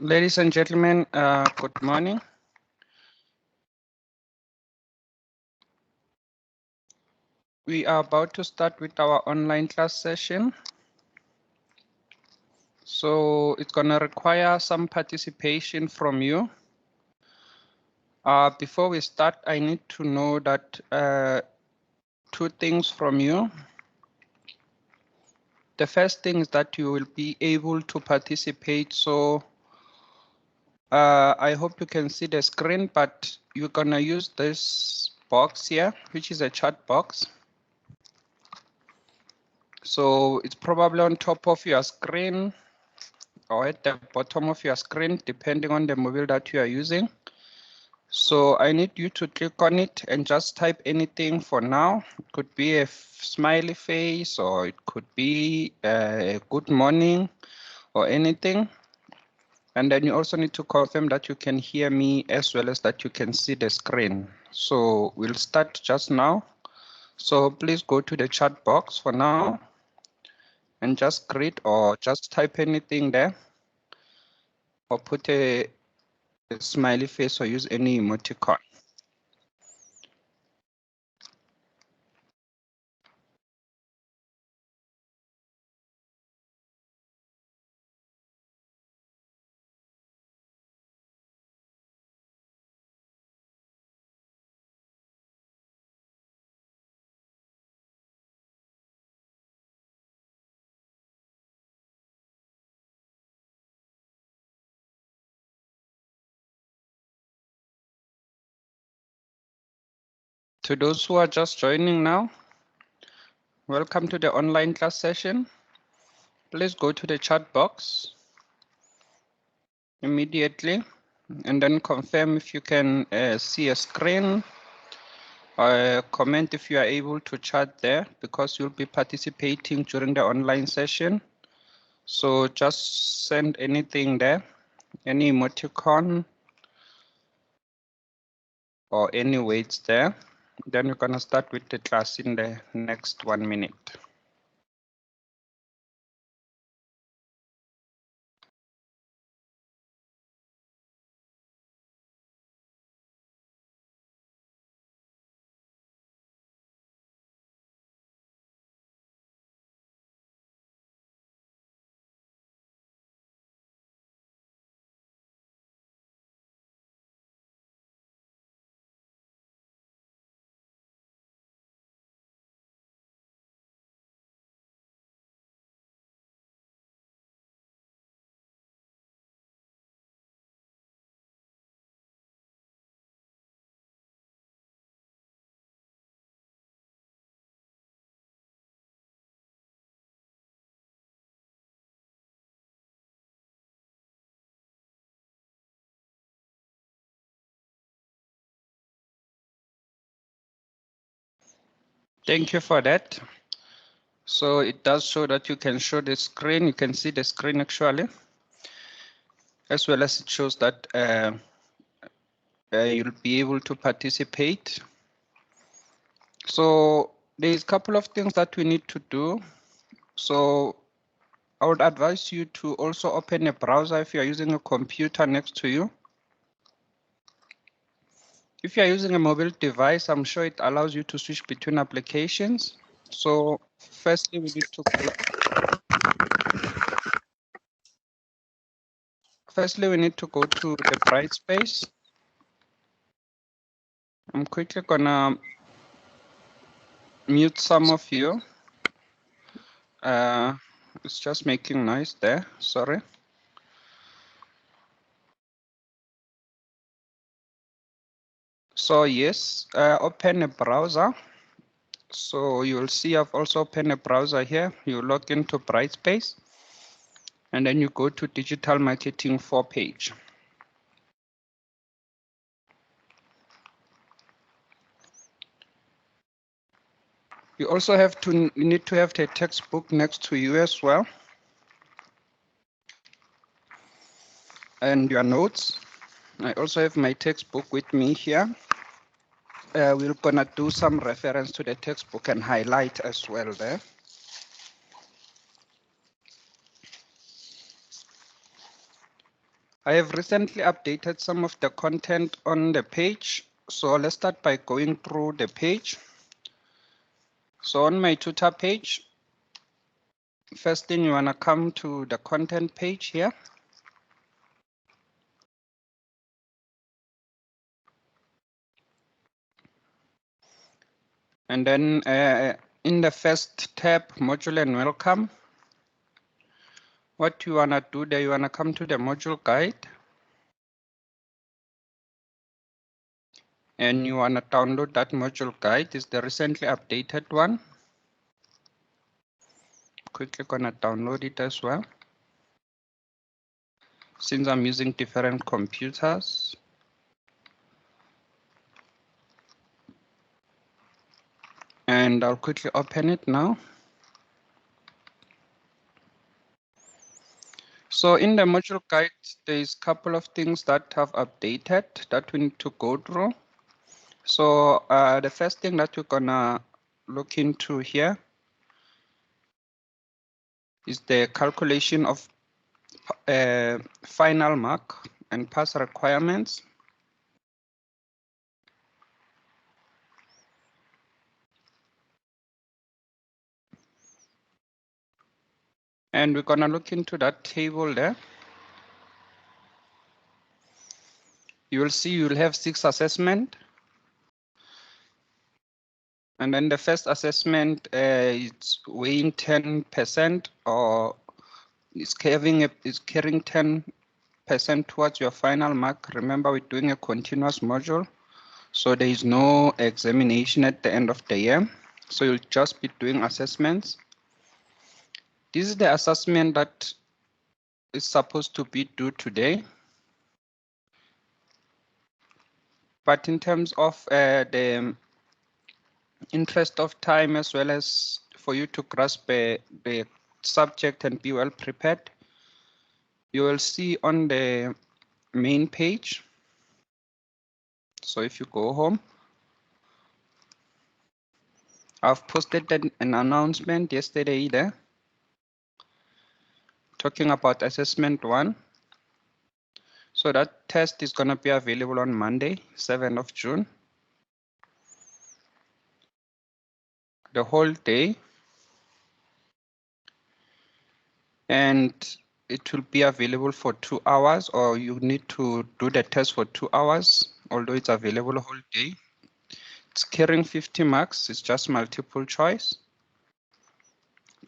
Ladies and gentlemen, good morning. We are about to start with our online class session. So it's going to require some participation from you. Before we start, I need to know that two things from you. The first thing is that you will be able to participate. So I hope you can see the screen, but you're going to use this box here, which is a chat box. So it's probably on top of your screen or at the bottom of your screen, depending on the mobile that you are using. So I need you to click on it and just type anything for now. It could be a smiley face, or it could be a good morning or anything. And then you also need to confirm that you can hear me as well as that you can see the screen. So we'll start just now. So please go to the chat box for now and just greet or just type anything there, or put a smiley face or use any emoticon. To those who are just joining now, welcome to the online class session. Please go to the chat box immediately and then confirm if you can see a screen, or comment if you are able to chat there, because you'll be participating during the online session. So just send anything there, any emoticon or any weights there. Then we're going to start with the class in the next 1 minute. Thank you for that. So it does show that you can show the screen. You can see the screen actually, as well as it shows that you'll be able to participate. So there's a couple of things that we need to do. So I would advise you to also open a browser if you're using a computer next to you. If you're using a mobile device, I'm sure it allows you to switch between applications. So firstly, we need to go to the Brightspace. I'm quickly gonna mute some of you. It's just making noise there, sorry. So yes, open a browser. So you'll see I've also opened a browser here. You log into Brightspace, and then you go to Digital Marketing 4 page. You also need to have the textbook next to you as well, and your notes. I also have my textbook with me here. We're gonna do some reference to the textbook and highlight as well there. I have recently updated some of the content on the page. So let's start by going through the page. So on my tutor page, first thing you want to come to the content page here. And then in the first tab, module and welcome, what you want to do there, you want to come to the module guide. And you want to download that module guide. It's the recently updated one. Quickly gonna download it as well. Since I'm using different computers. And I'll quickly open it now. So in the module guide, there's a couple of things that have updated that we need to go through. So the first thing that we're gonna look into here is the calculation of final mark and pass requirements. And we're gonna look into that table there. You will see you'll have 6 assessments. And then the first assessment is weighing 10% or is carrying 10% towards your final mark. Remember, we're doing a continuous module, so there is no examination at the end of the year. So you'll just be doing assessments. This is the assessment that is supposed to be due today. But in terms of the interest of time, as well as for you to grasp the subject and be well prepared, you will see on the main page. So if you go home, I've posted an announcement yesterday there talking about assessment 1. So that test is going to be available on Monday, 7th of June. The whole day. And it will be available for 2 hours, or you need to do the test for 2 hours, although it's available a whole day. It's carrying 50 marks. It's just multiple choice.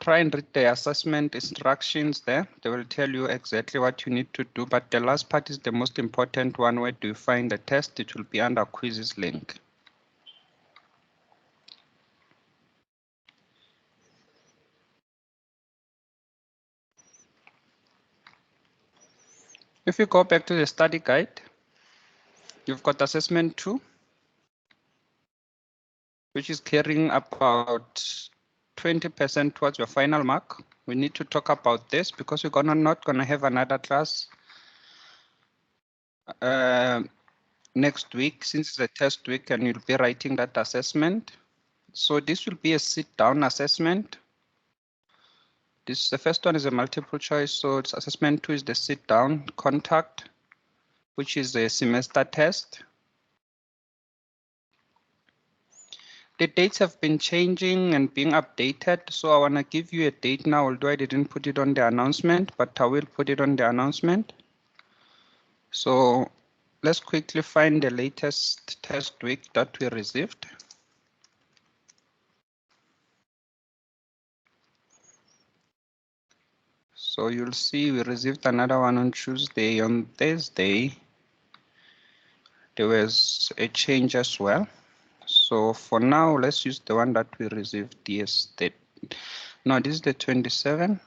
Try and read the assessment instructions there. They will tell you exactly what you need to do, but the last part is the most important one. Where do you find the test? It will be under quizzes link. If you go back to the study guide, you've got assessment 2, which is carrying about 20% towards your final mark. We need to talk about this because we're not gonna have another class next week, since it's a test week and you'll be writing that assessment. So this will be a sit-down assessment. The first one is a multiple choice, so it's assessment 2 is the sit-down contact, which is a semester test. The dates have been changing and being updated, so I want to give you a date now, although I didn't put it on the announcement, but I will put it on the announcement. So let's quickly find the latest test week that we received. So you'll see we received another one on Tuesday. On Thursday, there was a change as well. So for now, let's use the one that we received yesterday. No, this is the 27th.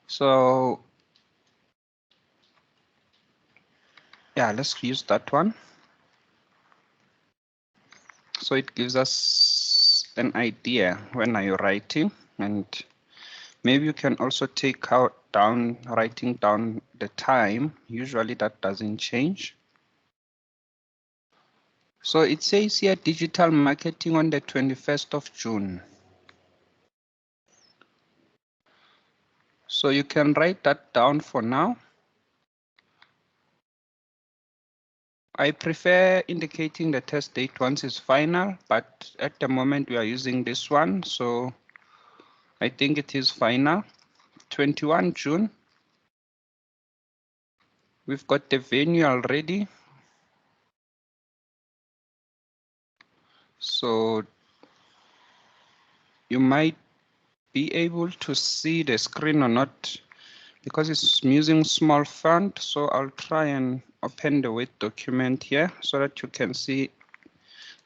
So yeah, let's use that one. So it gives us an idea when are you writing, and maybe you can also take out writing down the time. Usually that doesn't change. So it says here digital marketing on the 21st of June. So you can write that down for now. I prefer indicating the test date once it's final, but at the moment we are using this one, so I think it is final. 21 June. We've got the venue already. So you might be able to see the screen or not because it's using small font. So I'll try and open the Word document here so that you can see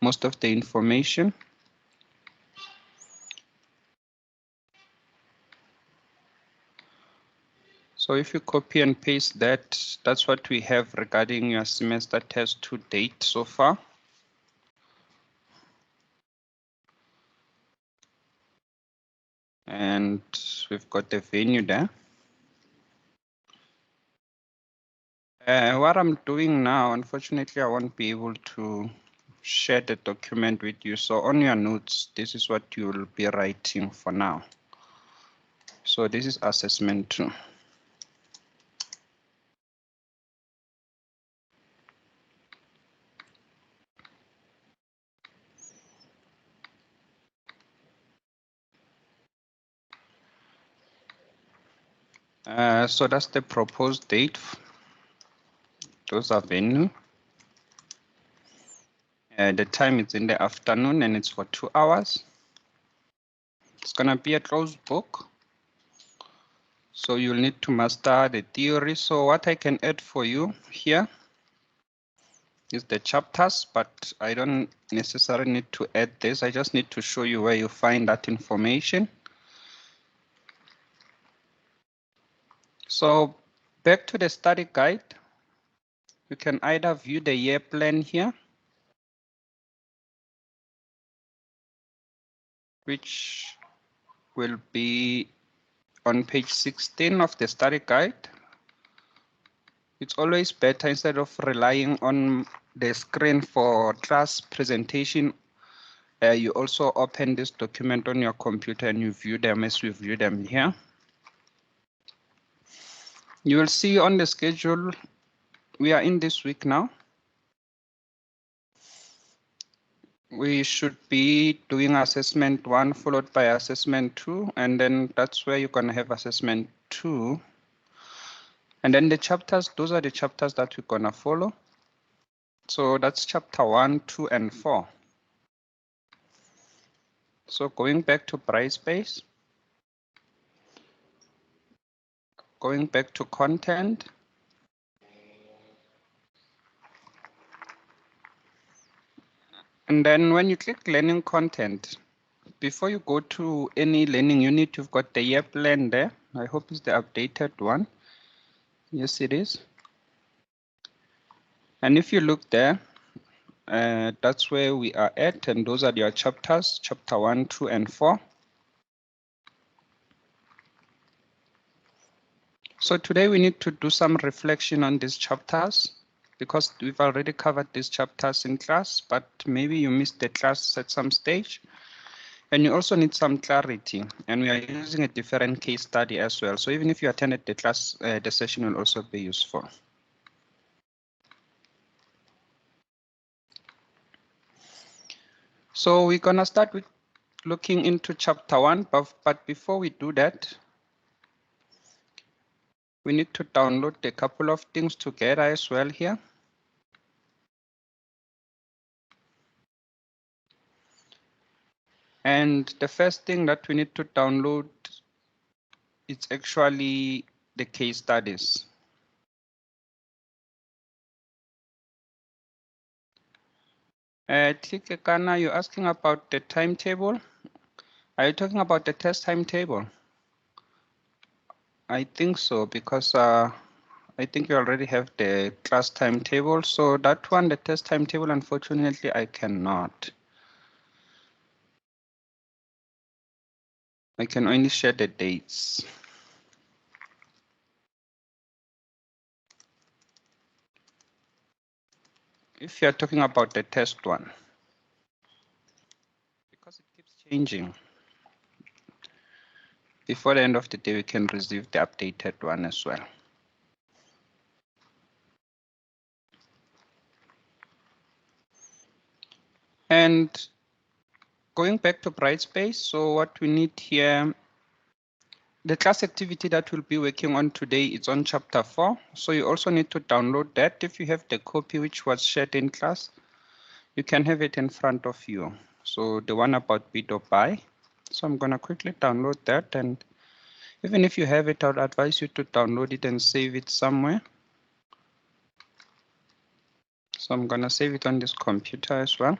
most of the information. So if you copy and paste that, that's what we have regarding your semester test to date so far. And we've got the venue there. What I'm doing now, unfortunately, I won't be able to share the document with you. So on your notes, this is what you will be writing for now. So this is assessment 2. So that's the proposed date. Those are venue. The time is in the afternoon and it's for 2 hours. It's gonna be a closed book. So you'll need to master the theory. So what I can add for you here is the chapters, but I don't necessarily need to add this. I just need to show you where you find that information. So back to the study guide, you can either view the year plan here, which will be on page 16 of the study guide. It's always better, instead of relying on the screen for class presentation, you also open this document on your computer and you view them as we view them here. You will see on the schedule, we are in this week now. We should be doing assessment 1 followed by assessment 2, and then that's where you're going to have assessment 2. And then the chapters, those are the chapters that we're going to follow. So that's chapter 1, 2, and 4. So going back to Brightspace, going back to content. And then when you click learning content, before you go to any learning unit, you've got the year plan there. I hope it's the updated one. Yes, it is. And if you look there, that's where we are at, and those are your chapters, chapter 1, 2, and 4. So today we need to do some reflection on these chapters because we've already covered these chapters in class, but maybe you missed the class at some stage. And you also need some clarity, and we are using a different case study as well. So even if you attended the class, the session will also be useful. So we're gonna start with looking into chapter 1, but before we do that, we need to download a couple of things together as well here. And the first thing that we need to download is actually the case studies. Tikekana, you're asking about the timetable. Are you talking about the test timetable? I think so, because I think you already have the class timetable. So that one, the test timetable, unfortunately, I cannot. I can only share the dates. If you're talking about the test one, because it keeps changing. Before the end of the day, we can receive the updated one as well. And going back to Brightspace, so what we need here, the class activity that we'll be working on today is on chapter 4. So you also need to download that. If you have the copy which was shared in class, you can have it in front of you. So the one about bid or buy. So I'm gonna quickly download that, and even if you have it, I would advise you to download it and save it somewhere. So I'm gonna save it on this computer as well.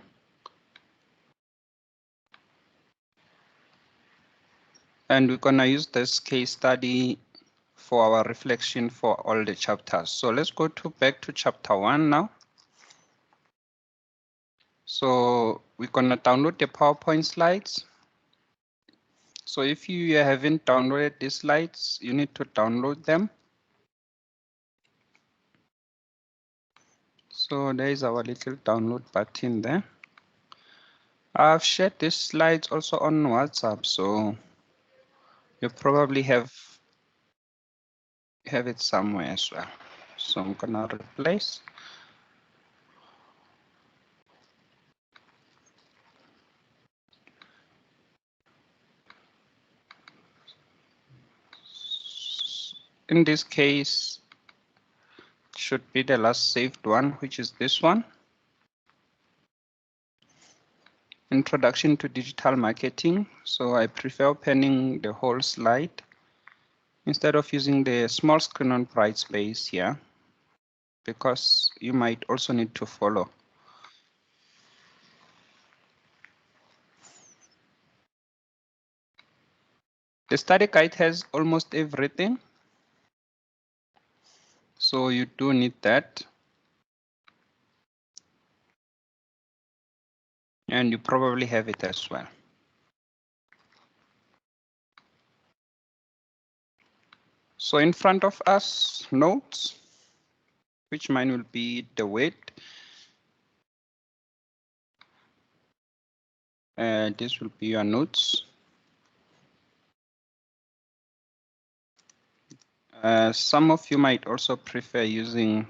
And we're gonna use this case study for our reflection for all the chapters. So let's go back to chapter 1 now. So we're gonna download the PowerPoint slides. So if you haven't downloaded these slides, you need to download them. So there is our little download button there. I've shared these slides also on WhatsApp, so you probably have it somewhere as well. So I'm gonna replace. In this case, should be the last saved one, which is this one. Introduction to digital marketing. So I prefer opening the whole slide instead of using the small screen on Brightspace here, because you might also need to follow. The study guide has almost everything, so you do need that. And you probably have it as well. So in front of us, notes, which mine will be the weight. This will be your notes. Some of you might also prefer using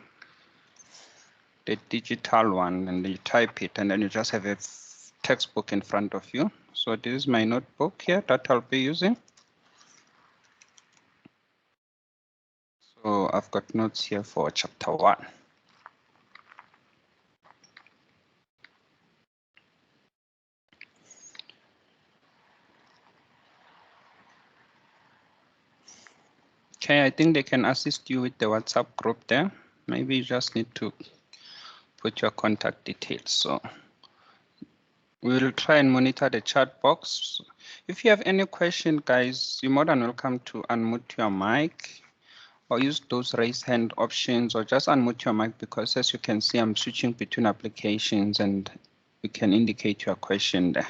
the digital one, and you type it and then you just have a textbook in front of you. So this is my notebook here that I'll be using. So I've got notes here for chapter 1. Okay, I think they can assist you with the WhatsApp group there. Maybe you just need to put your contact details. So we will try and monitor the chat box. If you have any question, guys, you're more than welcome to unmute your mic or use those raise hand options, or just unmute your mic, because as you can see, I'm switching between applications and you can indicate your question there.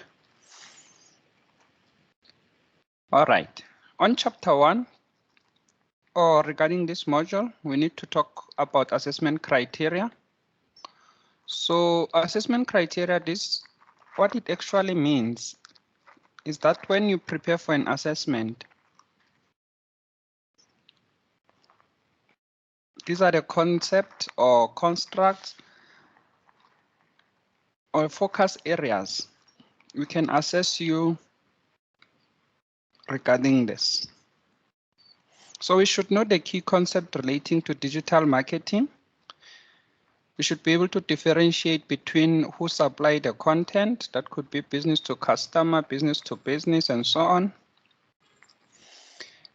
All right, on chapter 1, or regarding this module, we need to talk about assessment criteria. So assessment criteria, what it actually means is that when you prepare for an assessment, these are the concepts or constructs or focus areas we can assess you regarding this. So we should know the key concept relating to digital marketing. We should be able to differentiate between who supply the content. That could be business to customer, business to business, and so on.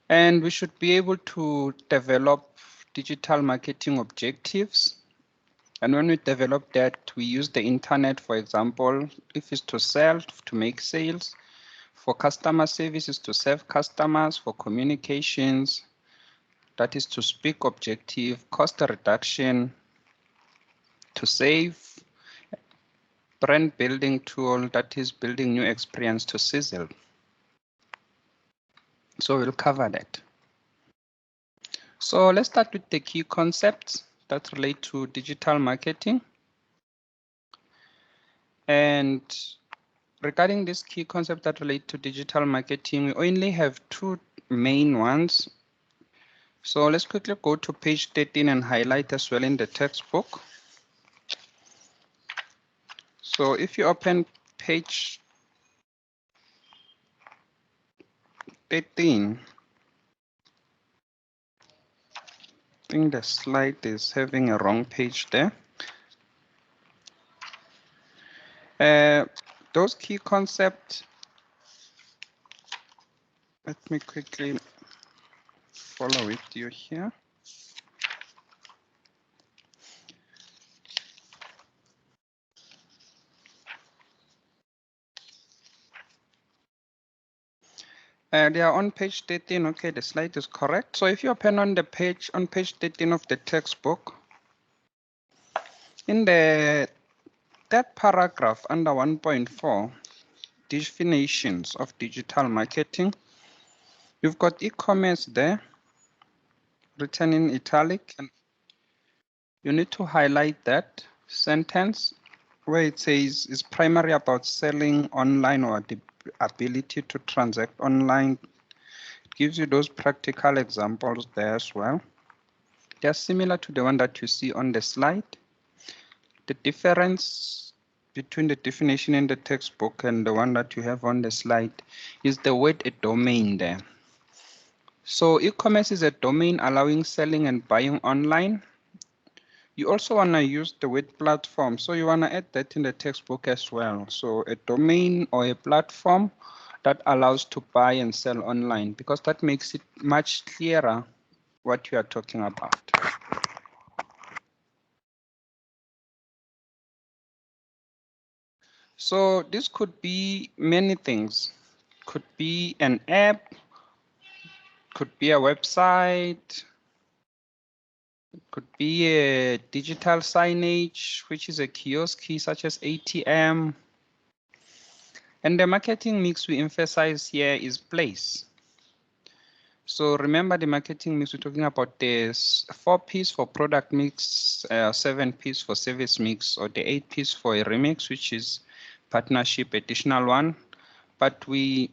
And we should be able to develop digital marketing objectives. And when we develop that, we use the internet, for example, if it's to sell, to make sales, for customer services, to serve customers, for communications, that is to speak objective, cost reduction, to save, brand building tool, that is building new experience to sizzle. So we'll cover that. So let's start with the key concepts that relate to digital marketing. And regarding this key concept that relate to digital marketing, we only have 2 main ones. So let's quickly go to page 13 and highlight as well in the textbook. So if you open page 13, I think the slide is having a wrong page there. Those key concepts, let me quickly follow with you here. They are on page 13. Okay, the slide is correct. So if you open on the page, on page 13 of the textbook, in the third paragraph under 1.4, definitions of digital marketing, you've got e-commerce there, written in italic, and you need to highlight that sentence where it says is primarily about selling online or the ability to transact online. It gives you those practical examples there as well. They're similar to the one that you see on the slide. The difference between the definition in the textbook and the one that you have on the slide is the word a domain there. So e-commerce is a domain allowing selling and buying online. You also want to use the word platform. So you want to add that in the textbook as well. So a domain or a platform that allows to buy and sell online, because that makes it much clearer what you are talking about. So this could be many things. Could be an app, could be a website, could be a digital signage, which is a kiosk key such as ATM. And the marketing mix we emphasize here is place. So remember the marketing mix, we're talking about this 4-piece for product mix, 7-piece for service mix, or the 8-piece for a remix, which is partnership additional one. But we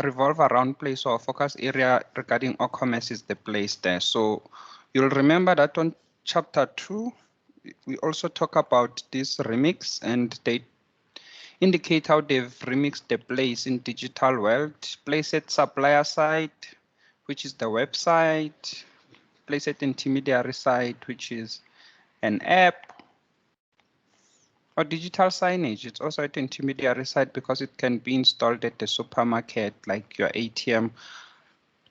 revolve around place, or focus area regarding e-commerce is the place there. So you'll remember that on chapter 2, we also talk about this remix, and they indicate how they've remixed the place in digital world. Place at supplier side, which is the website. Place at intermediary side, which is an app. Or digital signage, it's also at intermediary side because it can be installed at the supermarket, like your ATM.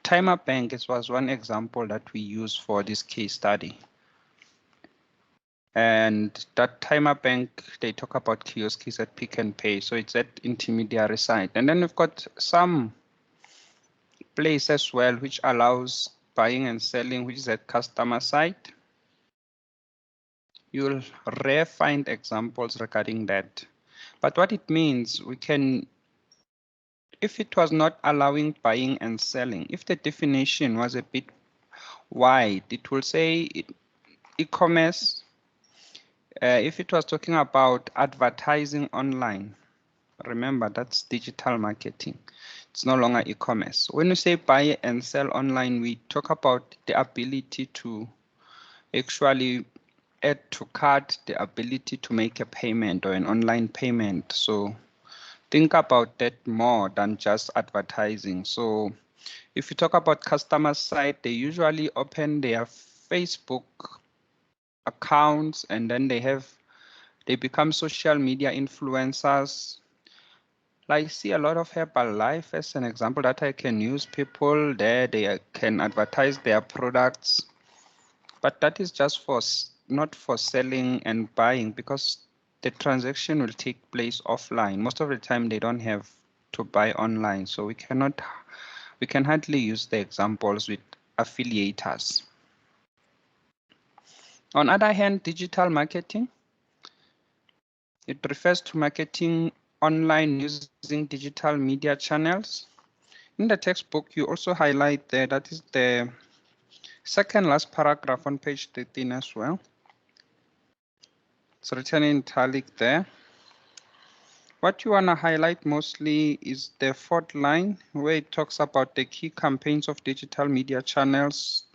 Timer bank was one example that we use for this case study. And that timer bank, they talk about kiosks at Pick and Pay, so it's at intermediary side. And then we've got some place as well, which allows buying and selling, which is at customer side. You'll rare find examples regarding that. But what it means, we can, if it was not allowing buying and selling, if the definition was a bit wide, it will say e-commerce. If it was talking about advertising online, remember that's digital marketing. It's no longer e-commerce. When we say buy and sell online, we talk about the ability to actually add to cart, the ability to make a payment or an online payment. So think about that more than just advertising. So if you talk about customer side, they usually open their Facebook accounts, and then they become social media influencers. I see a lot of Herbalife as an example that I can use. People there, they can advertise their products, but that is just for not for selling and buying, because the transaction will take place offline. Most of the time they don't have to buy online, so we can hardly use the examples with affiliators. On the other hand, digital marketing, it refers to marketing online using digital media channels. In the textbook, you also highlight there, that is the second last paragraph on page 13 as well. It's written in italic there. What you want to highlight mostly is the fourth line, where it talks about the key campaigns of digital media channels,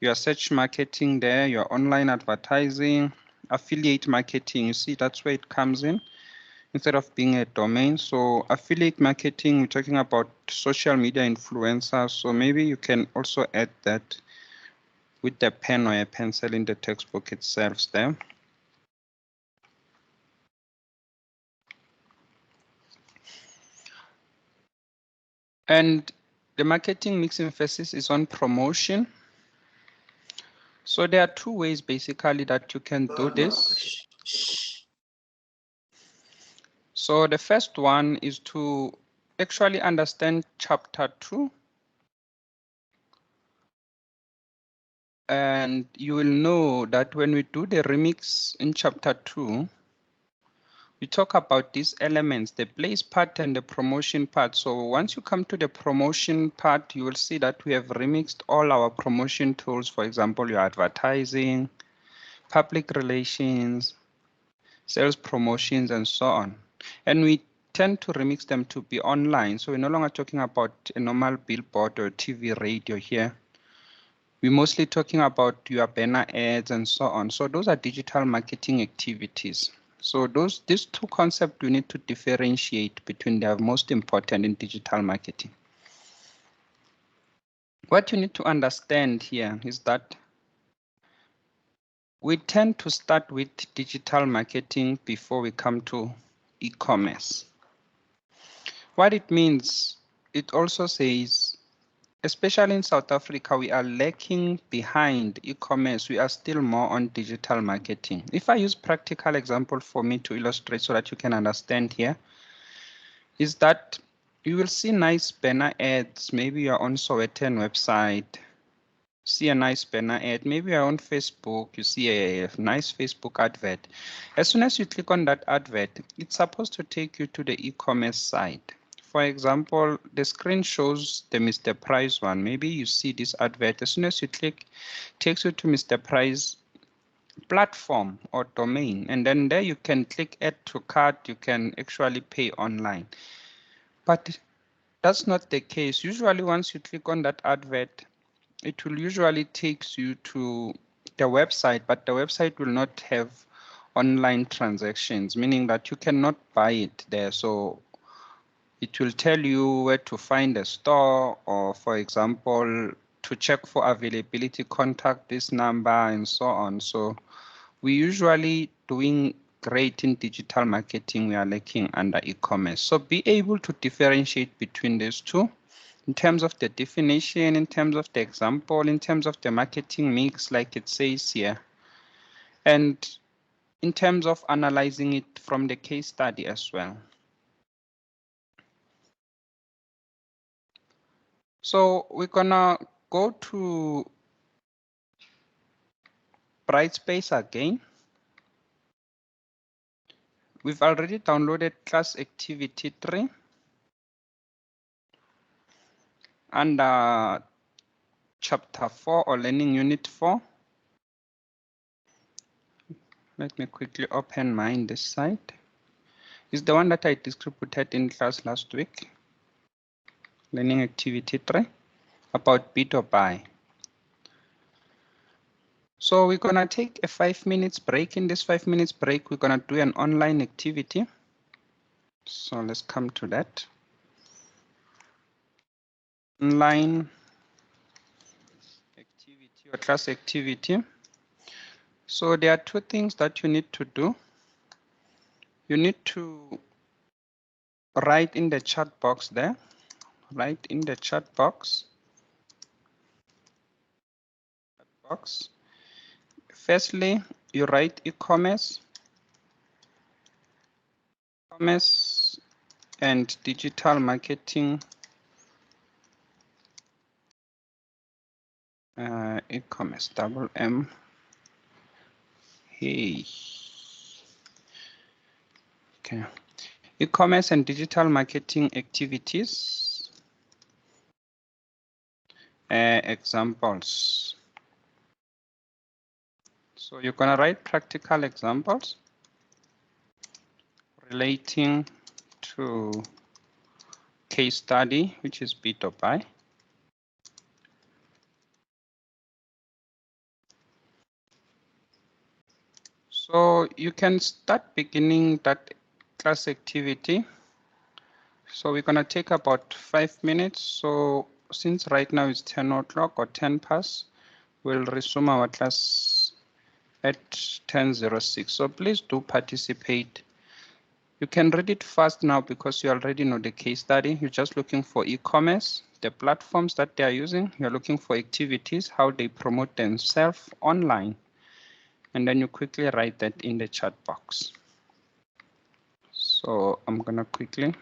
your search marketing there, your online advertising, affiliate marketing. You see, that's where it comes in instead of being a domain. So affiliate marketing, we're talking about social media influencers. So maybe you can also add that with the pen or a pencil in the textbook itself there. And the marketing mix emphasis is on promotion. So there are two ways basically that you can do this. So the first one is to actually understand chapter 2. And you will know that when we do the remix in chapter 2, we talk about these elements, the place part and the promotion part. So once you come to the promotion part, you will see that we have remixed all our promotion tools. For example, your advertising, public relations, sales promotions, and so on. And we tend to remix them to be online. So we're no longer talking about a normal billboard or TV radio here. We're mostly talking about your banner ads and so on. So those are digital marketing activities. So these two concepts we need to differentiate between. They are most important in digital marketing. What you need to understand here is that we tend to start with digital marketing before we come to e-commerce. What it means, it also says, especially in South Africa, we are lacking behind e-commerce. We are still more on digital marketing. If I use practical example for me to illustrate so that you can understand here, is that you will see nice banner ads. Maybe you're on Sowetan website, see a nice banner ad. Maybe you're on Facebook, you see a nice Facebook advert. As soon as you click on that advert, it's supposed to take you to the e-commerce site. For example, the screen shows the Mr. Price one. Maybe you see this advert. As soon as you click, it takes you to Mr. Price platform or domain. And then there you can click add to cart. You can actually pay online. But that's not the case. Usually once you click on that advert, it will usually takes you to the website, but the website will not have online transactions, meaning that you cannot buy it there. So it will tell you where to find a store, or for example, to check for availability, contact this number and so on. So we usually doing great in digital marketing. We are lacking under e-commerce. So be able to differentiate between these two in terms of the definition, in terms of the example, in terms of the marketing mix, like it says here, and in terms of analyzing it from the case study as well. So we're gonna go to Brightspace again. We've already downloaded class activity 3 under chapter 4 or learning unit 4. Let me quickly open mine this side. It's the one that I distributed in class last week. Learning activity 3 about bid or buy. So we're gonna take a 5 minutes break. In this 5 minutes break, we're gonna do an online activity. So let's come to that. Online activity or class activity. So there are two things that you need to do. You need to write in the chat box there. Write in the chat box. Firstly, you write e-commerce, and digital marketing. E-commerce, double M. Hey. Okay. E-commerce and digital marketing activities. Examples. So you're gonna write practical examples relating to case study, which is bid or buy. So you can start beginning that class activity. So we're going to take about 5 minutes. So since right now it's 10 o'clock or 10 past, we'll resume our class at 10:06. So please do participate. You can read it fast now because you already know the case study. You're just looking for e-commerce, the platforms that they are using. You're looking for activities, how they promote themselves online. And then you quickly write that in the chat box. So I'm going to quickly.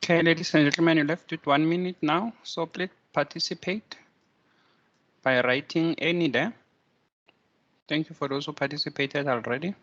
Okay, ladies and gentlemen, you're left with 1 minute now. So please participate by writing any there. Thank you for those who participated already.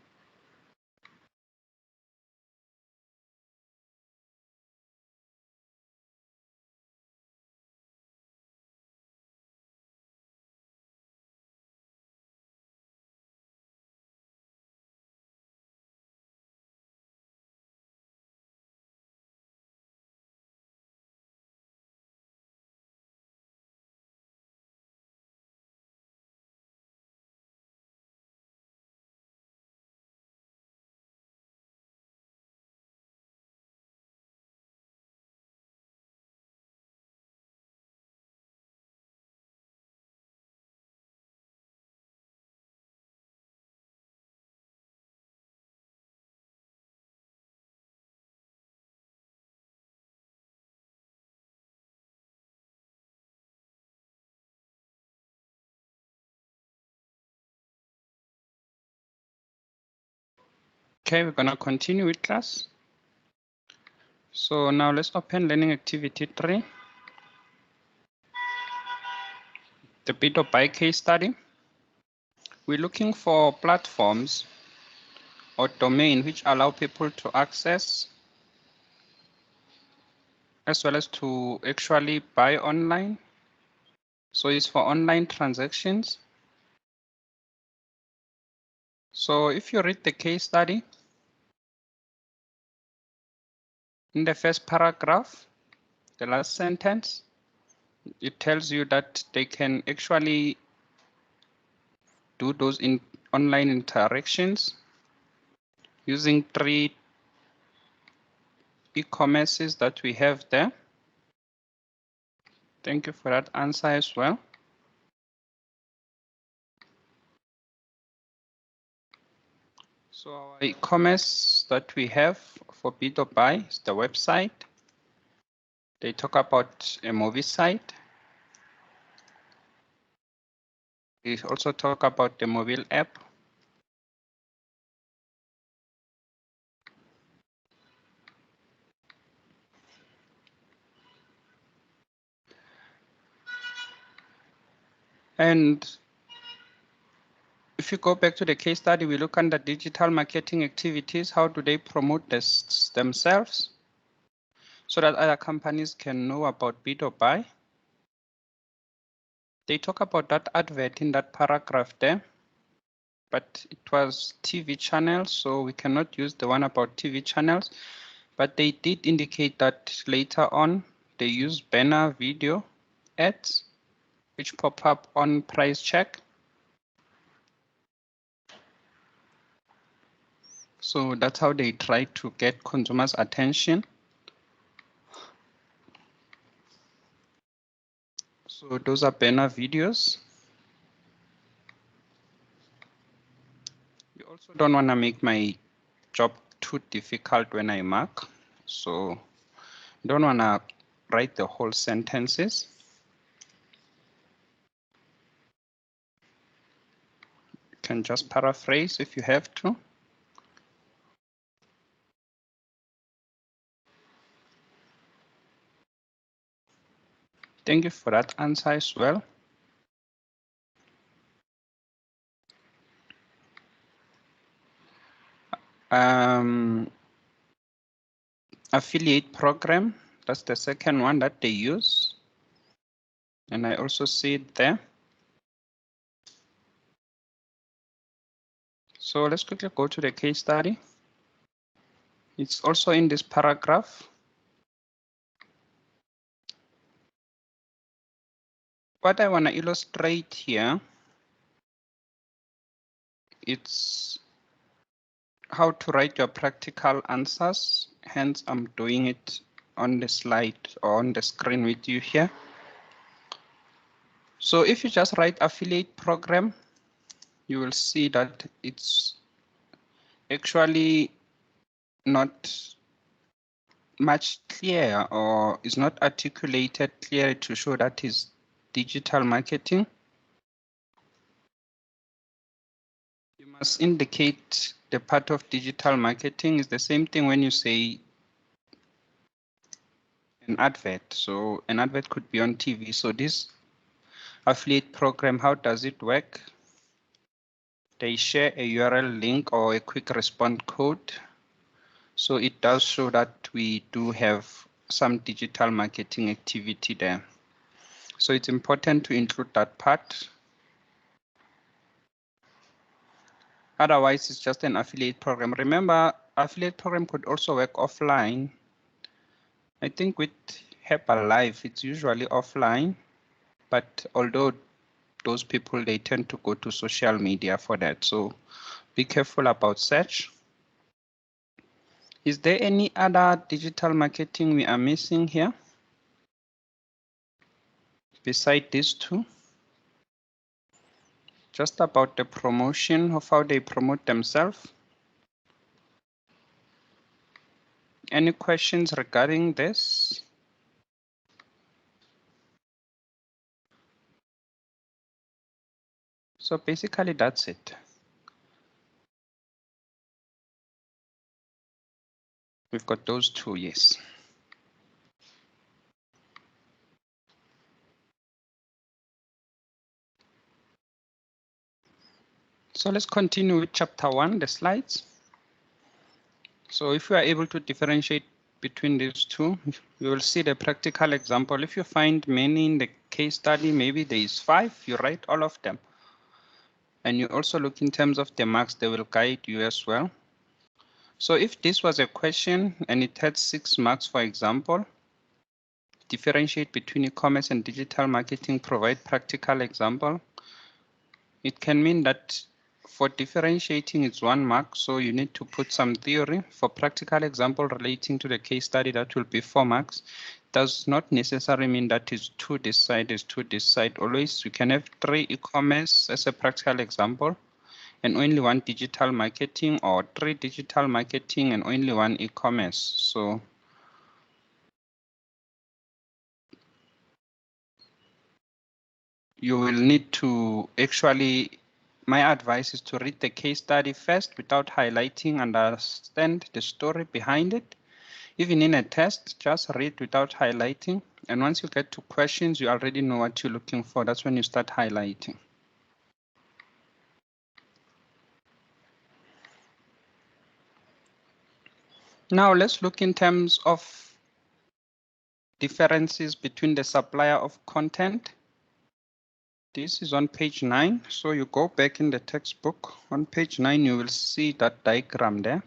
Okay, we're going to continue with class. So now let's open learning activity 3. The P2P case study. We're looking for platforms or domain which allow people to access as well as to actually buy online. So it's for online transactions. So if you read the case study, in the first paragraph, the last sentence, it tells you that they can actually do those in online interactions using 3 e-commerces that we have there. Thank you for that answer as well. So our e-commerce that we have for P2P is the website. They talk about a movie site. They also talk about the mobile app. And if you go back to the case study, we look under digital marketing activities. How do they promote this themselves so that other companies can know about P2P? They talk about that advert in that paragraph there, but it was TV channels, so we cannot use the one about TV channels. But they did indicate that later on they use banner video ads, which pop up on price check. So that's how they try to get consumers' attention. So those are banner videos. You also don't want to make my job too difficult when I mark. So you don't want to write the whole sentences. You can just paraphrase if you have to. Thank you for that answer as well. Affiliate program, that's the second one that they use. And I also see it there. So let's quickly go to the case study. It's also in this paragraph. What I want to illustrate here, it's how to write your practical answers. Hence, I'm doing it on the slide or on the screen with you here. So if you just write affiliate program, you will see that it's actually not much clear or is not articulated clearly to show that is digital marketing. You must indicate the part of digital marketing is the same thing when you say an advert. So an advert could be on TV. So this affiliate program, how does it work? they share a URL link or a quick response code. So it does show that we do have some digital marketing activity there. So it's important to include that part. Otherwise, it's just an affiliate program. Remember, affiliate program could also work offline. I think with Herbalife, it's usually offline, but although those people, they tend to go to social media for that. So be careful about search. Is there any other digital marketing we are missing here beside these two? Just about the promotion of how they promote themselves. Any questions regarding this? So basically that's it. We've got those two, yes. So let's continue with chapter 1, the slides. So if you are able to differentiate between these two, you will see the practical example. If you find many in the case study, maybe there is 5, you write all of them. And you also look in terms of the marks, they will guide you as well. So if this was a question and it had 6 marks, for example, differentiate between e-commerce and digital marketing, provide practical example. It can mean that for differentiating it's 1 mark, so you need to put some theory. For practical example relating to the case study, that will be 4 marks. Does not necessarily mean that is 2 this side, is 2 this side. Always you can have 3 e-commerce as a practical example and only 1 digital marketing, or 3 digital marketing and only 1 e-commerce. So you will need to actually, my advice is to read the case study first without highlighting, understand the story behind it. Even in a test, just read without highlighting. And once you get to questions, you already know what you're looking for. That's when you start highlighting. Now let's look in terms of differences between the supplier of content. This is on page 9. So you go back in the textbook. On page 9, you will see that diagram there.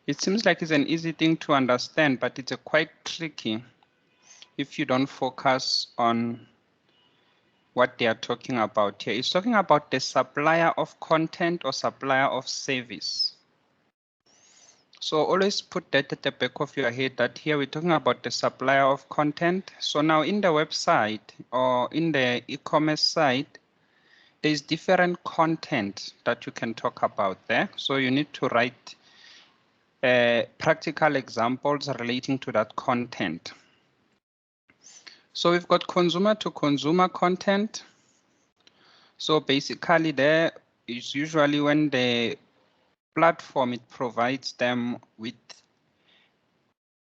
It seems like it's an easy thing to understand, but it's quite tricky if you don't focus on what they are talking about here. It's talking about the supplier of content or supplier of service. So always put that at the back of your head that here we're talking about the supplier of content. So now in the website or in the e-commerce site, there's different content that you can talk about there. So you need to write practical examples relating to that content. So we've got consumer to consumer content. So basically there is usually when the platform, it provides them with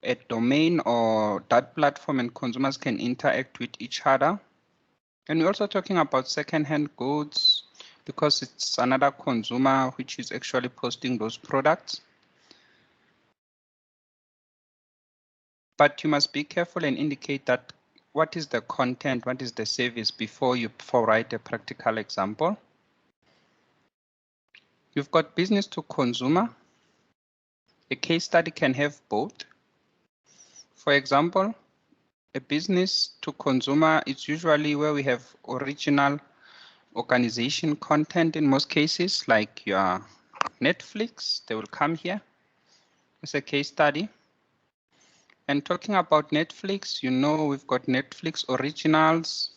a domain, or that platform and consumers can interact with each other. And we're also talking about second-hand goods because it's another consumer which is actually posting those products. But you must be careful and indicate that what is the content, what is the service before you write a practical example. You've got business to consumer. A case study can have both. For example, a business to consumer is usually where we have original organization content in most cases, like your Netflix, they will come here as a case study. And talking about Netflix, you know, we've got Netflix originals.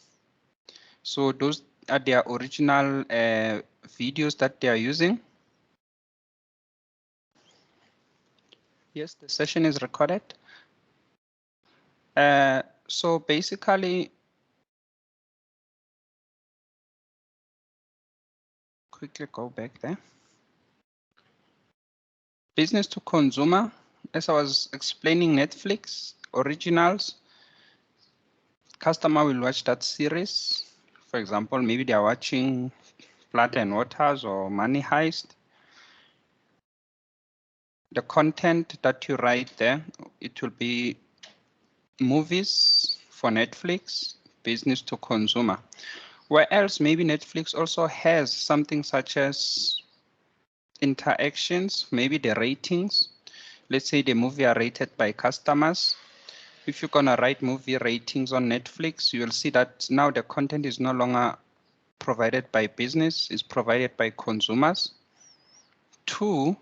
So those are their original videos that they are using. Yes, the session is recorded. So basically, quickly go back there. Business to consumer, as I was explaining, Netflix originals. Customer will watch that series. For example, maybe they are watching Blood and Waters or Money Heist. The content that you write there, it will be movies for Netflix, business to consumer. Where else maybe Netflix also has something such as interactions, maybe the ratings. Let's say the movie are rated by customers. If you're gonna write movie ratings on Netflix, you will see that now the content is no longer provided by business, it's provided by consumers to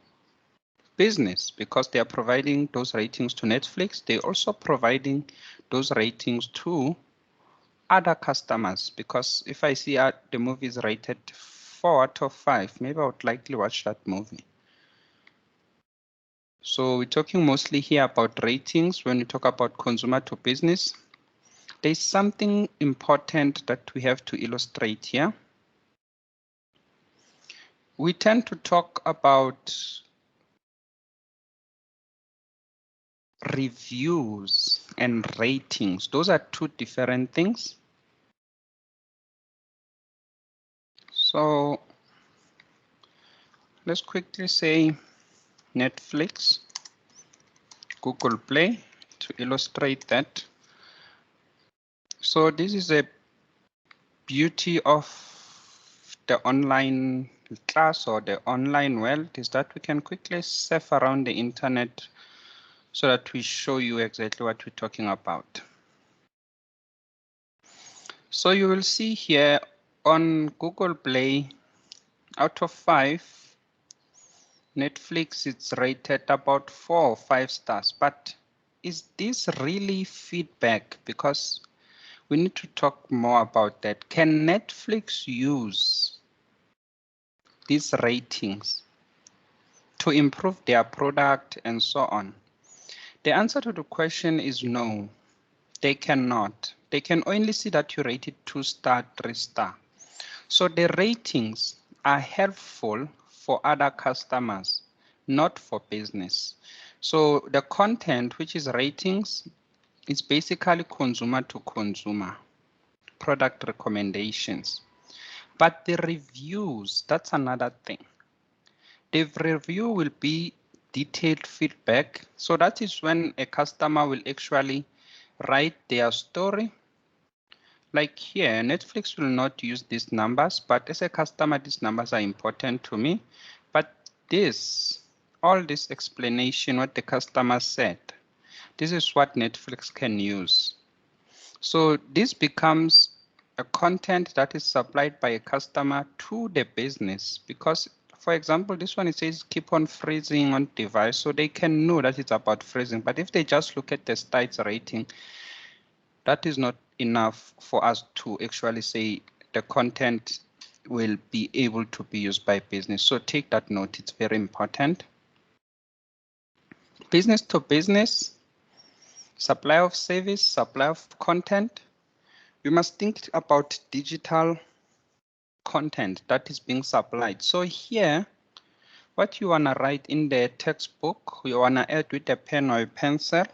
business, because they are providing those ratings to Netflix. They're also providing those ratings to other customers, because if I see the movie is rated 4 out of 5, maybe I would likely watch that movie. So we're talking mostly here about ratings when we talk about consumer to business. There's something important that we have to illustrate here. We tend to talk about reviews and ratings. Those are two different things. So let's quickly say Netflix, Google Play to illustrate that. So this is a beauty of the online class or the online world, is that we can quickly surf around the internet so that we show you exactly what we're talking about. So you will see here on Google Play, out of 5, Netflix is rated about 4 or 5 stars. But is this really feedback? Because we need to talk more about that. Can Netflix use these ratings to improve their product and so on? The answer to the question is no, they cannot. They can only see that you rated 2-star, 3-star. So the ratings are helpful for other customers, not for business. So the content, which is ratings, is basically consumer to consumer, product recommendations. But the reviews, that's another thing. The review will be detailed feedback. So that is when a customer will actually write their story. Like here, Netflix will not use these numbers, but as a customer, these numbers are important to me. But all this explanation, what the customer said, this is what Netflix can use. So this becomes a content that is supplied by a customer to the business, because for example, this one, it says keep on freezing on device, so they can know that it's about freezing. But if they just look at the stats rating, that is not enough for us to actually say the content will be able to be used by business. So take that note, it's very important. Business to business, supply of service, supply of content. We must think about digital content that is being supplied. So here, what you wanna write in the textbook, you wanna add with a pen or a pencil.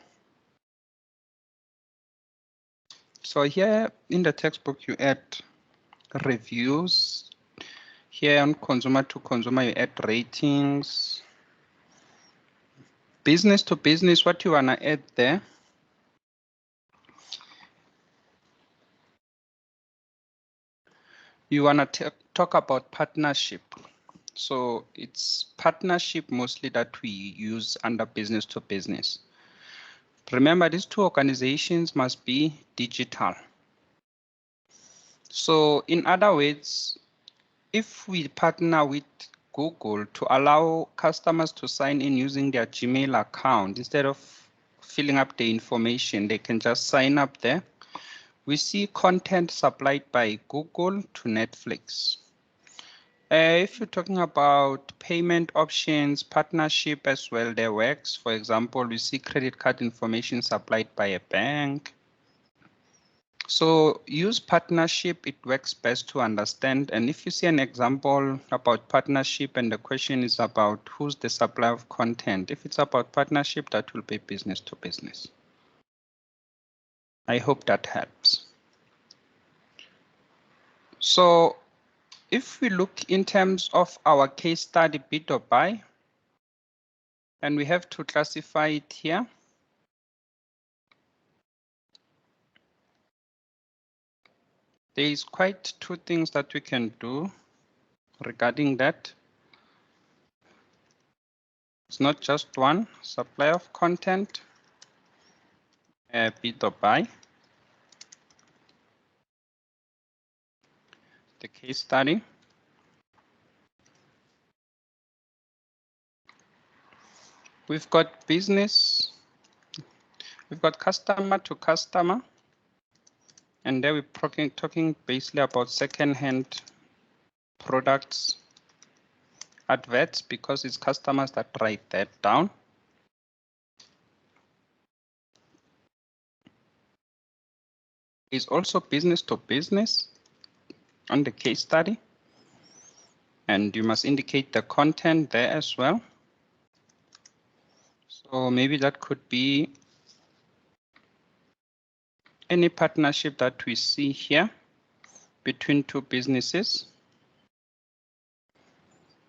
So here in the textbook, you add reviews. Here on consumer to consumer, you add ratings. Business to business, what you wanna add there? You wanna talk about partnership. So it's partnership mostly that we use under business to business. Remember, these two organizations must be digital. So in other words, if we partner with Google to allow customers to sign in using their Gmail account, instead of filling up the information, they can just sign up there. We see content supplied by Google to Netflix. If you're talking about payment options, partnership as well, there works. For example, we see credit card information supplied by a bank. So use partnership, it works best to understand. And if you see an example about partnership and the question is about who's the supplier of content, if it's about partnership, that will be business to business. I hope that helps. So if we look in terms of our case study bid or buy, and we have to classify it here. There is quite two things that we can do regarding that. It's not just one, supplier of content, bid or buy. The case study. We've got business, we've got customer to customer, and there we're talking basically about second-hand products, adverts, because it's customers that write that down. It's also business to business on the case study, and you must indicate the content there as well. So maybe that could be any partnership that we see here between two businesses.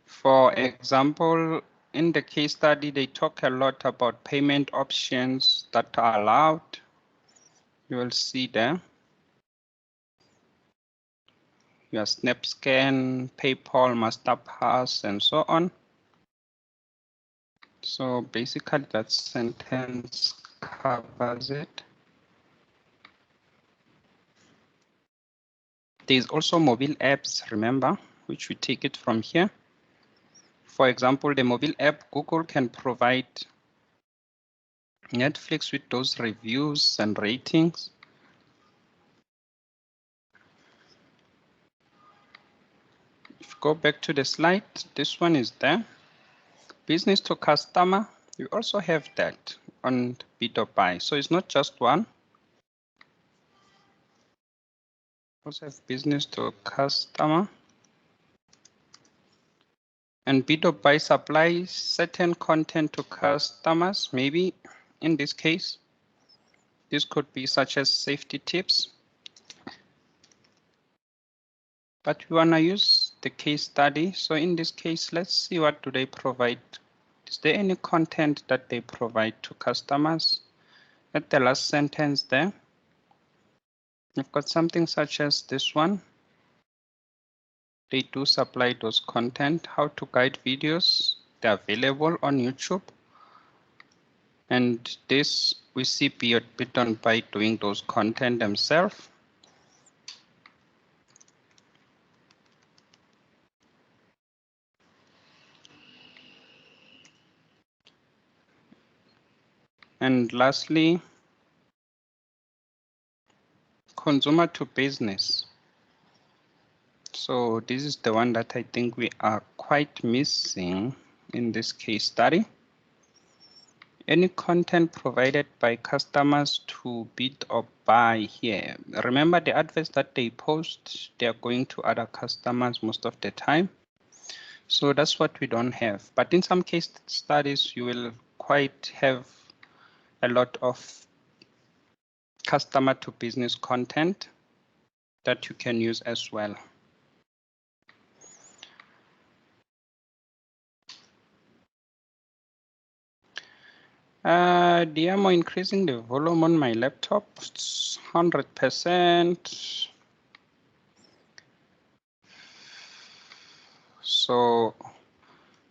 For example, in the case study, they talk a lot about payment options that are allowed. You will see there. Your SnapScan, PayPal, MasterPass, and so on. So basically that sentence covers it. There's also mobile apps, remember, which we take it from here. For example, the mobile app, Google can provide Netflix with those reviews and ratings. If you go back to the slide, this one is there. Business to customer, you also have that on bid or buy. So it's not just one. Also have business to customer. And bid or buy supplies certain content to customers. Maybe in this case, this could be such as safety tips. But we want to use the case study. So in this case, let's see what do they provide. Is there any content that they provide to customers? At the last sentence there, we've got something such as this one. They do supply those content, how to guide videos. They're available on YouTube. And this we see Beyond by doing those content themselves. And lastly, consumer to business. So this is the one that I think we are quite missing in this case study. Any content provided by customers to bid or buy here. Remember the adverts that they post, they are going to other customers most of the time. So that's what we don't have. But in some case studies, you will quite have a lot of customer to business content that you can use as well. DM increasing the volume on my laptop, it's 100%. So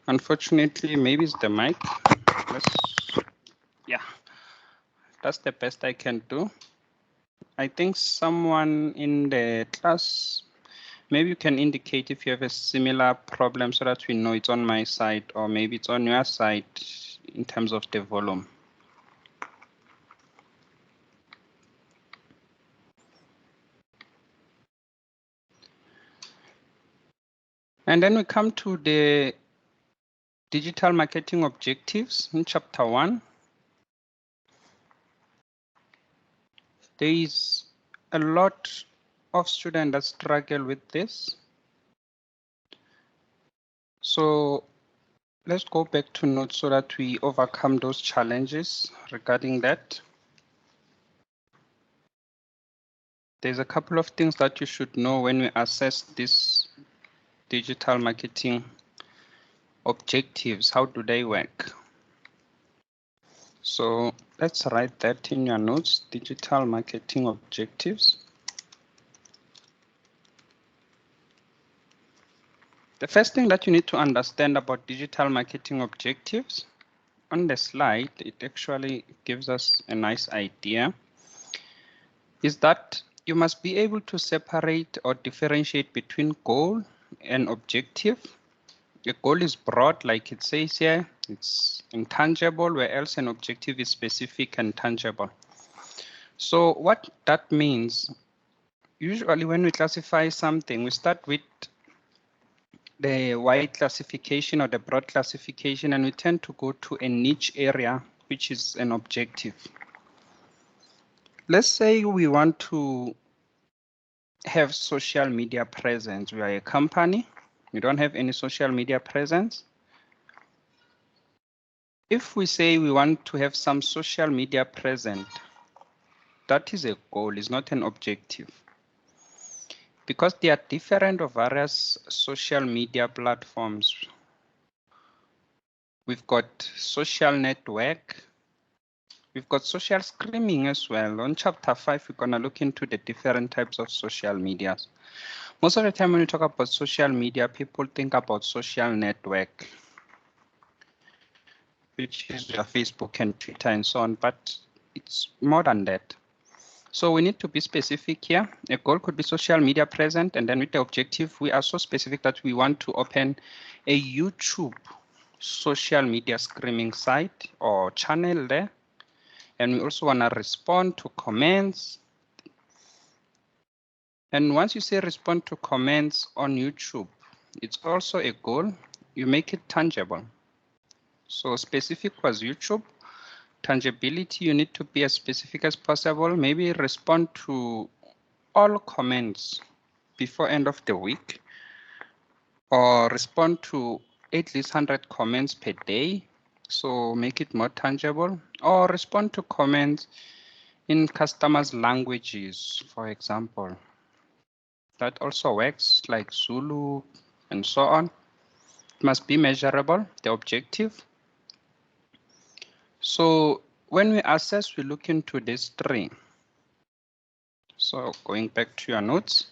unfortunately, maybe it's the mic. Yeah, that's the best I can do. I think someone in the class, maybe you can indicate if you have a similar problem so that we know it's on my side or maybe it's on your side in terms of the volume. And then we come to the digital marketing objectives in chapter 1. There is a lot of students that struggle with this. So let's go back to notes so that we overcome those challenges regarding that. there's a couple of things that you should know when we assess this digital marketing objectives. How do they work? So let's write that in your notes, digital marketing objectives. The first thing that you need to understand about digital marketing objectives, on the slide, it actually gives us a nice idea, is that you must be able to separate or differentiate between goal and objective. A goal is broad, like it says here, it's intangible, where else an objective is specific and tangible. So what that means, usually when we classify something, we start with the wide classification or the broad classification, and we tend to go to a niche area, which is an objective. Let's say we want to have social media presence. We are a company. We don't have any social media presence. If we say we want to have some social media present, that is a goal, is not an objective. Because there are different or various social media platforms. We've got social network. We've got social streaming as well. On chapter 5, we're going to look into the different types of social medias. Most of the time when we talk about social media, people think about social network, which is your Facebook and Twitter and so on, but it's more than that. So we need to be specific here. A goal could be social media present, and then with the objective, we are so specific that we want to open a YouTube social media streaming site or channel there. And we also want to respond to comments. And once you say respond to comments on YouTube, it's also a goal. You make it tangible. So specific was YouTube. Tangibility, you need to be as specific as possible. Maybe respond to all comments before end of the week, or respond to at least 100 comments per day. So make it more tangible, or respond to comments in customers' languages, for example. That also works, like Zulu and so on. It must be measurable, the objective. So when we assess, we look into this three. So going back to your notes,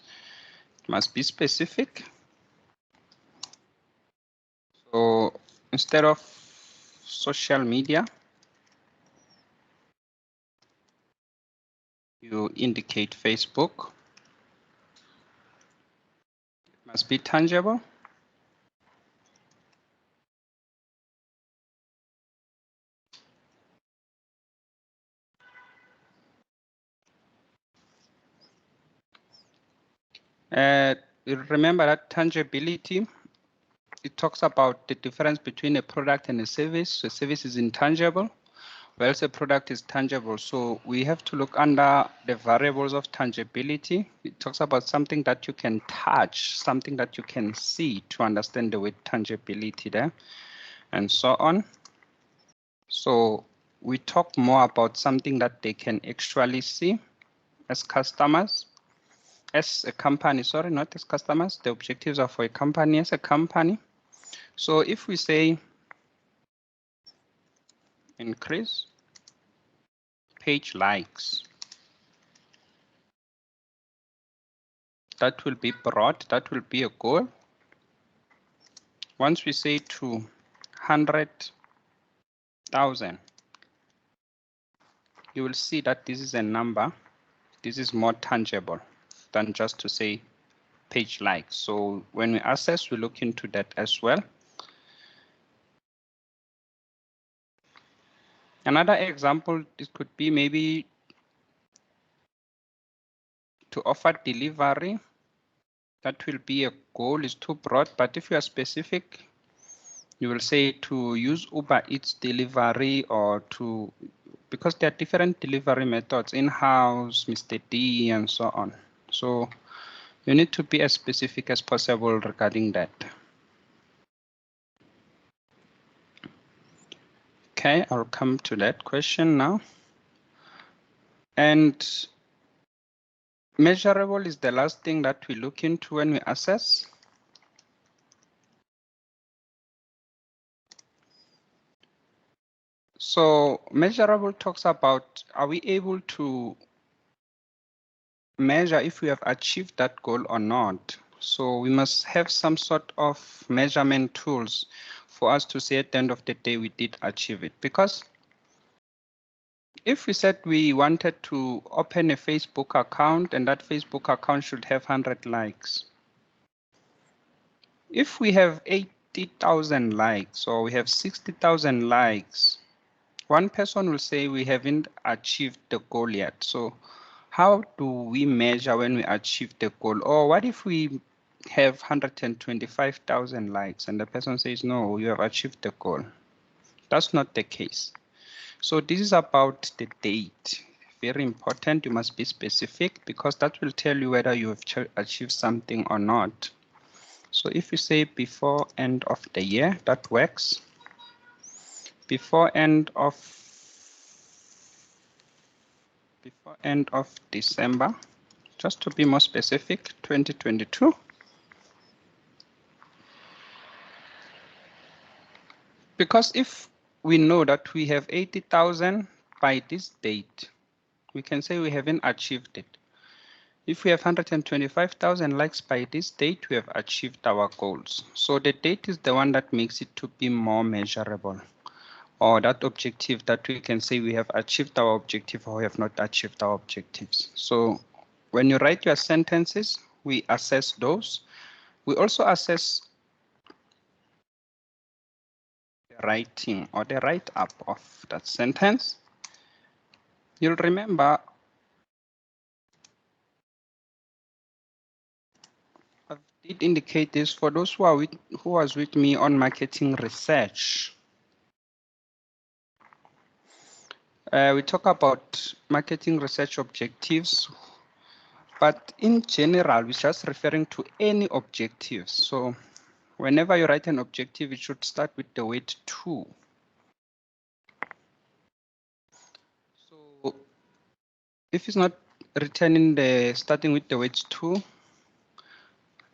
it must be specific. So instead of social media, you indicate Facebook. It must be tangible. Remember that tangibility, it talks about the difference between a product and a service. A service is intangible, whereas a product is tangible. So we have to look under the variables of tangibility. It talks about something that you can touch, something that you can see to understand the word tangibility there, and so on. So we talk more about something that they can actually see as customers. As a company, sorry, not as customers. The objectives are for a company as a company. So if we say increase page likes, that will be broad, that will be a goal. Once we say to 100,000, you will see that this is a number. This is more tangible than just to say page likes. So when we assess, we look into that as well. Another example, this could be maybe to offer delivery. That will be a goal, is too broad, but if you are specific, you will say to use Uber Eats delivery, or to, because there are different delivery methods, in-house, Mr. D, and so on. So you need to be as specific as possible regarding that. Okay, I'll come to that question now. And Measurable is the last thing that we look into when we assess. So measurable talks about, are we able to measure if we have achieved that goal or not? So we must have some sort of measurement tools for us to say at the end of the day we did achieve it. Because if we said we wanted to open a Facebook account and that Facebook account should have 100 likes. If we have 80,000 likes or we have 60,000 likes, one person will say we haven't achieved the goal yet. So how do we measure when we achieve the goal? Or what if we have 125,000 likes and the person says, no, you have achieved the goal? That's not the case. So this is about the date. Very important. You must be specific because that will tell you whether you have achieved something or not. So if you say before end of the year, that works. Before end of December, just to be more specific, 2022. Because if we know that we have 80,000 by this date, we can say we haven't achieved it. If we have 125,000 likes by this date, we have achieved our goals. So the date is the one that makes it to be more measurable, or that objective that we can say we have achieved our objective or we have not achieved our objectives. So when you write your sentences, we assess those. We also assess the writing or the write-up of that sentence. You'll remember I did indicate this for those who was with me on marketing research. We talk about marketing research objectives, but in general, we're just referring to any objectives. So whenever you write an objective, it should start with the word to. So if it's not written in the starting with the word to,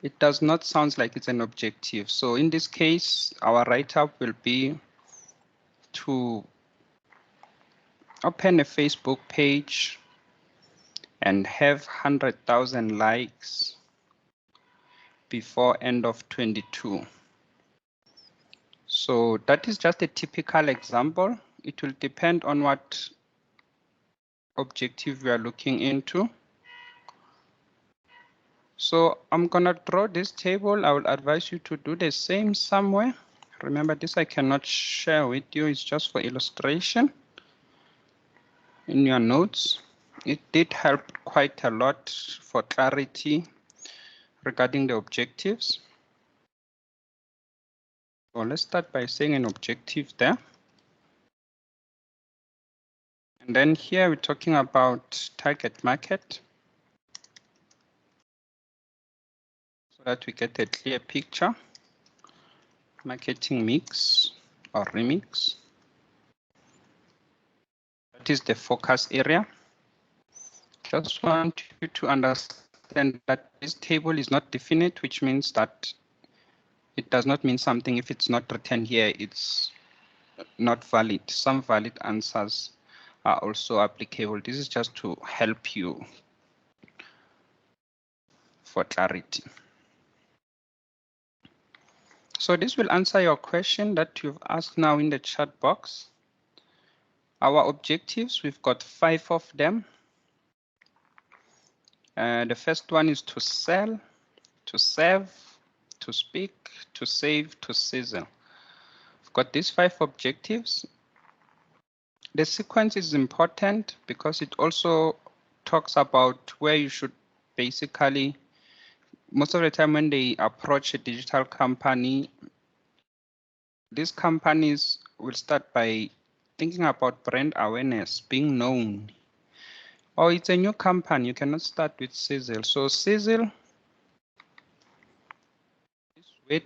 it does not sound like it's an objective. So in this case, our write-up will be to open a Facebook page and have 100,000 likes before end of 22. So that is just a typical example. It will depend on what objective we are looking into. So I'm gonna draw this table. I will advise you to do the same somewhere. Remember, this I cannot share with you. It's just for illustration in your notes. It did help quite a lot for clarity regarding the objectives. So let's start by saying an objective there. And then here we're talking about target market, so that we get a clear picture. Marketing mix or remix. That is the focus area. Just want you to understand that this table is not definite, which means that it does not mean something if it's not written here, it's not valid. Some valid answers are also applicable. This is just to help you for clarity. So this will answer your question that you've asked now in the chat box. Our objectives, we've got 5 of them. The first one is to sell, to serve, to speak, to save, to sizzle. We've got these 5 objectives. The sequence is important because it also talks about where you should basically, most of the time when they approach a digital company, these companies will start by thinking about brand awareness, being known. Or it's a new company, you cannot start with sizzle. So sizzle is with.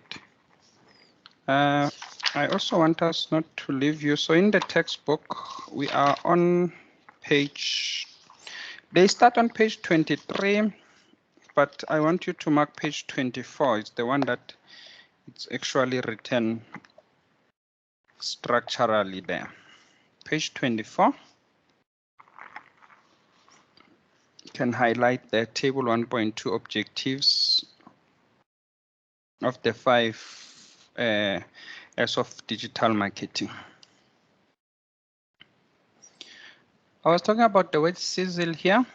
I also want us not to leave you. So in the textbook, we are on page They start on page 23, but I want you to mark page 24. It's the one that it's actually written structurally there. Page 24. You can highlight the table 1.2 objectives of the 5 as of digital marketing. I was talking about the word sizzle here.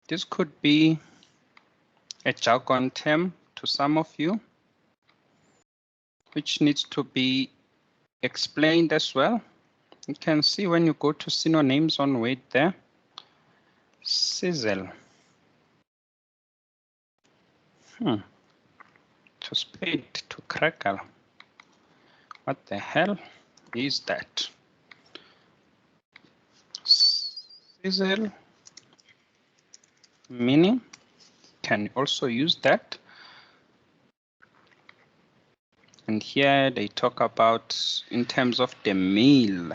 This could be a jargon term to some of you, which needs to be explained as well. You can see when you go to synonyms on word there, sizzle. To speed, to crackle. What the hell is that? Sizzle, meaning, can also use that. And here they talk about in terms of the meal,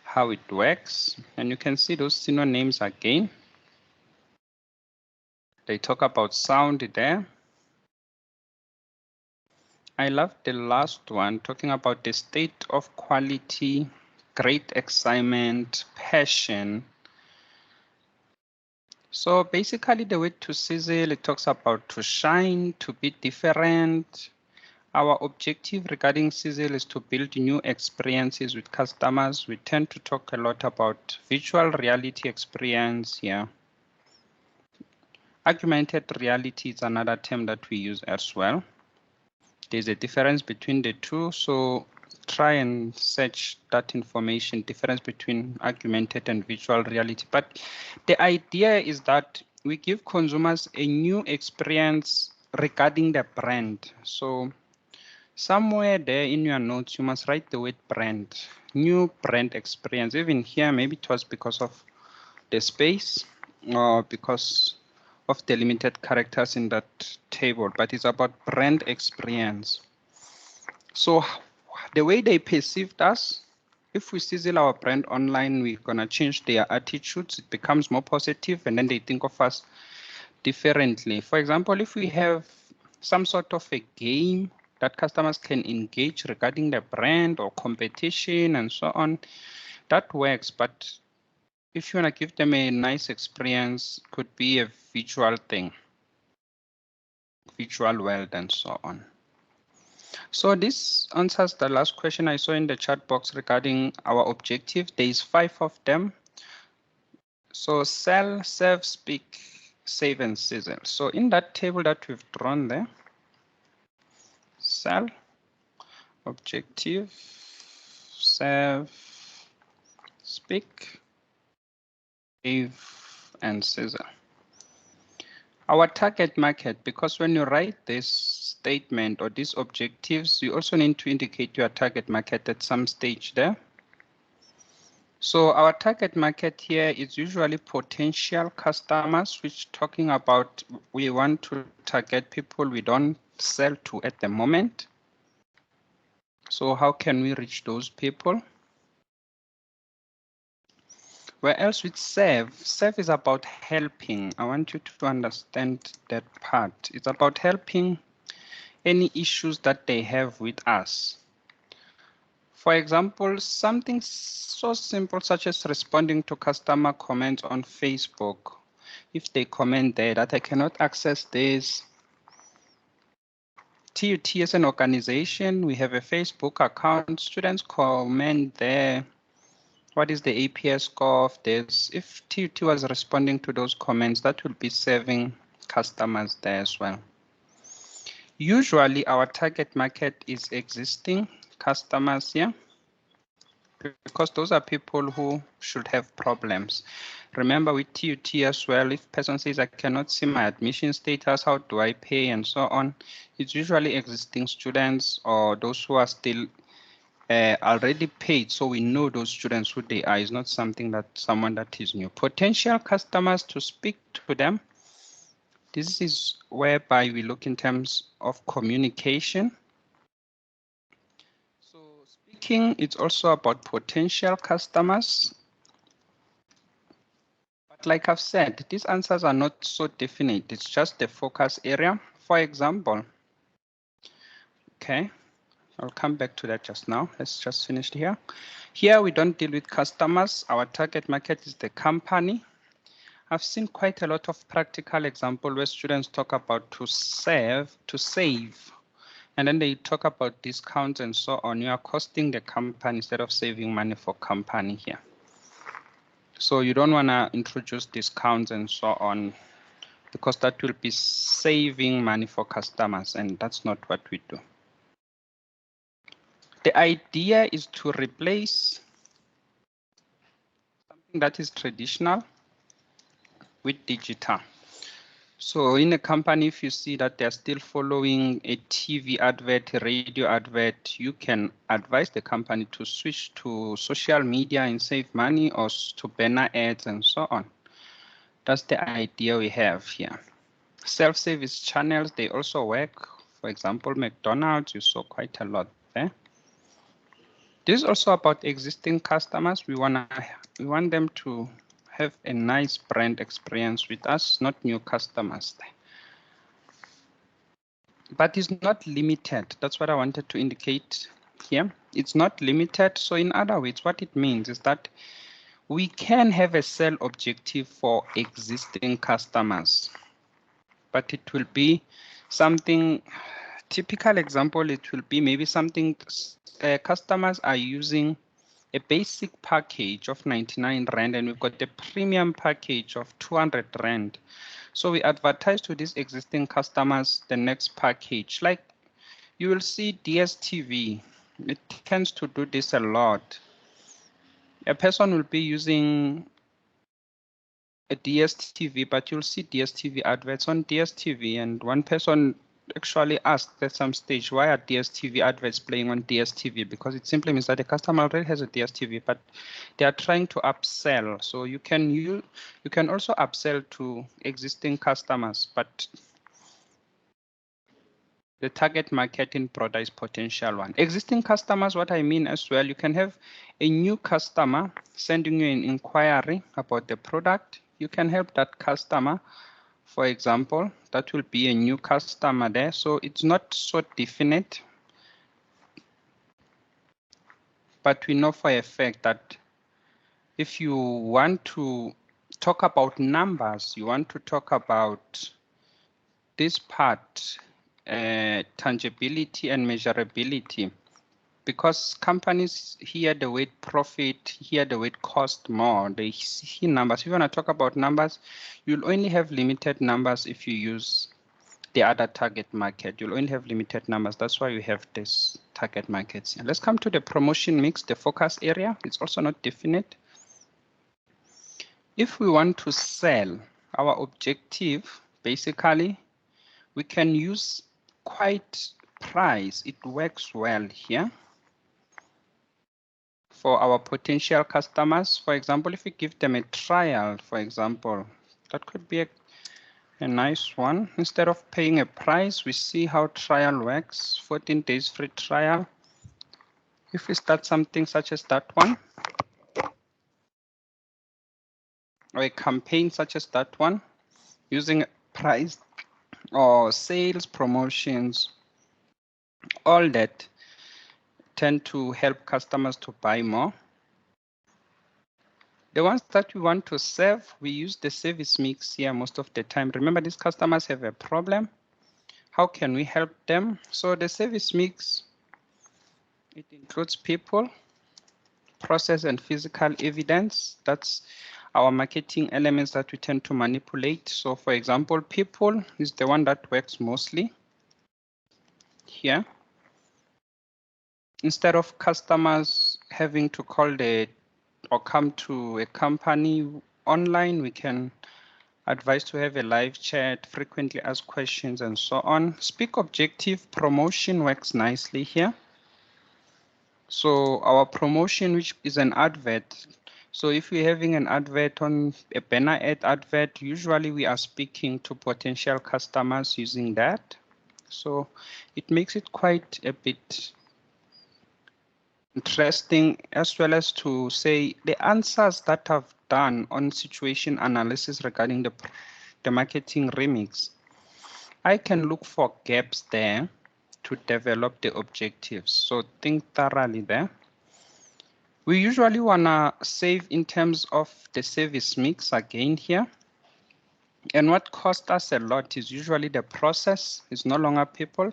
how it works. And you can see those synonyms again. They talk about sound there. I love the last one, talking about the state of quality, great excitement, passion. So basically the way to sizzle, it talks about to shine, to be different. Our objective regarding sizzle is to build new experiences with customers. We tend to talk a lot about virtual reality experience here. Augmented reality is another term that we use as well. There's a difference between the two, so try and search that information, difference between augmented and virtual reality. But the idea is that we give consumers a new experience regarding the brand. So somewhere there in your notes, you must write the word brand, new brand experience. Even here, maybe it was because of the space or because of the limited characters in that table, but it's about brand experience. So the way they perceived us, if we sizzle our brand online, we're gonna change their attitudes. It becomes more positive, and then they think of us differently. For example, if we have some sort of a game that customers can engage regarding the brand or competition and so on, that works. But if you want to give them a nice experience, could be a visual thing, visual world and so on. So this answers the last question I saw in the chat box regarding our objective. There is 5 of them. So sell, serve, speak, save, and sizzle. So in that table that we've drawn there, sell, objective, serve, speak, save, and sizzle. Our target market, because when you write this statement or these objectives, you also need to indicate your target market at some stage there. So our target market here is usually potential customers, which talking about we want to target people we don't sell to at the moment. So how can we reach those people? Where else with serve? Serve is about helping. I want you to understand that part. It's about helping any issues that they have with us. For example, something so simple such as responding to customer comments on Facebook. If they comment there that I cannot access this. TUT as an organization, we have a Facebook account. Students comment there. What is the APS score of this? If TUT was responding to those comments, that will be serving customers there as well. Usually our target market is existing customers here, because those are people who should have problems. Remember with TUT as well, if person says I cannot see my admission status, how do I pay and so on, it's usually existing students or those who are still already paid, so we know those students who they are. Is not something that someone that is new. Potential customers, to speak to them, this is whereby we look in terms of communication. So speaking, it's also about potential customers. like I've said, these answers are not so definite. It's just the focus area. For example, okay, I'll come back to that just now. Let's just finish here. Here we don't deal with customers. Our target market is the company. I've seen quite a lot of practical example where students talk about to save, and then they talk about discounts and so on. You are costing the company instead of saving money for company here. So you don't want to introduce discounts and so on, because that will be saving money for customers, and that's not what we do. The idea is to replace something that is traditional with digital. So in a company, if you see that they're still following a TV advert, a radio advert, you can advise the company to switch to social media and save money, or to banner ads and so on. That's the idea we have here. Self-service channels, they also work. For example, McDonald's, you saw quite a lot there. This is also about existing customers. We want them to have a nice brand experience with us, not new customers. But it's not limited. That's what I wanted to indicate here. It's not limited. So in other words, what it means is that we can have a sell objective for existing customers, but it will be something, typical example, it will be maybe something customers are using a basic package of 99 Rand, and we've got a premium package of 200 Rand. So we advertise to these existing customers the next package. Like you will see DSTV, it tends to do this a lot. A person will be using a DSTV, but you'll see DSTV adverts on DSTV, and one person actually asked at some stage, why are DSTV adverts playing on DSTV? Because it simply means that the customer already has a DSTV, but they are trying to upsell. So you can also upsell to existing customers, but the target market in broader is potential one. Existing customers, what I mean as well, you can have a new customer sending you an inquiry about the product. You can help that customer. For example, that will be a new customer there. So it's not so definite, but we know for a fact that if you want to talk about numbers, you want to talk about this part, tangibility and measurability, because companies hear the word profit, hear the word cost more, they see numbers. If you want to talk about numbers, you'll only have limited numbers if you use the other target market. You'll only have limited numbers. That's why you have this target markets. And let's come to the promotion mix, the focus area. It's also not definite. If we want to sell, our objective, basically, we can use quite price. It works well here for our potential customers. For example, if we give them a trial, for example, that could be a nice one. Instead of paying a price, we see how trial works, 14 days free trial. If we start something such as that one, or a campaign such as that one, using price or sales promotions, all that tend to help customers to buy more. The ones that we want to serve, we use the service mix here most of the time. Remember, these customers have a problem. How can we help them? So the service mix, it includes people, process, and physical evidence. That's our marketing elements that we tend to manipulate. So for example, people is the one that works mostly here. Instead of customers having to call or come to a company online, we can advise to have a live chat, frequently asked questions, and so on. Speak objective promotion works nicely here. So our promotion, which is an advert. So if we're having an advert on a banner ad advert, usually we are speaking to potential customers using that. So it makes it quite a bit interesting, as well as to say the answers that I've done on situation analysis regarding the marketing remix, I can look for gaps there to develop the objectives. So think thoroughly there. We usually want to save in terms of the service mix again here. And what costs us a lot is usually the process. It's no longer people,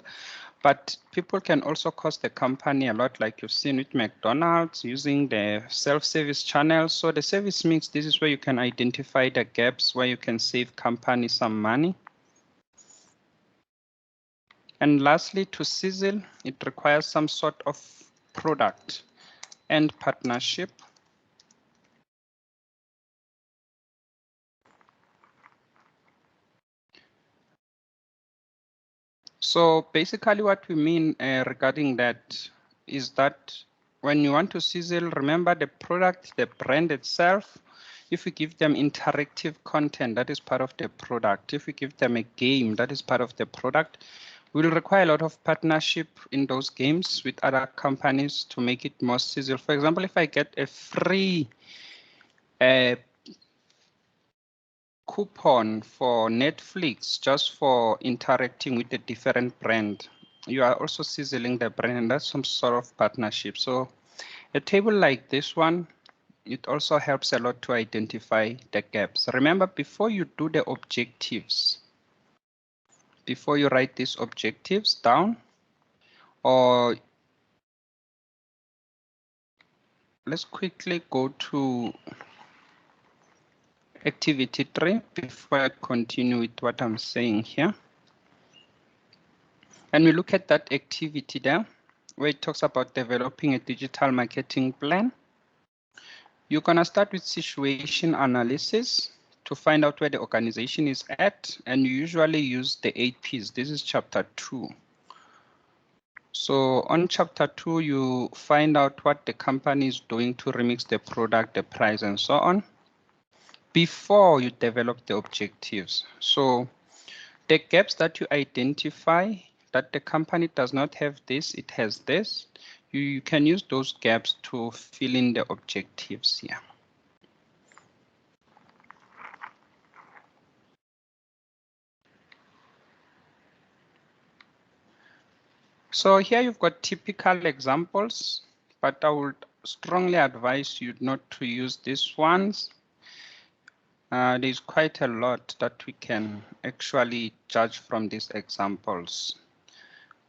but people can also cost the company a lot, like you've seen with McDonald's using the self-service channels. So the service mix, this is where you can identify the gaps where you can save company some money. And lastly, to sizzle, it requires some sort of product and partnership. So basically what we mean regarding that is that when you want to sizzle, remember the product, the brand itself. If we give them interactive content, that is part of the product. If we give them a game, that is part of the product. We'll require a lot of partnership in those games with other companies to make it more sizzle. For example, if I get a free coupon for Netflix just for interacting with a different brand, you are also sizzling the brand, and that's some sort of partnership. So a table like this one, it also helps a lot to identify the gaps. Remember, before you do the objectives, before you write these objectives down, or let's quickly go to activity 3 before I continue with what I'm saying here. And we look at that activity there, where it talks about developing a digital marketing plan. You're going to start with situation analysis to find out where the organization is at, and you usually use the 8 Ps. This is chapter 2. So on chapter 2, you find out what the company is doing to remix the product, the price, and so on, before you develop the objectives. So the gaps that you identify, that the company does not have this, it has this, you can use those gaps to fill in the objectives here. So here you've got typical examples, but I would strongly advise you not to use these ones. There's quite a lot that we can actually judge from these examples.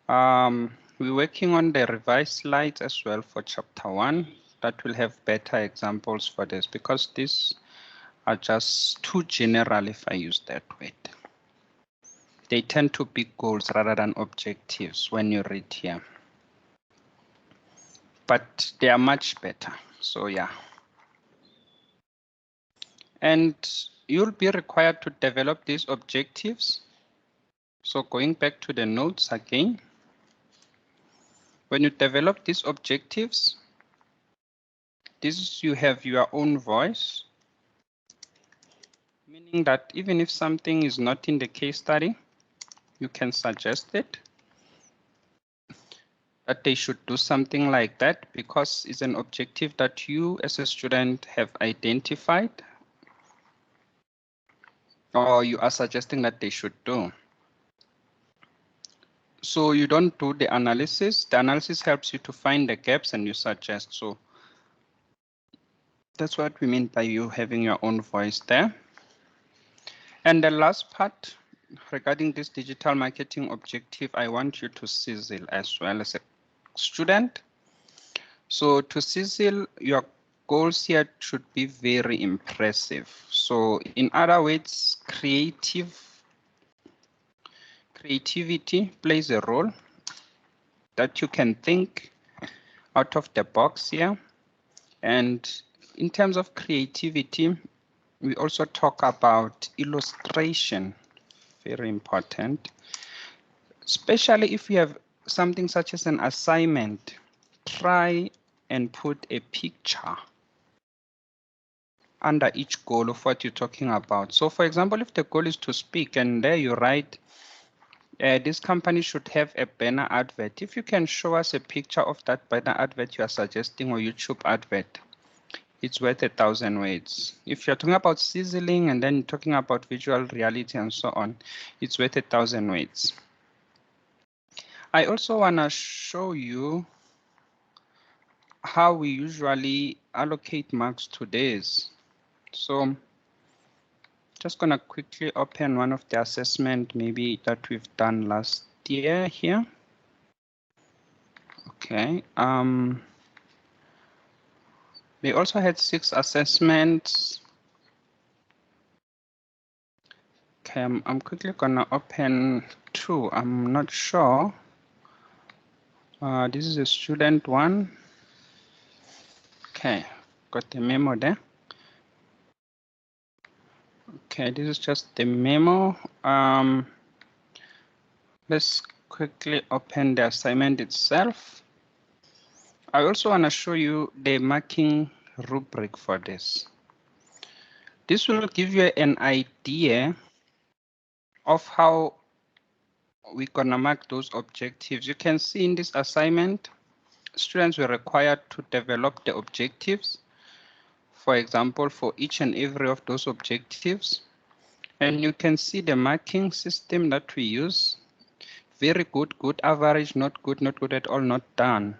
We're working on the revised slides as well for chapter 1 that will have better examples for this, because these are just too general if I use that word. They tend to be goals rather than objectives when you read here. But they are much better, so yeah. And you'll be required to develop these objectives. So going back to the notes again, when you develop these objectives, you have your own voice, meaning that even if something is not in the case study, you can suggest it, that they should do something like that, because it's an objective that you as a student have identified, or you are suggesting that they should do. So you don't do the analysis. The analysis helps you to find the gaps and you suggest. So that's what we mean by you having your own voice there. And the last part regarding this digital marketing objective, I want you to sizzle as well as a student. So to sizzle, your goals here should be very impressive. So in other words, creativity plays a role, that you can think out of the box here. And in terms of creativity, we also talk about illustration, very important, especially if you have something such as an assignment. Try and put a picture under each goal of what you're talking about. So for example, if the goal is to speak, and there you write, this company should have a banner advert. If you can show us a picture of that banner advert you are suggesting, or YouTube advert, it's worth 1,000 words. If you're talking about sizzling and then talking about visual reality and so on, it's worth 1,000 words. I also want to show you how we usually allocate marks to days. So just going to quickly open one of the assessment maybe that we've done last year here. Okay. We also had 6 assessments. Okay, I'm quickly gonna open 2. I'm not sure. This is a student one. Okay, got the memo there. Okay, this is just the memo. Let's quickly open the assignment itself. I also want to show you the marking rubric for this. This will give you an idea of how we're gonna mark those objectives. You can see in this assignment, students were required to develop the objectives, for example, for each and every of those objectives. And you can see the marking system that we use. Very good, good, average, not good at all, not done.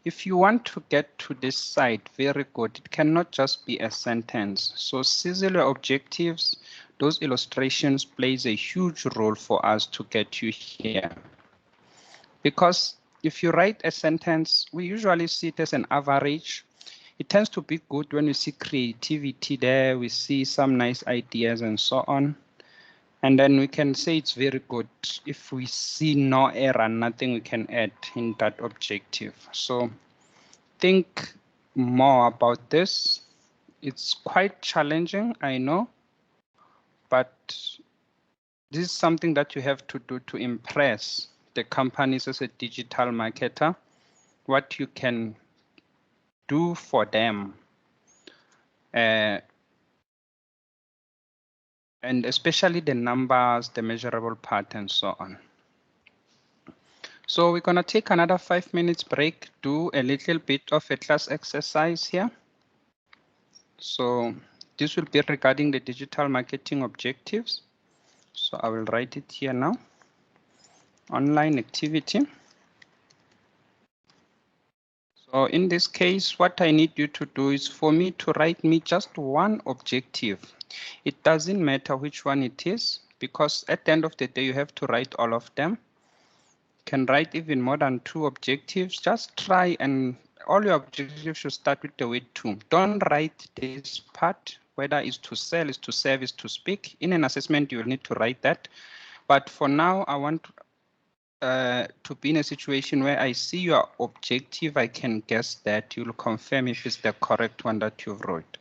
If you want to get to this side, very good, it cannot just be a sentence. So sizzle your objectives, those illustrations plays a huge role for us to get you here. Because if you write a sentence, we usually see it as an average. It tends to be good when we see creativity there, we see some nice ideas and so on. And then we can say it's very good if we see no error, nothing we can add in that objective. So think more about this. It's quite challenging, I know, but this is something that you have to do to impress the companies as a digital marketer, what you can do for them. And especially the numbers, the measurable part, and so on. So we're going to take another 5 minutes break, do a little bit of a class exercise here. So this will be regarding the digital marketing objectives. So I will write it here now. Online activity. So in this case, what I need you to do is for me to write me just one objective. It doesn't matter which one it is, because at the end of the day, you have to write all of them. You can write even more than 2 objectives. Just try, and all your objectives should start with the word to. Don't write this part, whether it's to sell, is to serve, is to speak. In an assessment, you will need to write that. But for now, I want to be in a situation where I see your objective, I can guess that you'll confirm if it's the correct one that you wrote.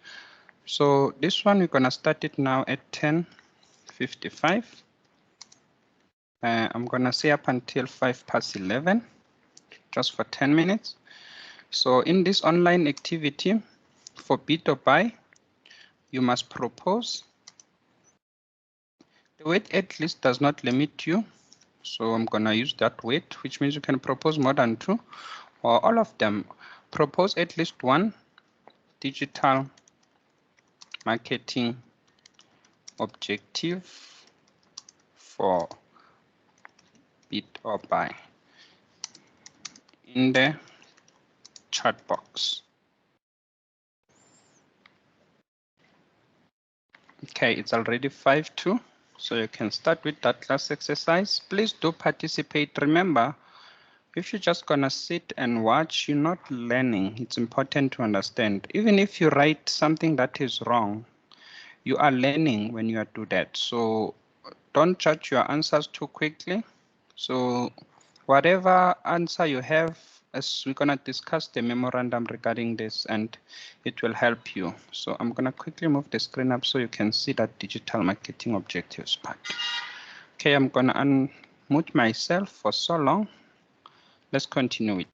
So this one, we're gonna start it now at 10:55. I'm gonna say up until 11:05, just for 10 minutes. So in this online activity, for bid or buy, you must propose. The word at least does not limit you. So I'm gonna use that word, which means you can propose more than 2 or all of them. Propose at least 1 digital marketing objective for bid or buy in the chat box. Okay, it's already 5:02, so you can start with that class exercise. Please do participate. Remember, if you're just gonna sit and watch, you're not learning. It's important to understand. Even if you write something that is wrong, you are learning when you do that. So don't judge your answers too quickly. So whatever answer you have, as we're gonna discuss the memorandum regarding this, and it will help you. So I'm gonna quickly move the screen up so you can see that digital marketing objectives part. Okay, I'm gonna unmute myself for so long. Let's continue with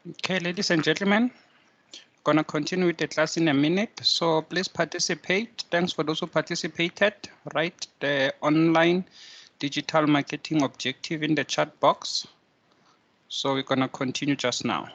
Okay, ladies and gentlemen, gonna continue with the class in a minute, so please participate. Thanks for those who participated. Write the online digital marketing objective in the chat box. So we're gonna continue just now.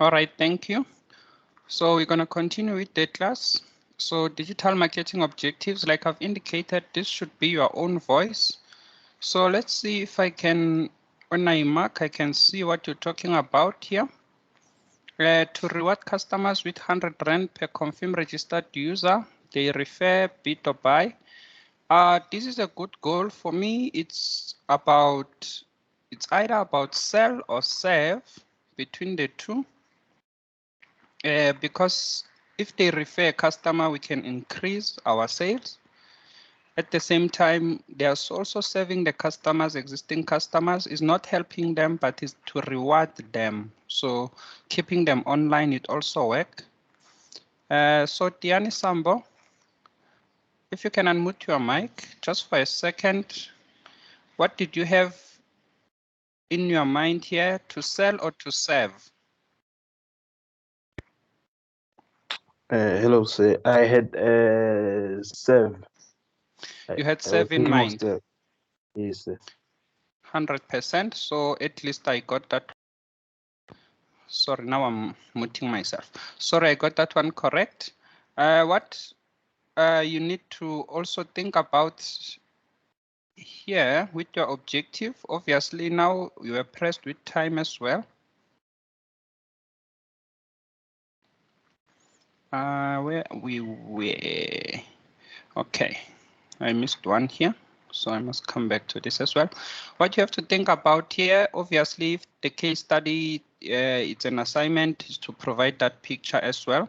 All right, thank you. So we're gonna continue with the class. So digital marketing objectives, like I've indicated, this should be your own voice. So let's see if I can, when I mark, I can see what you're talking about here. To reward customers with 100 Rand per confirm registered user, they refer, bid or buy. This is a good goal for me. It's either about sell or save between the two. Because if they refer a customer, we can increase our sales. At the same time, there's also serving the customers, existing customers, is not helping them, but is to reward them. So keeping them online, it also work. So Tiani Sambo, if you can unmute your mic just for a second, what did you have in your mind here, to sell or to serve? Hello, sir. I had serve. You had I was serve in thinking of mind. serve. Yes, sir. 100%. So at least I got that. Sorry, now I'm muting myself. Sorry, I got that one correct. What you need to also think about here with your objective, obviously now you are pressed with time as well. Where we were. Okay, I missed one here, so I must come back to this as well. What you have to think about here, obviously, if the case study, it's an assignment, is to provide that picture as well.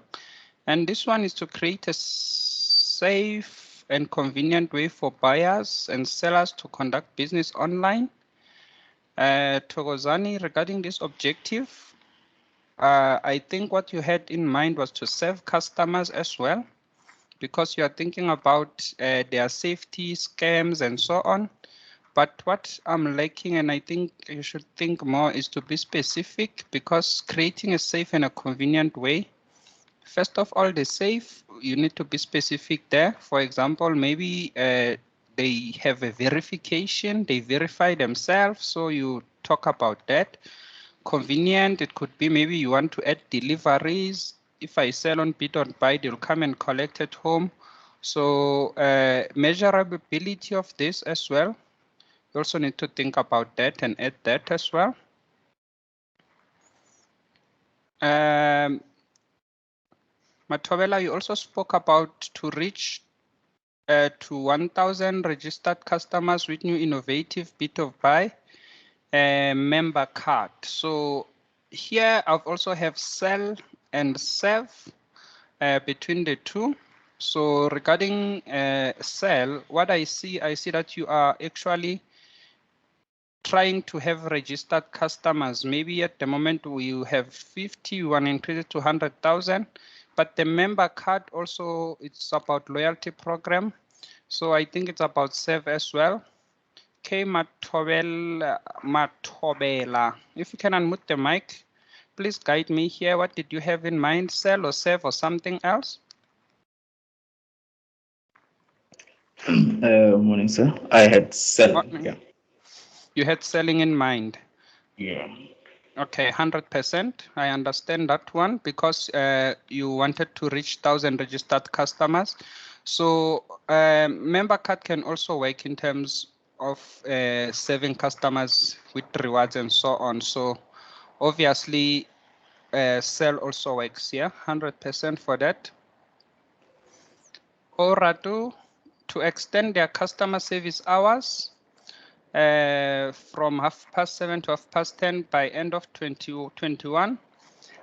And this one is to create a safe and convenient way for buyers and sellers to conduct business online. Togozani, regarding this objective, I think what you had in mind was to serve customers as well, because you are thinking about their safety, scams, and so on. But what I'm lacking, and I think you should think more, is to be specific, because creating a safe and a convenient way, first of all, the safe, you need to be specific there. For example, maybe they have a verification, they verify themselves, so you talk about that. Convenient, it could be maybe you want to add deliveries. If I sell on bid or buy, they'll come and collect at home. So measurability of this as well. You also need to think about that and add that as well. Matobela, you also spoke about to reach to 1,000 registered customers with new innovative bit of buy member card. So here I've also have sell and serve between the two. So regarding sell, what I see that you are actually trying to have registered customers. Maybe at the moment we have 50, we want to increase it to 100,000. But the member card also, it's about loyalty program. So I think it's about serve as well. Okay, Matobela, if you can unmute the mic please guide me here. What did you have in mind? Sell or save or something else? Morning, sir. I had selling. Morning. Yeah. You had selling in mind. Yeah. Okay, 100%. I understand that one because you wanted to reach 1,000 registered customers. So member card can also work in terms of serving customers with rewards and so on. So obviously, sell also works here, 100% for that. Oradu, to extend their customer service hours from 7:30 to 10:30 by end of 2021.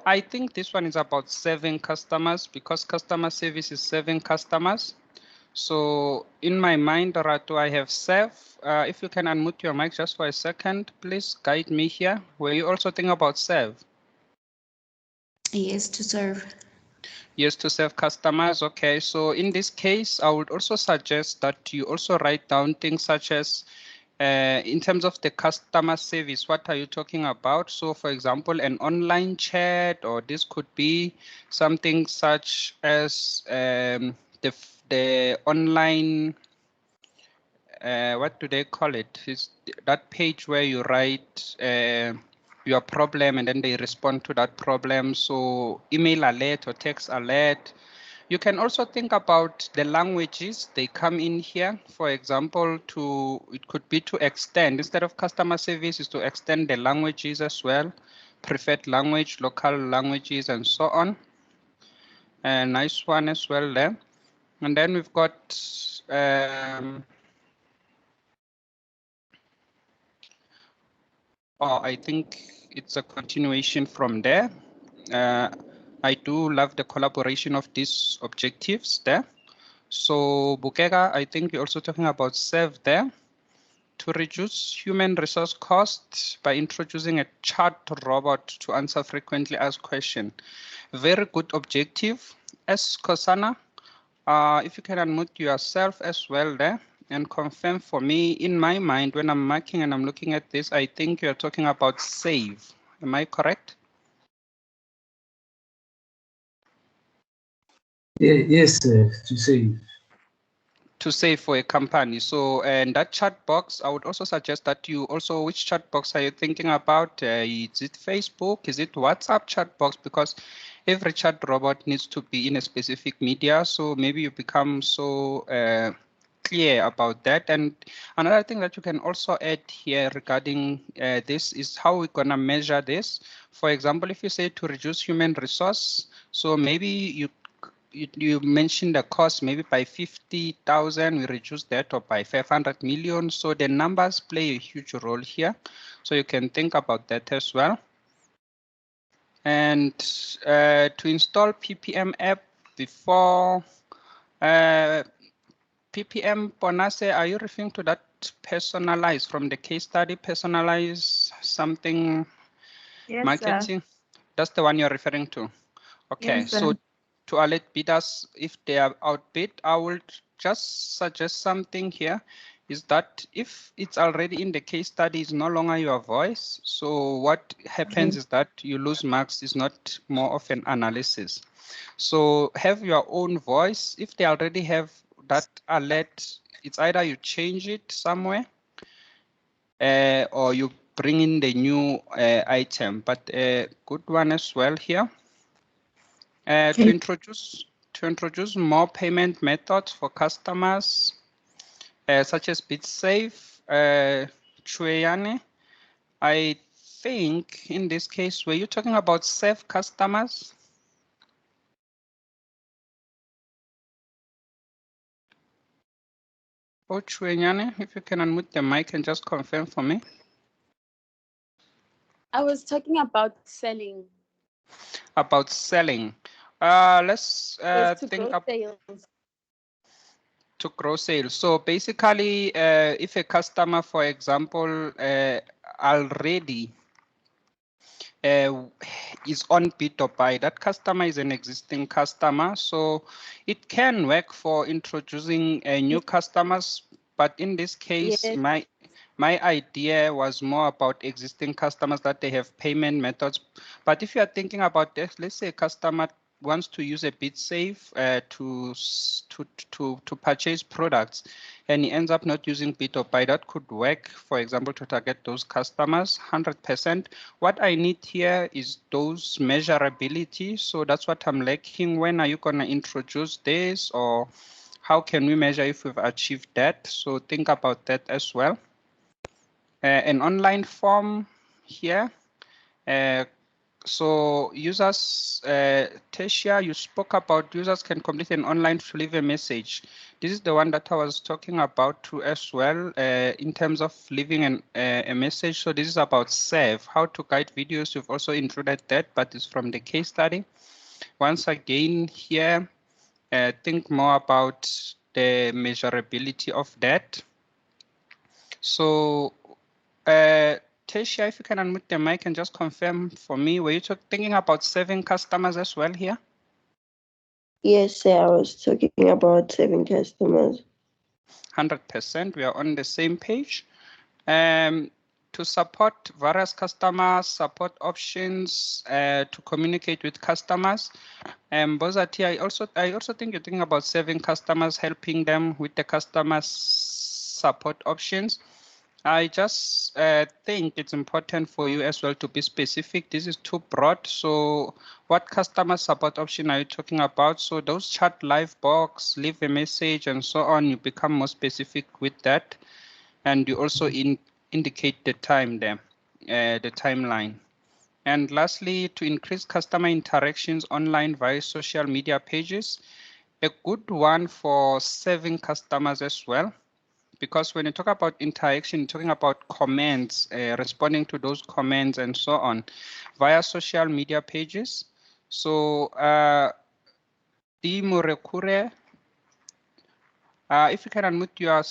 I think this one is about serving customers because customer service is serving customers. So in my mind, Ratu, I have serve. If you can unmute your mic just for a second, please guide me here. Were you also thinking about serve? Yes, to serve. Yes, to serve customers. Okay, so in this case, I would also suggest that you also write down things such as in terms of the customer service, what are you talking about? So for example, an online chat, or this could be something such as the online, what do they call it? Is that page where you write your problem and then they respond to that problem. So email alert or text alert. You can also think about the languages they come in here. For example, it could be to extend, instead of customer service, is to extend the languages as well, preferred language, local languages, and so on. A nice one as well there. And then we've got I think it's a continuation from there. I do love the collaboration of these objectives there. So Bukega, I think you're also talking about serve there to reduce human resource costs by introducing a chat robot to answer frequently asked questions. Very good objective. As Kosana, if you can unmute yourself as well there and confirm for me, in my mind, when I'm marking and I'm looking at this, I think you're talking about save. Am I correct? Yes, to save. To save for a company. So, and that chat box, I would also suggest that you also, which chat box are you thinking about? Is it Facebook? Is it WhatsApp chat box? Because every chat robot needs to be in a specific media. So maybe you become so clear about that. And another thing that you can also add here regarding this is how we're going to measure this. For example, if you say to reduce human resource, so maybe you mentioned the cost maybe by 50,000, we reduce that, or by 500 million. So the numbers play a huge role here. So you can think about that as well. And to install PPM app before PPM, Bonase, are you referring to that personalized from the case study, personalize something? Yes, marketing? That's the one you're referring to. Okay, Yes, so to alert bidders if they are outbid, I will just suggest something here is that if it's already in the case study, it's no longer your voice. So what happens is that you lose marks, is not more of an analysis. So have your own voice. If they already have that alert, it's either you change it somewhere or you bring in the new item, but a good one as well here. To introduce more payment methods for customers, such as BitSafe, Chuyane. I think in this case, were you talking about safe customers? Oh, Chuyane, if you can unmute the mic and just confirm for me. I was talking about selling. About selling. Let's Yes, to think grow up sales. to grow sales. So basically, if a customer, for example, already is on bid or buy, that customer is an existing customer, so it can work for introducing new customers. But in this case, Yes. my idea was more about existing customers that they have payment methods. But if you are thinking about this, let's say a customer wants to use a BitSafe to purchase products, and he ends up not using Bit or Buy, that could work, for example, to target those customers 100%. What I need here is those measurability. So that's what I'm lacking. When are you going to introduce this, or how can we measure if we've achieved that? So think about that as well. An online form here. So users, Tessia, you spoke about users can complete an online to leave a message. This is the one that I was talking about too as well, in terms of leaving a message. So this is about save, how to guide videos. You've also included that, but it's from the case study. Once again here, think more about the measurability of that. So Tessia, if you can unmute the mic and just confirm for me, were you thinking about saving customers as well here? Yes, sir, I was talking about saving customers. 100%, we are on the same page. To support various customers, support options, to communicate with customers. Bozati, I also think you're thinking about saving customers, helping them with the customer support options. I just think it's important for you as well to be specific. This is too broad. So what customer support option are you talking about? So those chat live box, leave a message and so on, you become more specific with that. And you also indicate the time there, the timeline. And lastly, to increase customer interactions online via social media pages, a good one for serving customers as well. Because when you talk about interaction, you're talking about comments, responding to those comments and so on via social media pages. So Dimurekure, if you can unmute your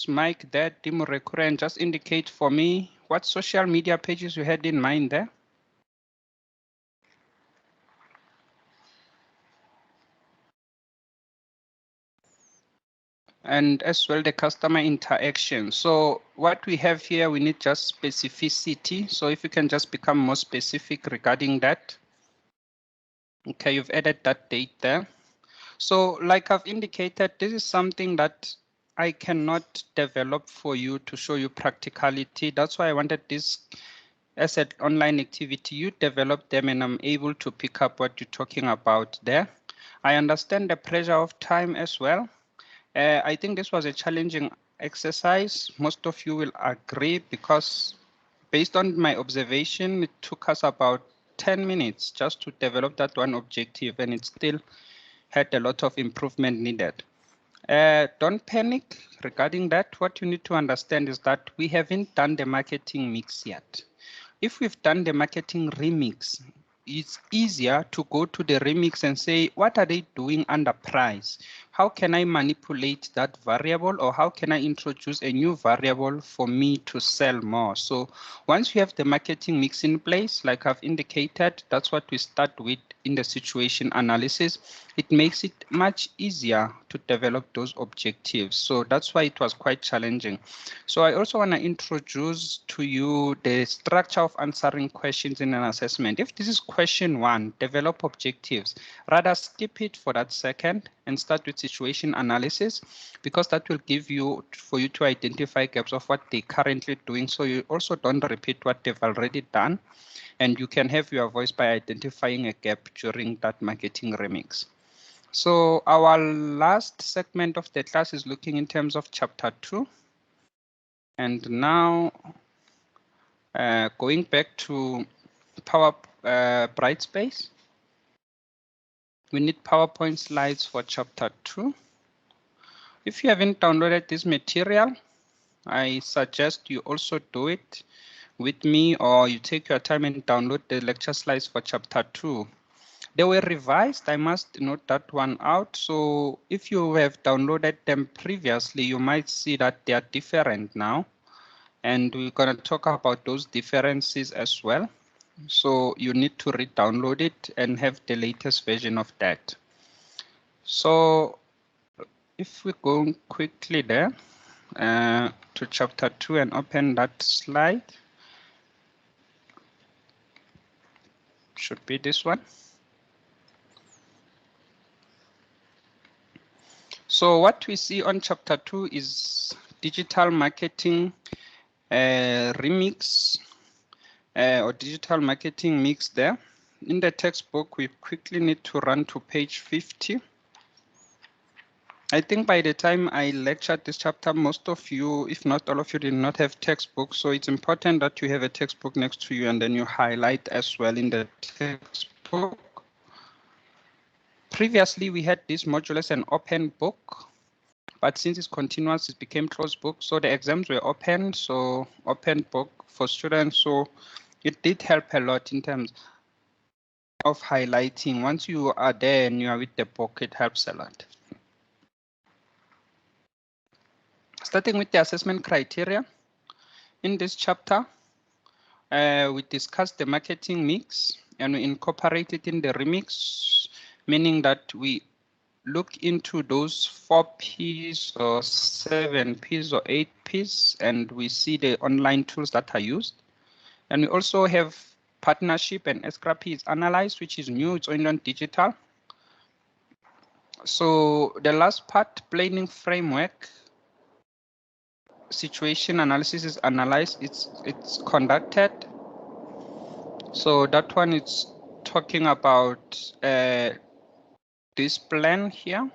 mic there, Dimurekure, and just indicate for me what social media pages you had in mind there. And as well the customer interaction. So what we have here, we need just specificity. So if you can just become more specific regarding that. Okay, you've added that date there. So like I've indicated, this is something that I cannot develop for you to show you practicality. That's why I wanted this as an online activity. You develop them and I'm able to pick up what you're talking about there. I understand the pressure of time as well. I think this was a challenging exercise. Most of you will agree because based on my observation, it took us about 10 minutes just to develop that one objective, and it still had a lot of improvement needed. Don't panic regarding that. What you need to understand is that we haven't done the marketing mix yet. If we've done the marketing remix, it's easier to go to the remix and say, what are they doing under price? How can I manipulate that variable, or how can I introduce a new variable for me to sell more? So once you have the marketing mix in place, like I've indicated, that's what we start with in the situation analysis. It makes it much easier to develop those objectives. So that's why it was quite challenging. So I also want to introduce to you the structure of answering questions in an assessment. If this is question 1, develop objectives, rather skip it for that second and start with situation analysis, because that will give you, for you to identify gaps of what they're currently doing. So you also don't repeat what they've already done, and you can have your voice by identifying a gap during that marketing remix. So our last segment of the class is looking in terms of chapter 2. And now going back to Brightspace. We need PowerPoint slides for chapter 2. If you haven't downloaded this material, I suggest you also do it with me, or you take your time and download the lecture slides for chapter 2. They were revised. I must note that one out. So if you have downloaded them previously, you might see that they are different now. And we're going to talk about those differences as well. So you need to re-download it and have the latest version of that. So if we go quickly there, to chapter 2 and open that slide. Should be this one. So what we see on chapter 2 is digital marketing remix or digital marketing mix there. In the textbook, we quickly need to run to page 50. I think by the time I lectured this chapter, most of you, if not all of you, did not have textbooks. So it's important that you have a textbook next to you and then you highlight as well in the textbook. Previously, we had this module as an open book, but since it's continuous, it became closed book. So the exams were open, so open book for students. So it did help a lot in terms of highlighting. Once you are there and you are with the book, it helps a lot. Starting with the assessment criteria. In this chapter, we discussed the marketing mix and we incorporate it in the remix, meaning that we look into those 4 Ps or 7 Ps or 8 Ps, and we see the online tools that are used. And we also have partnership and SCRP is analyzed, which is new, it's only on digital. So the last part, planning framework, situation analysis is analyzed, it's conducted. So that one is talking about this plan here.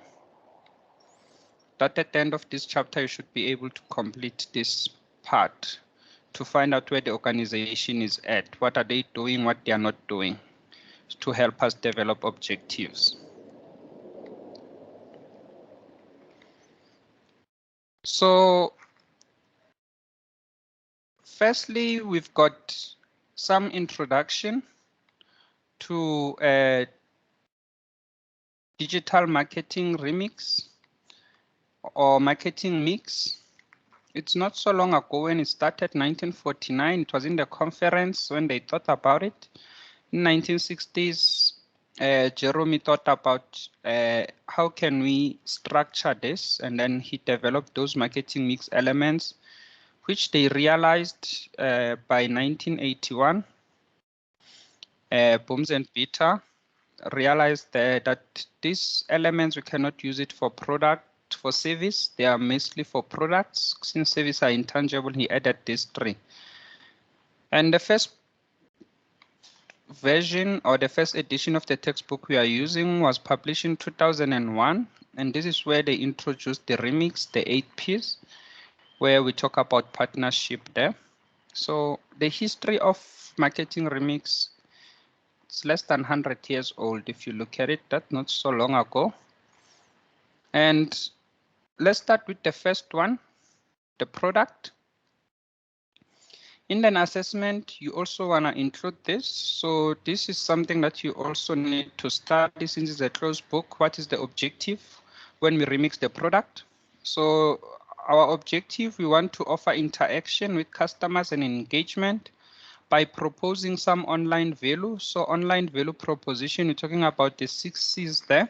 That at the end of this chapter, you should be able to complete this part to find out where the organization is at, what are they doing, what they are not doing, to help us develop objectives. So firstly, we've got some introduction to digital marketing remix or marketing mix. It's not so long ago when it started, 1949. It was in the conference when they thought about it. In 1960s, Jerome thought about how can we structure this, and then he developed those marketing mix elements, which they realized by 1981. Booms and Vita realized that these elements, we cannot use it for product, for service. They are mostly for products. Since service are intangible, he added these 3. And the first version or the first edition of the textbook we are using was published in 2001. And this is where they introduced the remix, the 8 Ps, where we talk about partnership there. So the history of marketing remix, it's less than 100 years old. If you look at it, that's not so long ago. And let's start with the first one, the product. In an assessment, you also want to include this. So this is something that you also need to study since it's a closed book. What is the objective when we remix the product? So our objective, we want to offer interaction with customers and engagement by proposing some online value. So online value proposition, we're talking about the 6 Cs there.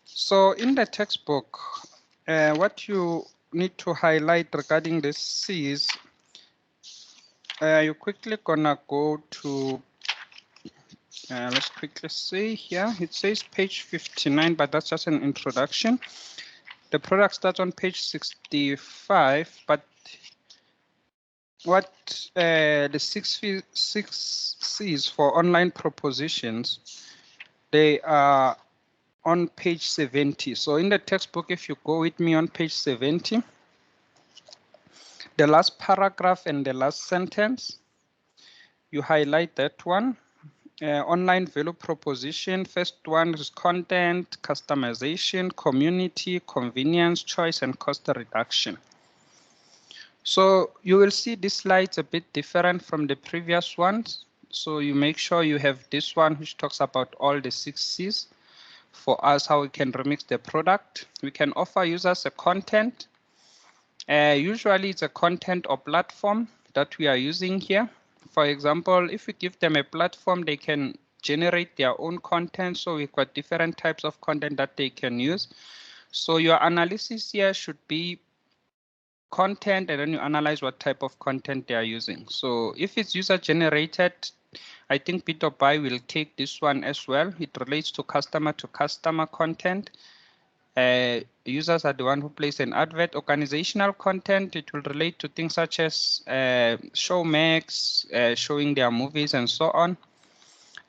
So in the textbook, what you need to highlight regarding the Cs, you're quickly gonna go to, let's quickly see here. It says page 59, but that's just an introduction. The product starts on page 65, but what the 6 Cs for online propositions, they are on page 70. So in the textbook, if you go with me on page 70, the last paragraph and the last sentence, you highlight that one. Online value proposition, first one is content, customization, community, convenience, choice, and cost reduction. So you will see this slide's a bit different from the previous ones. So you make sure you have this one, which talks about all the 6 Cs. For us, how we can remix the product. We can offer users a content. Usually it's a content or platform that we are using here. For example, if we give them a platform, they can generate their own content. So we've got different types of content that they can use. So your analysis here should be content, and then you analyze what type of content they are using. So if it's user generated, I think Bit.by will take this one as well. It relates to customer content. Users are the one who place an advert. Organizational content, it will relate to things such as Showmax, showing their movies and so on.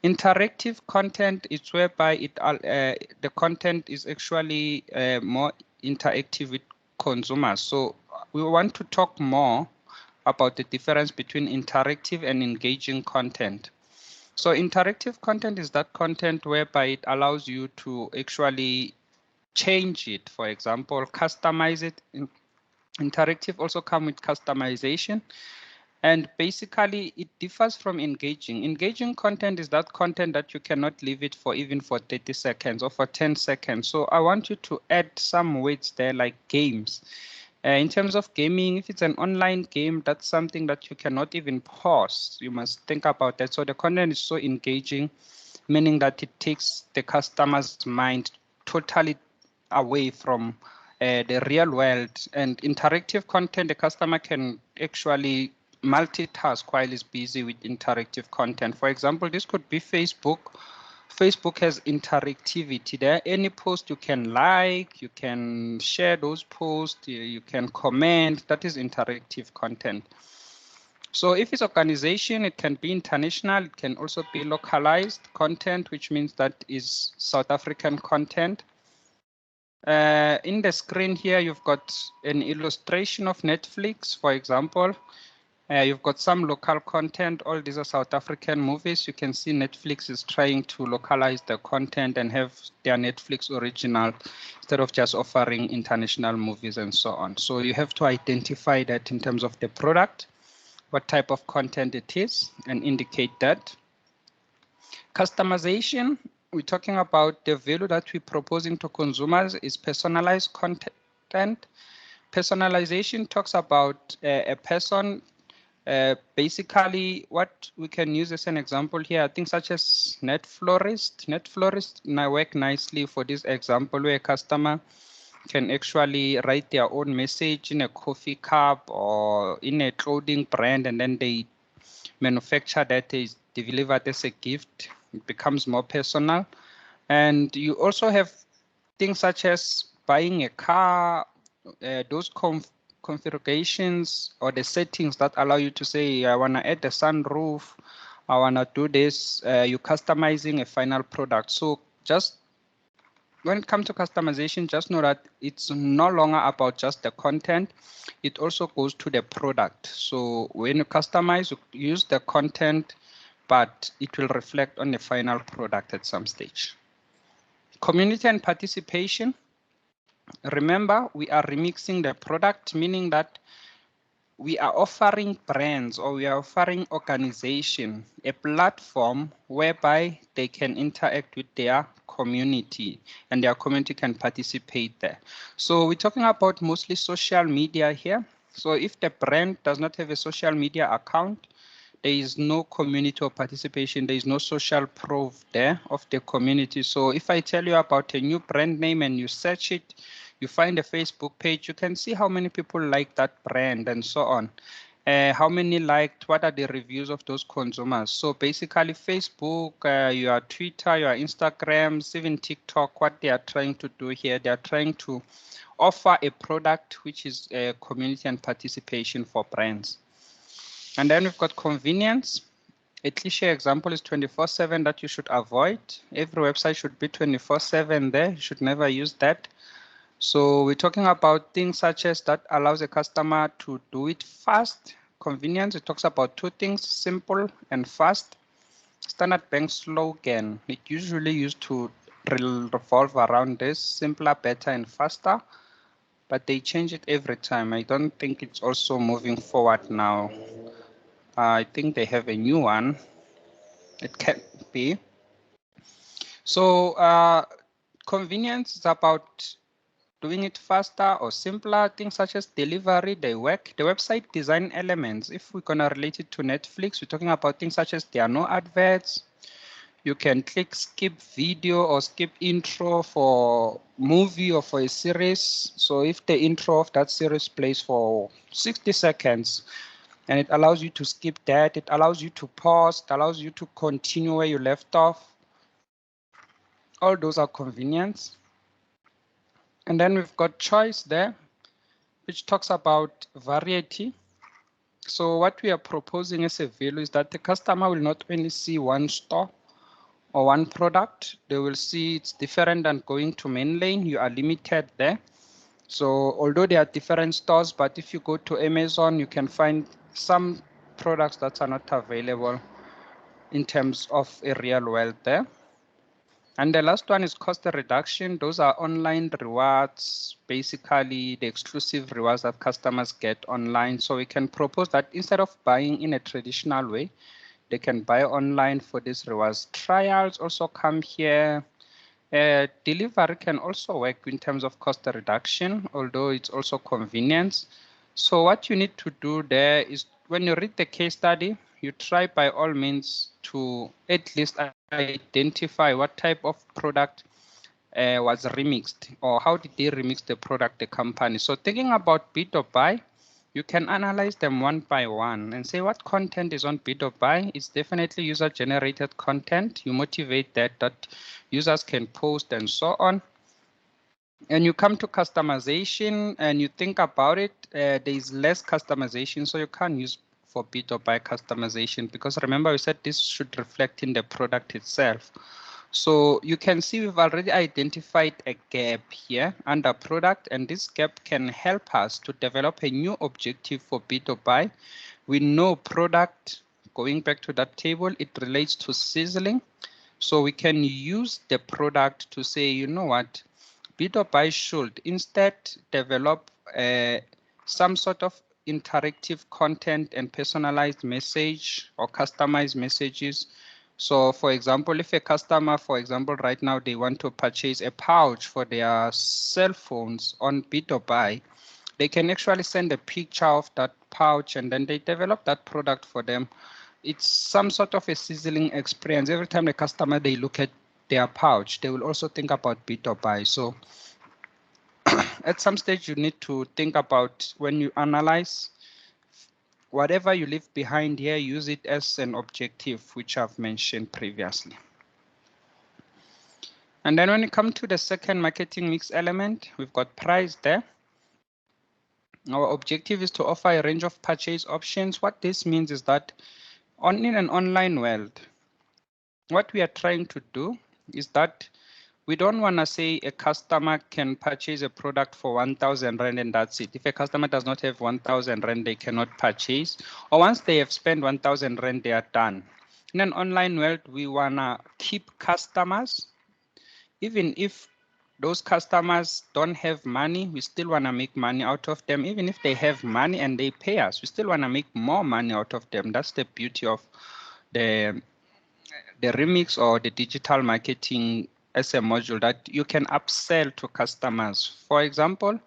Interactive content is whereby the content is actually more interactive with consumers. So we want to talk more about the difference between interactive and engaging content. So interactive content is that content whereby it allows you to actually change it, for example, customize it. Interactive also come with customization. And basically, it differs from engaging. Engaging content is that content that you cannot leave it for even for 30 seconds or for 10 seconds. So I want you to add some words there like games. In terms of gaming, if it's an online game, that's something that you cannot even pause. You must think about that. So the content is so engaging, meaning that it takes the customer's mind totally away from the real world. And interactive content, the customer can actually multitask while he's busy with interactive content. For example, this could be Facebook. Facebook has interactivity there. Any post you can like, you can share those posts, you can comment. That is interactive content. So if it's organization, it can be international. It can also be localized content, which means that is South African content. In the screen here, you've got an illustration of Netflix, for example. You've got some local content. All these are South African movies. You can see Netflix is trying to localize the content and have their Netflix original instead of just offering international movies and so on. So you have to identify that in terms of the product, what type of content it is, and indicate that. Customization, we're talking about the value that we're proposing to consumers is personalized content. Personalization talks about a person. Basically, what we can use as an example here, things such as NetFlorist. NetFlorist now work nicely for this example where a customer can actually write their own message in a coffee cup or in a clothing brand, and then they manufacture that is delivered as a gift. It becomes more personal. And you also have things such as buying a car, those configurations or the settings that allow you to say, I want to add the sunroof, I want to do this, you're customizing a final product. So just when it comes to customization, just know that it's no longer about just the content, it also goes to the product. So when you customize, you use the content, but it will reflect on the final product at some stage. Community and participation. Remember, we are remixing the product, meaning that we are offering brands or we are offering organization a platform whereby they can interact with their community and their community can participate there. So we're talking about mostly social media here. So if the brand does not have a social media account, there is no community or participation, there is no social proof there of the community. So if I tell you about a new brand name and you search it, you find a Facebook page, you can see how many people like that brand and so on. How many liked, what are the reviews of those consumers? So basically Facebook, your Twitter, your Instagrams, even TikTok, what they are trying to do here, they are trying to offer a product which is community and participation for brands. And then we've got convenience. A cliche example is 24/7 that you should avoid. Every website should be 24/7 there. You should never use that. So we're talking about things such as that allows a customer to do it fast. Convenience, it talks about two things, simple and fast. Standard Bank slogan, it usually used to revolve around this, simpler, better, and faster. But they change it every time. I don't think it's also moving forward now. I think they have a new one. It can be. So convenience is about doing it faster or simpler. Things such as delivery, they work. The website design elements, if we're going to relate it to Netflix, we're talking about things such as there are no adverts. You can click skip video or skip intro for movie or for a series. So if the intro of that series plays for 60 seconds and it allows you to skip that, it allows you to pause, it allows you to continue where you left off. All those are convenience. And then we've got choice there, which talks about variety. So what we are proposing as a value is that the customer will not only see one store or one product, they will see it's different than going to main lane. You are limited there. So although there are different stores, but if you go to Amazon, you can find some products that are not available in terms of a real world there. And the last one is cost reduction. Those are online rewards, basically the exclusive rewards that customers get online. So we can propose that instead of buying in a traditional way, they can buy online for these rewards. Trials also come here. Delivery can also work in terms of cost reduction, although it's also convenience. So what you need to do there is when you read the case study, you try by all means to at least identify what type of product was remixed or how did they remix the product, the company. So thinking about bid or buy, you can analyze them one by one and say what content is on bid or buy. It's definitely user generated content. You motivate that users can post and so on. And you come to customization and you think about it, there is less customization, so you can't use for bid or buy customization because remember we said this should reflect in the product itself. So you can see we've already identified a gap here under product, and this gap can help us to develop a new objective for bid or buy. We know product, going back to that table, it relates to sizzling. So we can use the product to say, you know what, bid or buy should instead develop some sort of interactive content and personalized message or customized messages. So for example, if a customer, for example, right now they want to purchase a pouch for their cell phones on bid or buy, they can actually send a picture of that pouch and then they develop that product for them. It's some sort of a sizzling experience. Every time the customer, they look at their pouch, they will also think about bid or buy. So at some stage, you need to think about when you analyze whatever you leave behind here, use it as an objective, which I've mentioned previously. And then when it comes to the second marketing mix element, we've got price there. Our objective is to offer a range of purchase options. What this means is that in an online world, what we are trying to do is that we don't want to say a customer can purchase a product for 1,000 Rand and that's it. If a customer does not have 1,000 Rand, they cannot purchase. Or once they have spent 1,000 Rand, they are done. In an online world, we want to keep customers. Even if those customers don't have money, we still want to make money out of them. Even if they have money and they pay us, we still want to make more money out of them. That's the beauty of the remix or the digital marketing as a module that you can upsell to customers. For example,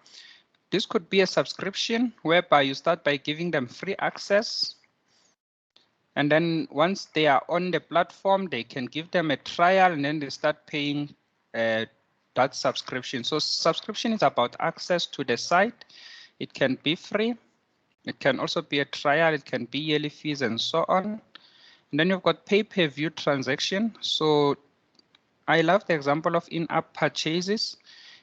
this could be a subscription whereby you start by giving them free access. And then once they are on the platform, they can give them a trial and then they start paying that subscription. So subscription is about access to the site. It can be free. It can also be a trial. It can be yearly fees and so on. And then you've got pay-per-view transaction. So I love the example of in-app purchases.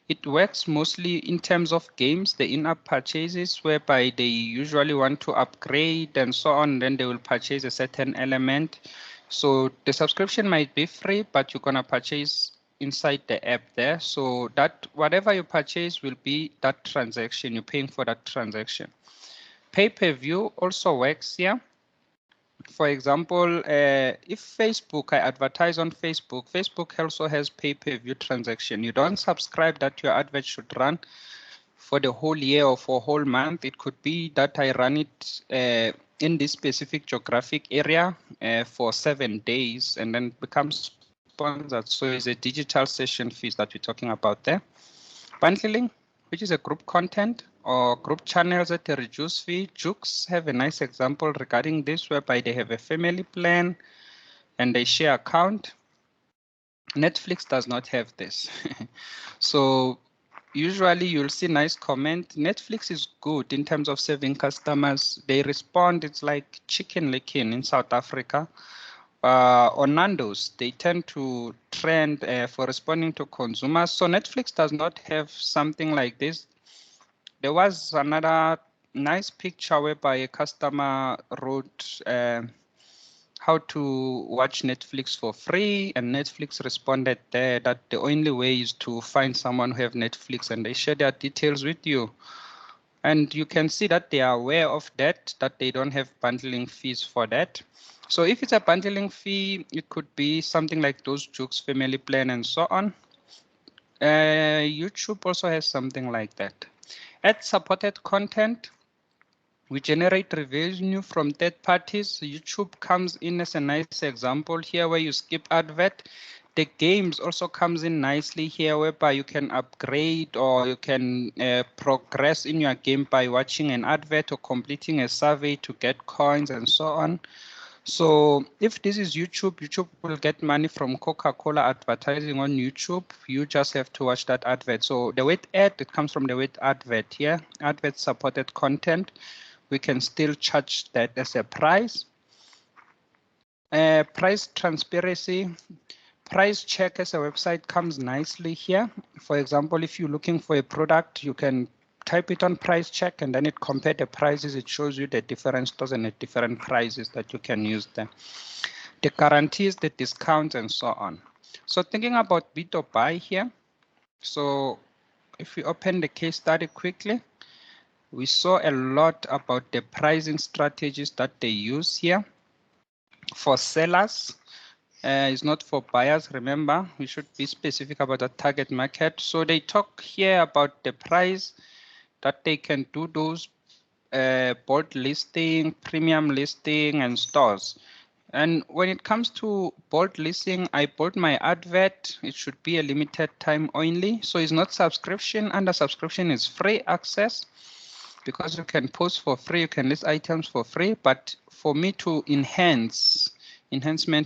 It works mostly in terms of games, the in-app purchases, whereby they usually want to upgrade and so on, then they will purchase a certain element. So the subscription might be free, but you're going to purchase inside the app there. So that whatever you purchase will be that transaction. You're paying for that transaction. Pay-per-view also works here. For example, if Facebook, I advertise on Facebook, Facebook also has pay-per-view transaction. You don't subscribe that your advert should run for the whole year or for a whole month. It could be that I run it in this specific geographic area for 7 days and then becomes sponsored. So it's a digital session fees that we're talking about there. Bundling, which is a group content or group channels at a reduced fee. Jukes have a nice example regarding this, whereby they have a family plan and they share account. Netflix does not have this. So usually you'll see nice comment. Netflix is good in terms of serving customers. They respond, it's like chicken licking in South Africa. On Nando's, they tend to trend for responding to consumers. So Netflix does not have something like this. There was another nice picture whereby a customer wrote how to watch Netflix for free, and Netflix responded there that the only way is to find someone who have Netflix, and they share their details with you. And you can see that they are aware of that they don't have bundling fees for that. So if it's a bundling fee, it could be something like those Jukes family plan and so on. YouTube also has something like that. Ad-supported content, we generate revenue from third parties. YouTube comes in as a nice example here where you skip advert. The games also comes in nicely here whereby you can upgrade or you can progress in your game by watching an advert or completing a survey to get coins and so on. So if this is YouTube, YouTube will get money from Coca-Cola advertising on YouTube. You just have to watch that advert. So the word ad, it comes from the word advert here, advert supported content. We can still charge that as a price. Price transparency, price check as a website comes nicely here. For example, if you're looking for a product, you can type it on price check and then it compares the prices. It shows you the different stores and the different prices that you can use there. The guarantees, the discounts, and so on. So thinking about bid or buy here. So if we open the case study quickly, we saw a lot about the pricing strategies that they use here. For sellers, it's not for buyers. Remember, we should be specific about the target market. So they talk here about the price that they can do those bold listing, premium listing, and stores. And when it comes to bold listing, I bought my advert. It should be a limited time only. So it's not subscription. Under subscription is free access because you can post for free, you can list items for free. But for me to enhancement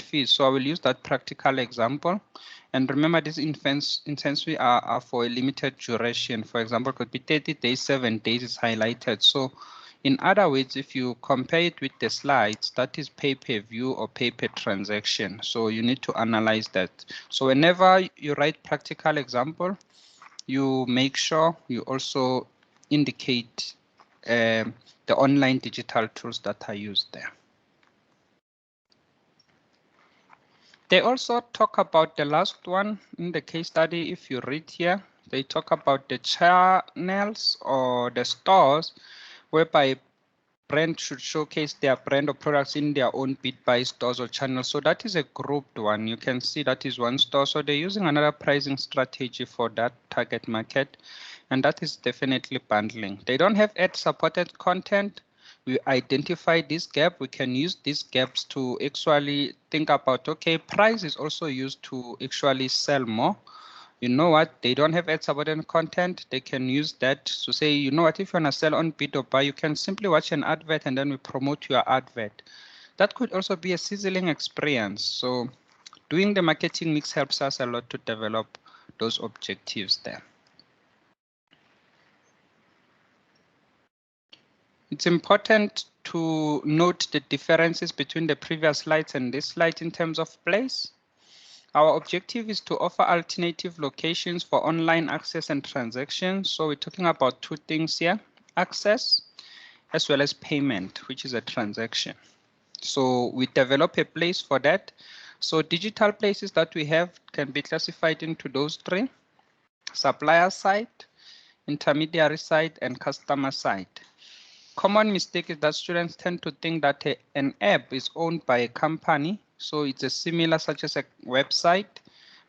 fees, so I will use that practical example. And remember, these enhancements are for a limited duration. For example, it could be 30 days, 7 days is highlighted. So in other words, if you compare it with the slides, that is pay-per-view or pay-per-transaction. So you need to analyze that. So whenever you write practical example, you make sure you also indicate the online digital tools that are used there. They also talk about the last one in the case study. If you read here, they talk about the channels or the stores whereby brand should showcase their brand or products in their own bid buy stores or channels. So that is a grouped one. You can see that is one store. So they're using another pricing strategy for that target market. And that is definitely bundling. They don't have ad supported content. We identify this gap. We can use these gaps to actually think about, okay, price is also used to actually sell more. You know what, they don't have ad supported content. They can use that to say, you know what, if you want to sell on bid or buy, you can simply watch an advert and then we promote your advert. That could also be a sizzling experience. So doing the marketing mix helps us a lot to develop those objectives there. It's important to note the differences between the previous slides and this slide in terms of place. Our objective is to offer alternative locations for online access and transactions. So we're talking about two things here, access as well as payment, which is a transaction. So we develop a place for that. So digital places that we have can be classified into those three: supplier side, intermediary side, and customer side. Common mistake is that students tend to think that an app is owned by a company. So it's a similar such as a website,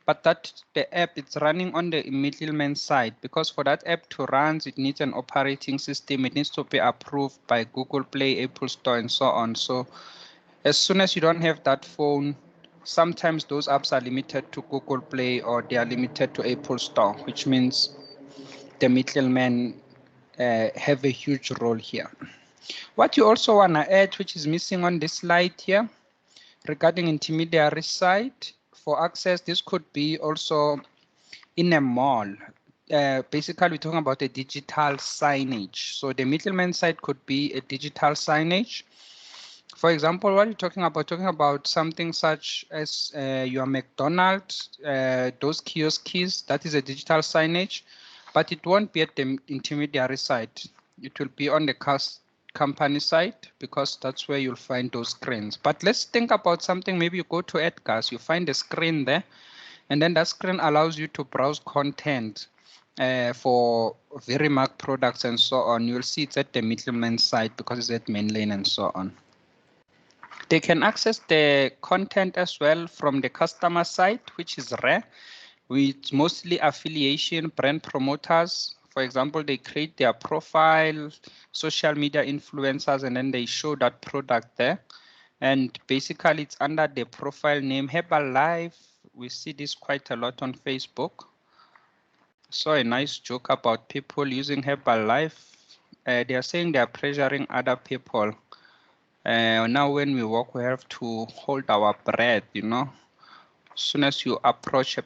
but that the app is running on the middleman side, because for that app to run, it needs an operating system. It needs to be approved by Google Play, Apple Store, and so on. So as soon as you don't have that phone, sometimes those apps are limited to Google Play or they are limited to Apple Store, which means the middleman have a huge role here. What you also want to add, which is missing on this slide here, regarding intermediary side, for access, this could be also in a mall. Basically, we're talking about a digital signage. So the middleman side could be a digital signage. For example, what you're talking about something such as your McDonald's, those kiosks, that is a digital signage, but it won't be at the intermediary side. It will be on the company side, because that's where you'll find those screens. But let's think about something. Maybe you go to Edgar's, you find a screen there, and then that screen allows you to browse content for Verimark products and so on. You'll see it's at the middleman side because it's at main lane and so on. They can access the content as well from the customer side, which is rare, with mostly affiliation brand promoters. For example, they create their profile, social media influencers, and then they show that product there. And basically, it's under the profile name Herbalife. We see this quite a lot on Facebook. Saw a nice joke about people using Herbalife. They are saying they are pressuring other people. Now when we walk, we have to hold our breath, you know. As soon as you approach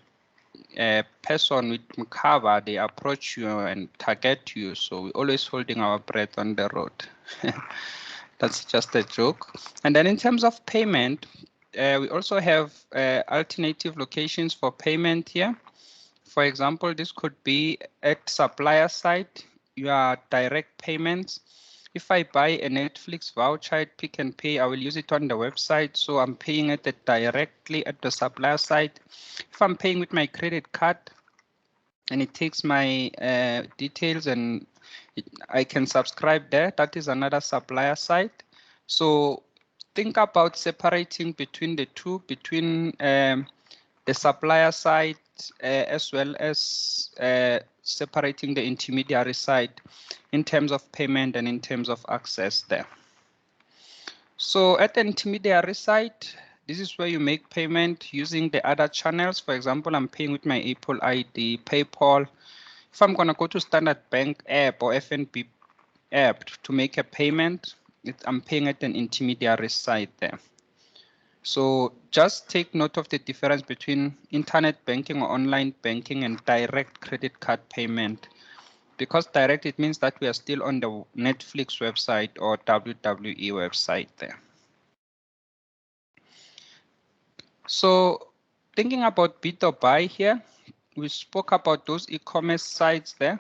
a person with Mkaba, they approach you and target you. So we're always holding our breath on the road. That's just a joke. And then in terms of payment, we also have alternative locations for payment here. For example, this could be at supplier side, your direct payments. If I buy a Netflix voucher at Pick and Pay, I will use it on the website. So I'm paying it directly at the supplier side. If I'm paying with my credit card and it takes my details and I can subscribe there, that is another supplier side. So think about separating between the two, between the supplier side as well as separating the intermediary side in terms of payment and in terms of access there. So at the intermediary side, this is where you make payment using the other channels. For example, I'm paying with my Apple ID, PayPal. If I'm going to go to Standard Bank app or FNB app to make a payment, I'm paying at an intermediary side there. So just take note of the difference between internet banking or online banking and direct credit card payment. Because direct, it means that we are still on the Netflix website or WWE website there. So thinking about bid or buy here, we spoke about those e-commerce sites there.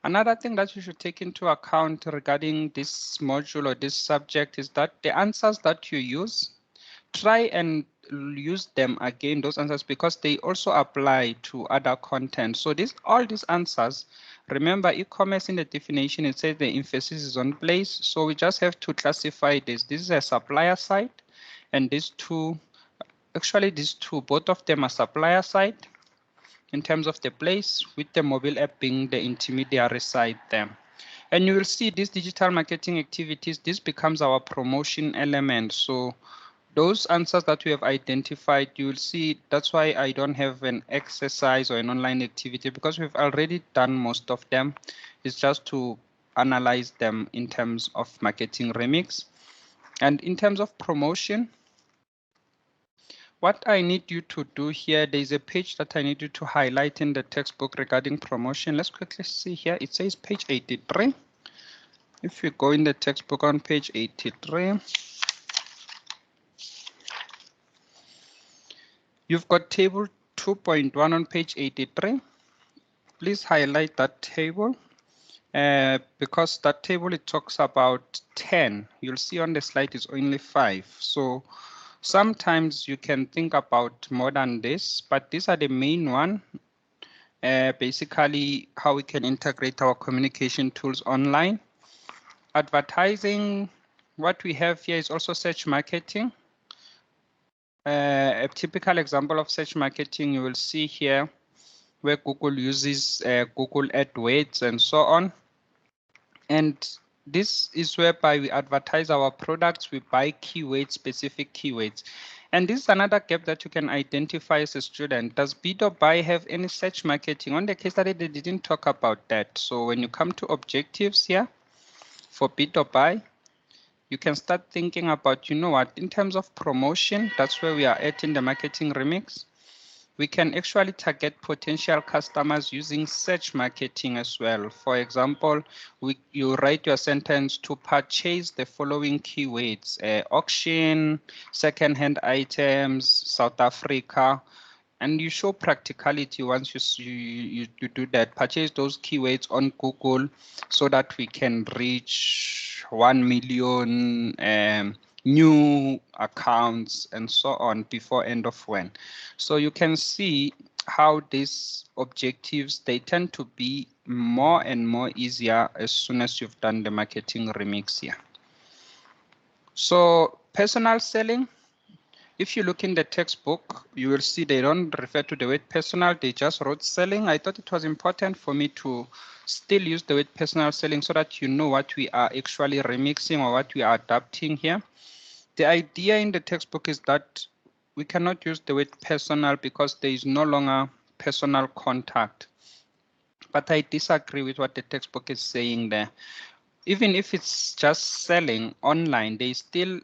Another thing that you should take into account regarding this module or this subject is that the answers that you use, try and use them again, those answers, because they also apply to other content. So all these answers, remember e-commerce in the definition, it says the emphasis is on place. So we just have to classify this. This is a supplier side, and these two, both of them are supplier side in terms of the place, with the mobile app being the intermediary side there. And you will see these digital marketing activities, this becomes our promotion element. So those answers that we have identified, you will see that's why I don't have an exercise or an online activity, because we've already done most of them. It's just to analyze them in terms of marketing remix. And in terms of promotion, what I need you to do here, there's a page that I need you to highlight in the textbook regarding promotion. Let's quickly see here. It says page 83. If you go in the textbook on page 83, you've got table 2.1 on page 83. Please highlight that table because that table, it talks about 10. You'll see on the slide is only 5. So sometimes you can think about more than this, but these are the main one. Basically, how we can integrate our communication tools online. Advertising, what we have here is also search marketing. A typical example of search marketing you will see here, where Google uses Google AdWords and so on. And this is whereby we advertise our products, we buy keywords, specific keywords. And this is another gap that you can identify as a student. Does bid or buy have any search marketing? On the case study, they didn't talk about that. So when you come to objectives here for bid or buy, you can start thinking about, you know what, in terms of promotion, that's where we are at in the marketing remix. we can actually target potential customers using search marketing as well. For example, you write your sentence to purchase the following keywords: auction, second-hand items, South Africa, and you show practicality once you do that. Purchase those keywords on Google so that we can reach 1 million new accounts and so on before end of when. So you can see how these objectives, they tend to be more and more easier as soon as you've done the marketing remix here. So personal selling, if you look in the textbook, you will see they don't refer to the word personal, they just wrote selling. I thought it was important for me to still use the word personal selling so that you know what we are actually remixing or what we are adapting here. The idea in the textbook is that we cannot use the word personal because there is no longer personal contact. But I disagree with what the textbook is saying there. Even if it's just selling online, they still,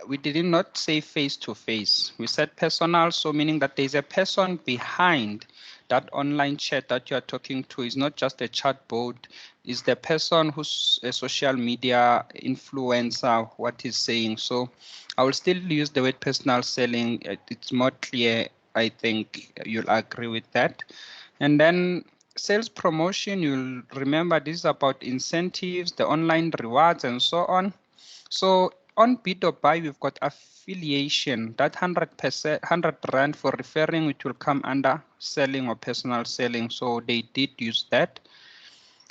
we did not say face to face. We said personal, so meaning that there's a person behind that online chat that you are talking to. Is not just a chatbot, is the person who's a social media influencer, what he's saying. So I will still use the word personal selling. It's more clear. I think you'll agree with that. And then sales promotion, you'll remember this is about incentives, the online rewards, and so on. So on Bid.buy, we've got affiliation, that 100 Rand for referring, which will come under selling or personal selling. So they did use that.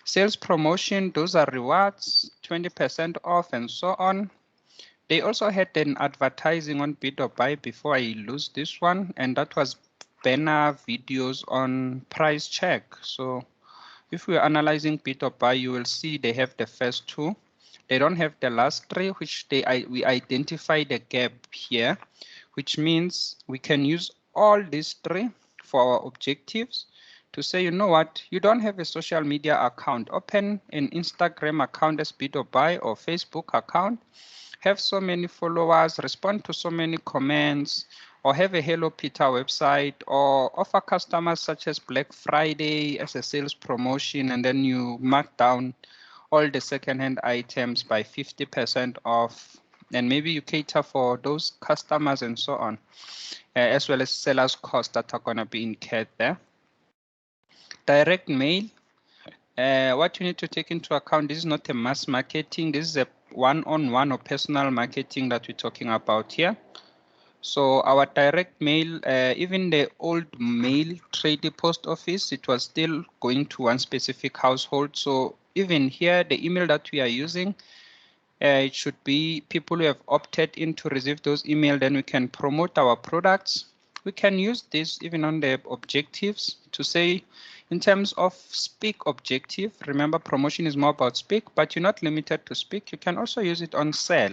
Sales promotion, those are rewards, 20% off, and so on. They also had an advertising on Bid.buy before I lose this one, and that was banner videos on price check. So if we're analyzing Bid.buy, you will see they have the first two. They don't have the last three, which we identify the gap here, which means we can use all these three for our objectives to say, you know what, you don't have a social media account. Open an Instagram account as Bid.buy or Facebook account, have so many followers, respond to so many comments, or have a Hello Peter website, or offer customers such as Black Friday as a sales promotion, and then you mark down all the second-hand items by 50% off, and maybe you cater for those customers and so on, as well as sellers' costs that are going to be incurred there. Direct mail, what you need to take into account, this is not a mass marketing, this is a one-on-one or personal marketing that we're talking about here. So our direct mail, even the old mail trade post office, it was still going to one specific household. So even here, the email that we are using, it should be people who have opted in to receive those emails. Then we can promote our products. We can use this even on the objectives to say, in terms of speak objective, remember promotion is more about speak, but you're not limited to speak. You can also use it on sell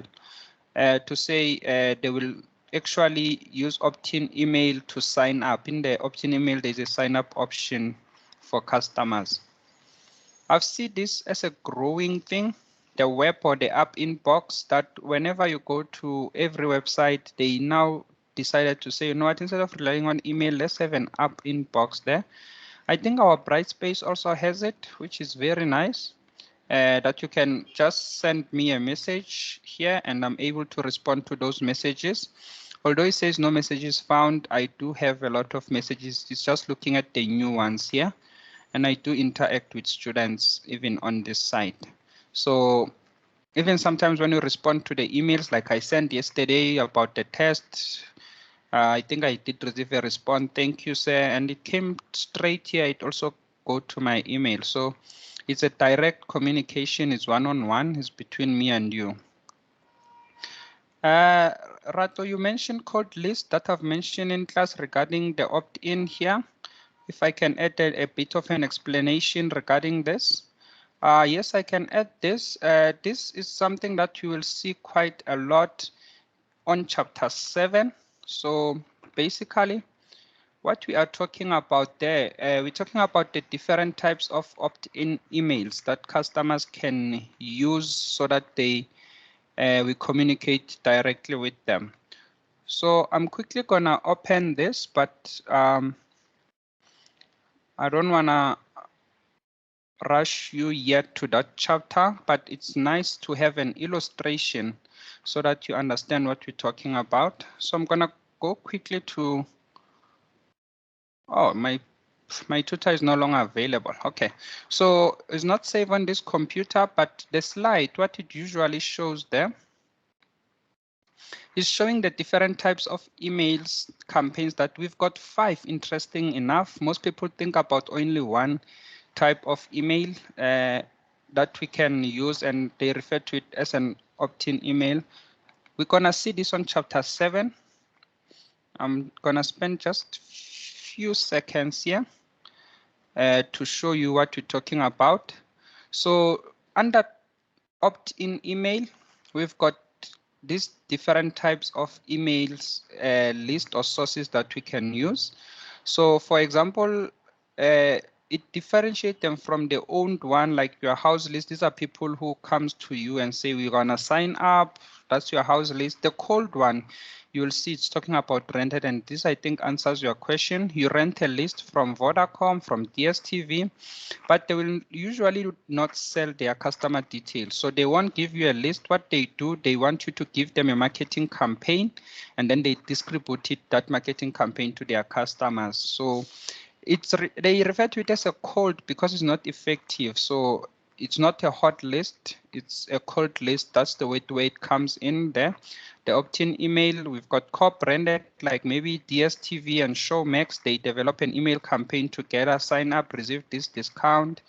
to say they will actually use opt-in email to sign up. In the opt-in email, there's a sign-up option for customers. I've seen this as a growing thing, the web or the app inbox, that whenever you go to every website, they now decided to say, you know what, instead of relying on email, let's have an app inbox there. I think our Brightspace also has it, which is very nice. That you can just send me a message here and I'm able to respond to those messages. Although it says no messages found, I do have a lot of messages. It's just looking at the new ones here. And I do interact with students even on this site. So even sometimes when you respond to the emails, like I sent yesterday about the test, I think I did receive a response. Thank you, sir. And it came straight here. It also go to my email. So it's a direct communication. It's one-on-one. It's between me and you. Rato, you mentioned code list that I've mentioned in class regarding the opt-in here. If I can add a bit of an explanation regarding this. Yes, I can add this. This is something that you will see quite a lot on chapter 7. So basically, what we are talking about there, we're talking about the different types of opt-in emails that customers can use so that they we communicate directly with them. So I'm quickly gonna open this, but I don't want to rush you yet to that chapter, but it's nice to have an illustration so that you understand what we're talking about. So I'm going to go quickly to, oh, my tutor is no longer available. Okay, so it's not saved on this computer, but the slide, what it usually shows there is showing the different types of emails campaigns that we've got 5. Interesting enough, most people think about only one type of email that we can use, and they refer to it as an opt-in email. We're gonna see this on chapter 7. I'm gonna spend just few seconds here to show you what we're talking about. So under opt-in email, we've got these different types of emails list or sources that we can use. So for example, it differentiates them from the owned one, like your house list. These are people who comes to you and say, we're gonna sign up. That's your house list. The cold one, you'll see it's talking about rented, and this I think answers your question. You rent a list from Vodacom, from DSTV, but they will usually not sell their customer details. So they won't give you a list. What they do, they want you to give them a marketing campaign, and then they distribute that marketing campaign to their customers. So they refer to it as a cold because it's not effective. So it's not a hot list, it's a cold list. That's the way it comes in there. The opt-in email, we've got co-branded, like maybe DSTV and Showmax. They develop an email campaign together, sign up, receive this discount.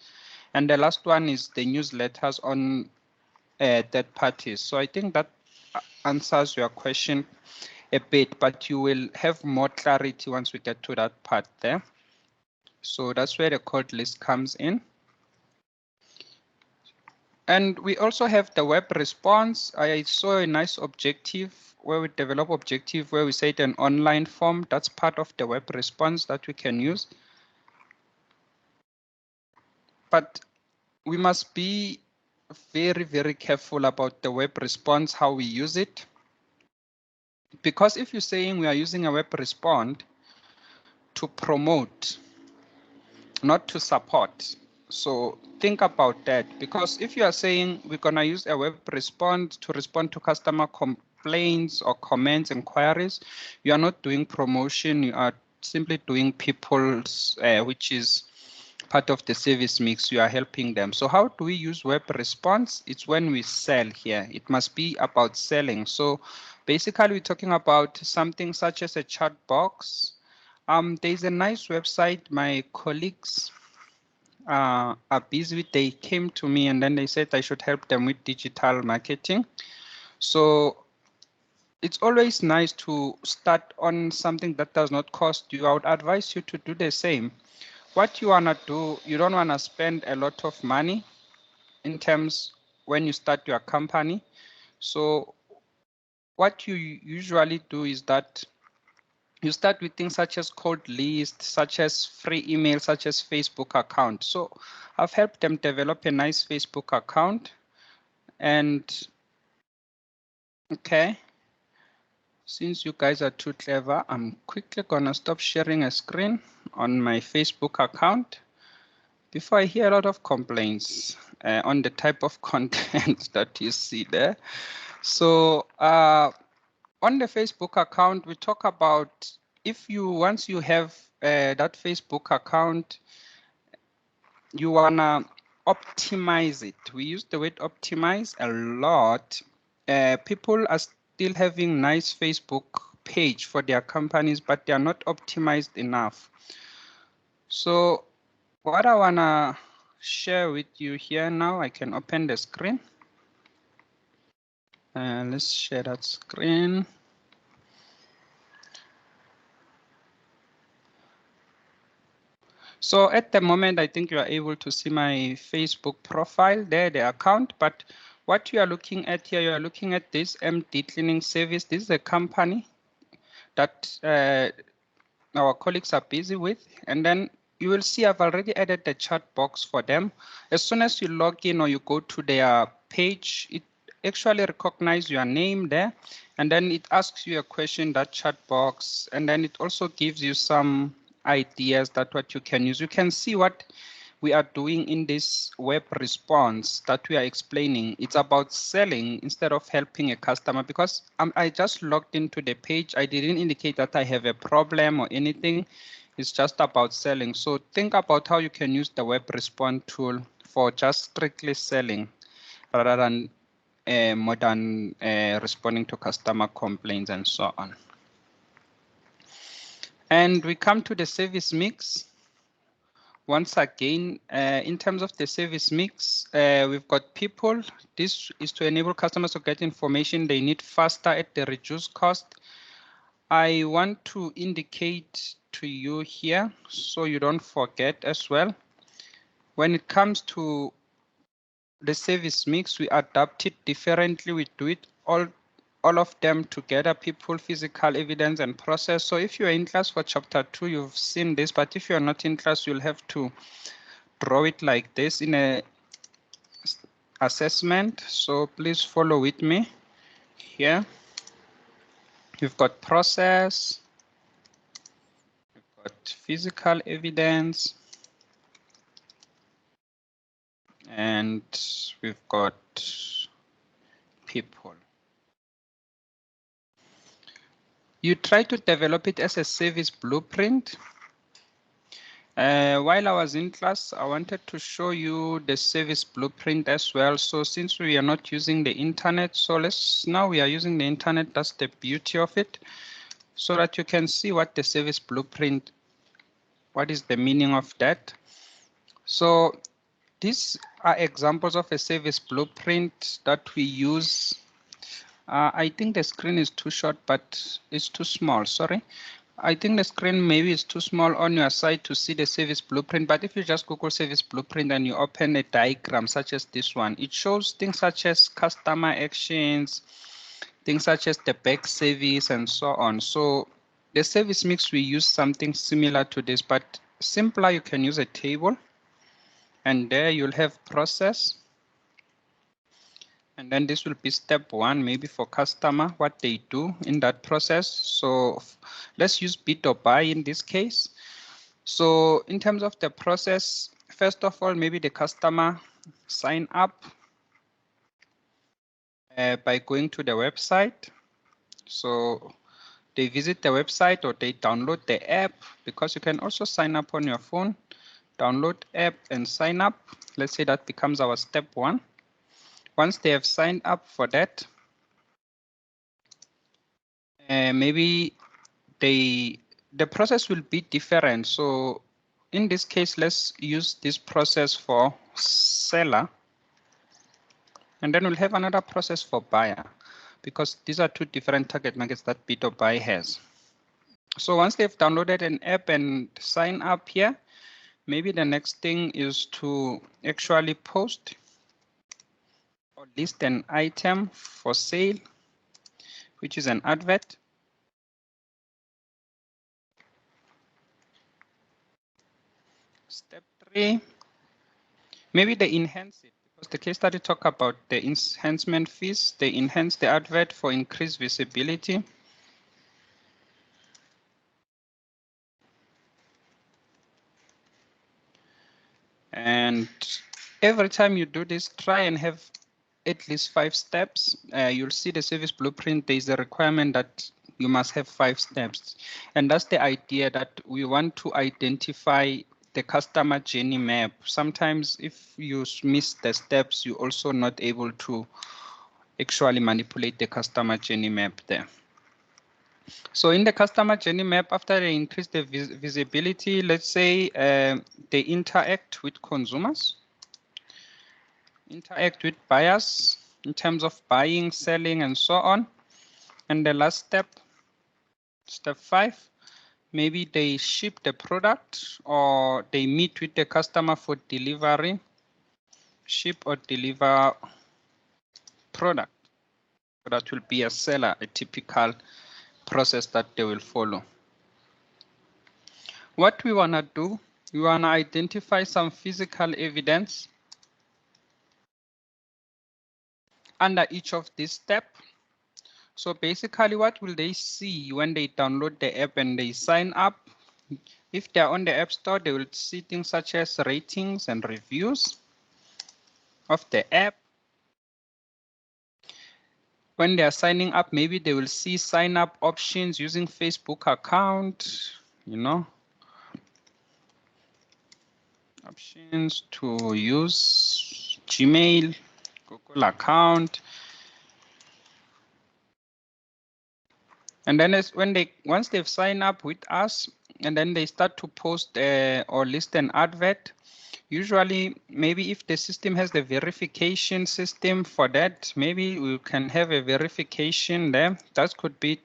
And the last one is the newsletters on third parties. So I think that answers your question a bit, but you will have more clarity once we get to that part there. So that's where the code list comes in. And we also have the web response. I saw a nice objective where we develop objective where we set an online form. That's part of the web response that we can use. But we must be very, very careful about the web response, how we use it. Because if you're saying we are using a web response to promote, not to support. So think about that, because if you are saying we're going to use a web response to respond to customer complaints or comments, inquiries, you are not doing promotion, you are simply doing people's, which is part of the service mix, you are helping them. So how do we use web response? It's when we sell here. It must be about selling. So basically we're talking about something such as a chat box. There's a nice website my colleagues are busy with. They came to me and then they said I should help them with digital marketing. So it's always nice to start on something that does not cost you. I would advise you to do the same. What you wanna do, you don't wanna spend a lot of money in terms when you start your company. So what you usually do is that you start with things such as cold list, such as free email, such as Facebook account. So I've helped them develop a nice Facebook account. And okay, since you guys are too clever, I'm quickly gonna stop sharing a screen on my Facebook account before I hear a lot of complaints on the type of content that you see there. So on the Facebook account, we talk about once you have that Facebook account, you wanna optimize it. We use the word optimize a lot. People are still having nice Facebook page for their companies, but they are not optimized enough. So what I wanna share with you here now, I can open the screen. Let's share that screen. So at the moment, I think you are able to see my Facebook profile there, the account. But what you are looking at here, you are looking at this MD cleaning service. This is a company that our colleagues are busy with. And then you will see I've already added the chat box for them. As soon as you log in or you go to their page, it actually recognizes your name there. And then it asks you a question, that chat box. And then it also gives you some ideas that what you can use. You can see what we are doing in this web response that we are explaining. It's about selling instead of helping a customer, because I just logged into the page. I didn't indicate that I have a problem or anything. It's just about selling. So think about how you can use the web response tool for just strictly selling rather than more than responding to customer complaints and so on. And we come to the service mix. Once again, in terms of the service mix, we've got people. This is to enable customers to get information they need faster at the reduced cost. I want to indicate to you here so you don't forget as well. When it comes to the service mix, we adapt it differently. We do it all of them together: people, physical, evidence, and process. So if you're in class for chapter 2, you've seen this, but if you're not in class, you'll have to draw it like this in a assessment. So please follow with me here. You've got process, you've got physical evidence, and we've got people. You try to develop it as a service blueprint. While I was in class, I wanted to show you the service blueprint as well. So since we are not using the internet, so now we are using the internet. That's the beauty of it, so that you can see what the service blueprint, what is the meaning of that. So these are examples of a service blueprint that we use. I think the screen is too short, but it's too small, sorry. I think the screen maybe is too small on your side to see the service blueprint, but if you just Google service blueprint and you open a diagram such as this one, it shows things such as customer actions, things such as the back service and so on. So the service mix, we use something similar to this, but simpler. You can use a table, and there you'll have process. And then this will be step 1, maybe for customer, what they do in that process. So let's use bid or buy in this case. So in terms of the process, first of all, maybe the customer sign up by going to the website. So they visit the website or they download the app, because you can also sign up on your phone, download app and sign up. Let's say that becomes our step 1. Once they have signed up for that, maybe the process will be different. So in this case, let's use this process for seller. And then we'll have another process for buyer, because these are two different target markets that bid or buy has. So once they've downloaded an app and sign up here, maybe the next thing is to actually post or list an item for sale, which is an advert. Step 3, maybe they enhance it, because the case study talk about the enhancement fees. They enhance the advert for increased visibility. And every time you do this, try and have at least 5 steps. You'll see the service blueprint. There's a requirement that you must have 5 steps. And that's the idea, that we want to identify the customer journey map. Sometimes if you miss the steps, you're also not able to actually manipulate the customer journey map there. So in the customer journey map, after they increase the visibility, let's say they interact with consumers, interact with buyers in terms of buying, selling, and so on. And the last step, step 5, maybe they ship the product or they meet with the customer for delivery, ship or deliver product. So that will be a seller, a typical process that they will follow. What we want to do, we want to identify some physical evidence under each of these steps. So basically, what will they see when they download the app and they sign up? If they're on the App Store, they will see things such as ratings and reviews of the app. When they are signing up, maybe they will see sign up options using Facebook account, you know, options to use Gmail, Google account. And then once they've signed up with us, and then they start to post or list an advert. Usually, maybe if the system has the verification system for that, maybe we can have a verification there. That could be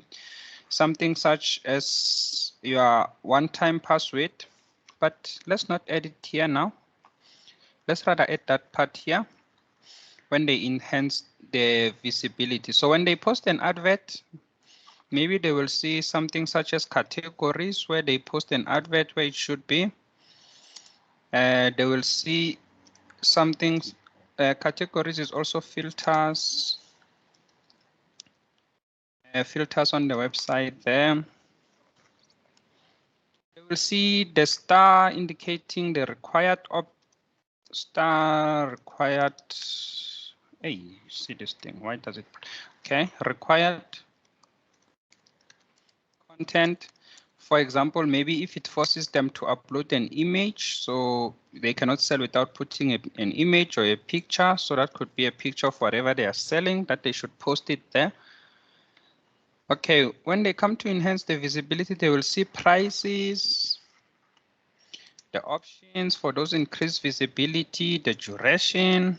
something such as your one-time password, but let's not add it here now. Let's rather add that part here when they enhance the visibility. So when they post an advert, maybe they will see something such as categories where they post an advert where it should be. They will see something, categories is also filters. Filters on the website there. They will see the star indicating the required star required. Hey, you see this thing? Why does it? Okay, required content. For example, maybe if it forces them to upload an image, so they cannot sell without putting an image or a picture. So that could be a picture of whatever they are selling, that they should post it there. Okay, when they come to enhance the visibility, they will see prices, the options for those increased visibility, the duration.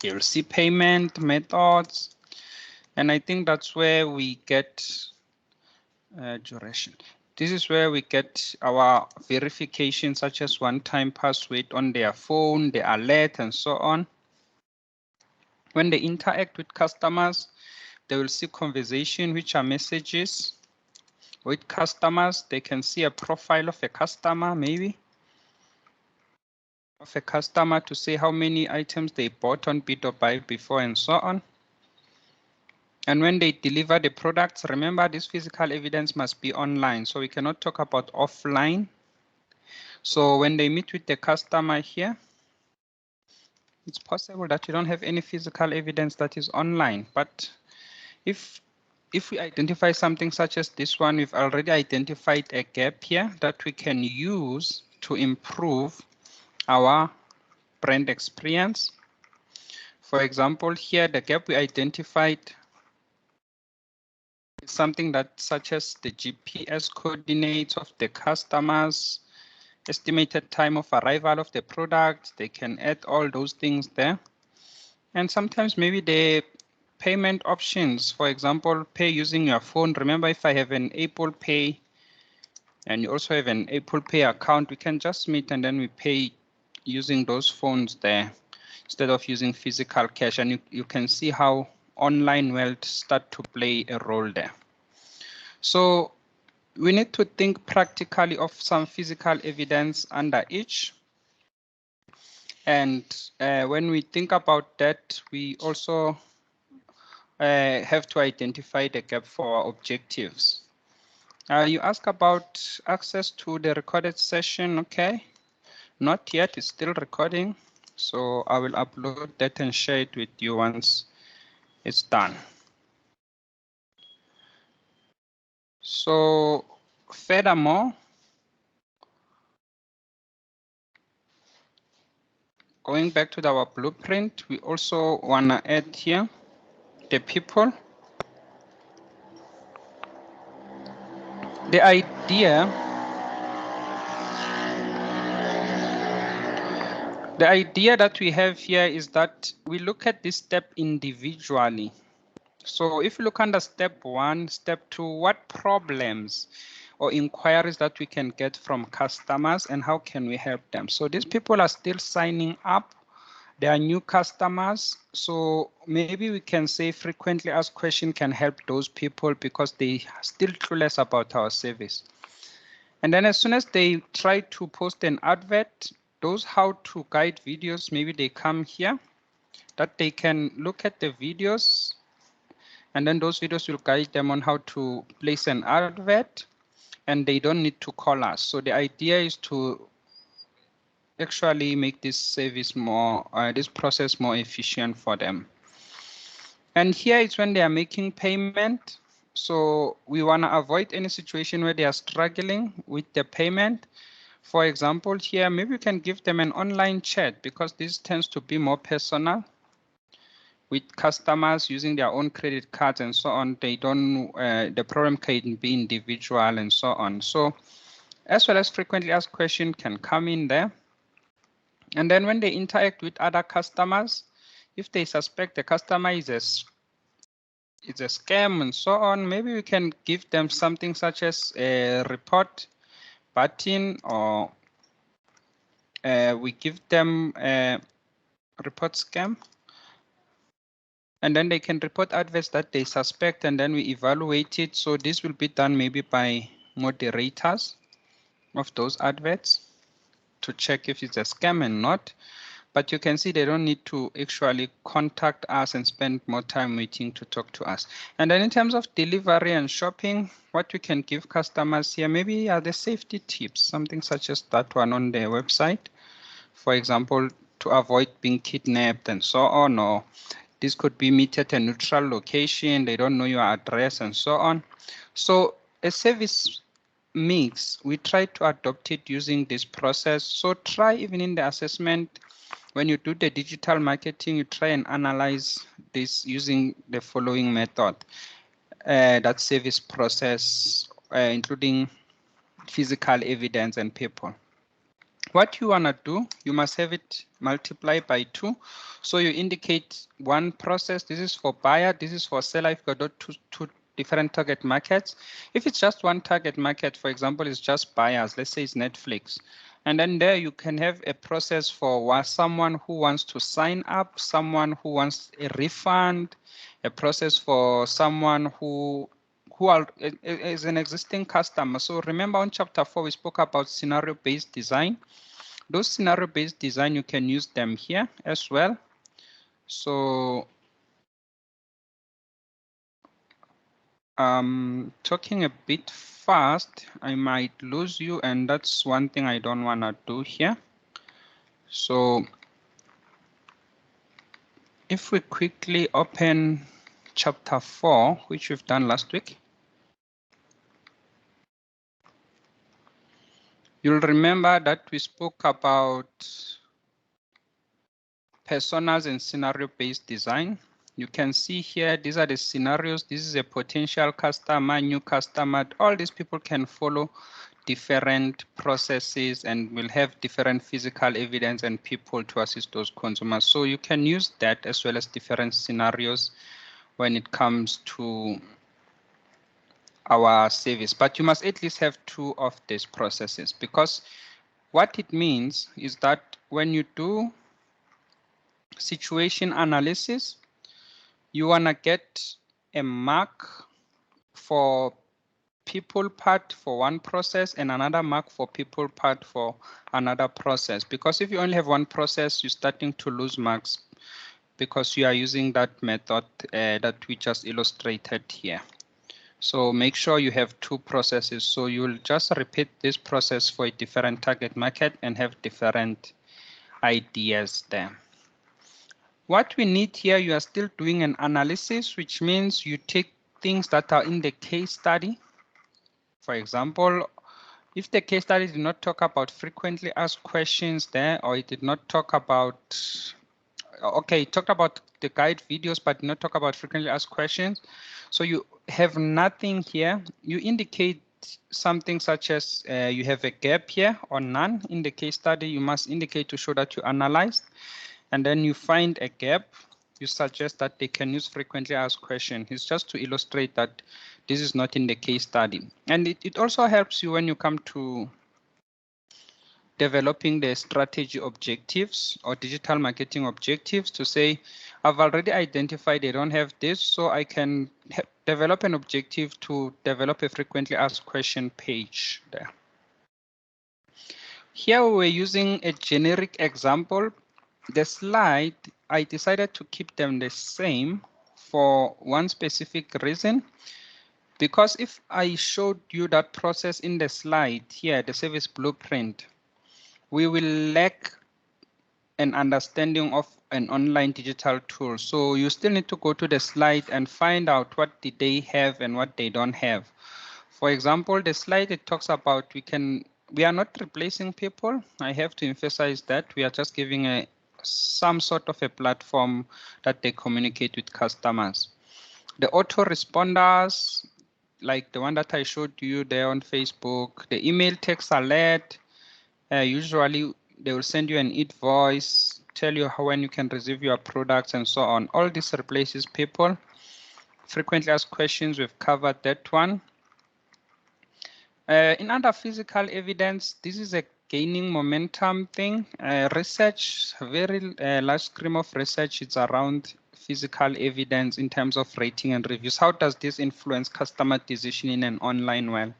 They will see payment methods. And I think that's where we get duration. This is where we get our verification, such as one-time password on their phone, the alert, and so on. When they interact with customers, they will see conversation, which are messages. With customers, they can see a profile of a customer, maybe. Of a customer to say how many items they bought on Bid or Buy before and so on. And when they deliver the products, remember this physical evidence must be online. So we cannot talk about offline. So when they meet with the customer here, it's possible that you don't have any physical evidence that is online. But if we identify something such as this one, we've already identified a gap here that we can use to improve our brand experience. For example, here the gap we identified is something that such as the GPS coordinates of the customers, estimated time of arrival of the product. They can add all those things there. And sometimes maybe the payment options, for example, pay using your phone. Remember, if I have an Apple Pay and you also have an Apple Pay account, we can just meet and then we pay using those phones there instead of using physical cash. And you can see how online world start to play a role there. So we need to think practically of some physical evidence under each. And when we think about that, we also have to identify the gap for our objectives. You ask about access to the recorded session. Okay, not yet, it's still recording. So I will upload that and share it with you once it's done. So furthermore, going back to our blueprint, we also want to add here the people. The idea that we have here is that we look at this step individually. So if you look under step 1, step 2, what problems or inquiries that we can get from customers and how can we help them? So these people are still signing up. They are new customers. So maybe we can say frequently asked questions can help those people because they are still clueless about our service. And then as soon as they try to post an advert, those how to guide videos, maybe they come here, that they can look at the videos, and then those videos will guide them on how to place an advert. and they don't need to call us. So the idea is to actually make this service more, this process more efficient for them. And here is when they are making payment. So we want to avoid any situation where they are struggling with the payment. For example, here, maybe we can give them an online chat because this tends to be more personal with customers using their own credit cards and so on. They don't, the problem can be individual and so on. So as well as frequently asked questions can come in there. And then when they interact with other customers, if they suspect the customer is a scam and so on, maybe we can give them something such as a report button, or we give them a report scam. And then they can report adverts that they suspect, and then we evaluate it. So this will be done maybe by moderators of those adverts to check if it's a scam and not. But you can see they don't need to actually contact us and spend more time waiting to talk to us. And then in terms of delivery and shopping, what we can give customers here maybe are the safety tips, something such as that one on their website. For example, to avoid being kidnapped and so on, or this could be meet at a neutral location, they don't know your address and so on. So a service mix, we try to adopt it using this process. So try even in the assessment, when you do the digital marketing, you try and analyze this using the following method, that service process, including physical evidence and people. What you want to do, you must have it multiplied by 2. So you indicate one process. This is for buyer. This is for seller. If you've got two different target markets. If it's just one target market, for example, it's just buyers. Let's say it's Netflix. And then there you can have a process for someone who wants to sign up, someone who wants a refund, a process for someone who is an existing customer. So remember on chapter 4, we spoke about scenario-based design. Those scenario-based design, you can use them here as well. So talking a bit fast, I might lose you, and that's one thing I don't want to do here. So if we quickly open chapter 4, which we've done last week, you'll remember that we spoke about personas and scenario-based design. You can see here, these are the scenarios. This is a potential customer, new customer. All these people can follow different processes and will have different physical evidence and people to assist those consumers. So you can use that as well as different scenarios when it comes to our service. But you must at least have 2 of these processes, because what it means is that when you do situation analysis, you want to get a mark for people part for one process and another mark for people part for another process. Because if you only have one process, you're starting to lose marks because you are using that method that we just illustrated here. So make sure you have 2 processes. So you'll just repeat this process for a different target market and have different ideas there. What we need here, you are still doing an analysis, which means you take things that are in the case study. For example, if the case study did not talk about frequently asked questions there, or it did not talk about, okay, it talked about the guide videos, but did not talk about frequently asked questions. So you have nothing here. You indicate something such as you have a gap here or none in the case study. You must indicate to show that you analyzed. And then you find a gap, you suggest that they can use frequently asked questions. It's just to illustrate that this is not in the case study. And it also helps you when you come to developing the strategy objectives or digital marketing objectives to say, I've already identified they don't have this, so I can develop an objective to develop a frequently asked question page there. Here we're using a generic example. The slide, I decided to keep them the same for one specific reason. Because if I showed you that process in the slide here, the service blueprint, we will lack an understanding of an online digital tool. So you still need to go to the slide and find out what did they have and what they don't have. For example, the slide it talks about we are not replacing people. I have to emphasize that we are just giving some sort of a platform that they communicate with customers. The autoresponders, like the one that I showed you there on Facebook, the email text alert, usually they will send you an invoice, tell you when you can receive your products and so on. All this replaces people. Frequently asked questions, we've covered that one. In under physical evidence, this is a gaining momentum thing. Research, very large stream of research, it's around physical evidence in terms of rating and reviews. How does this influence customer decision in an online world?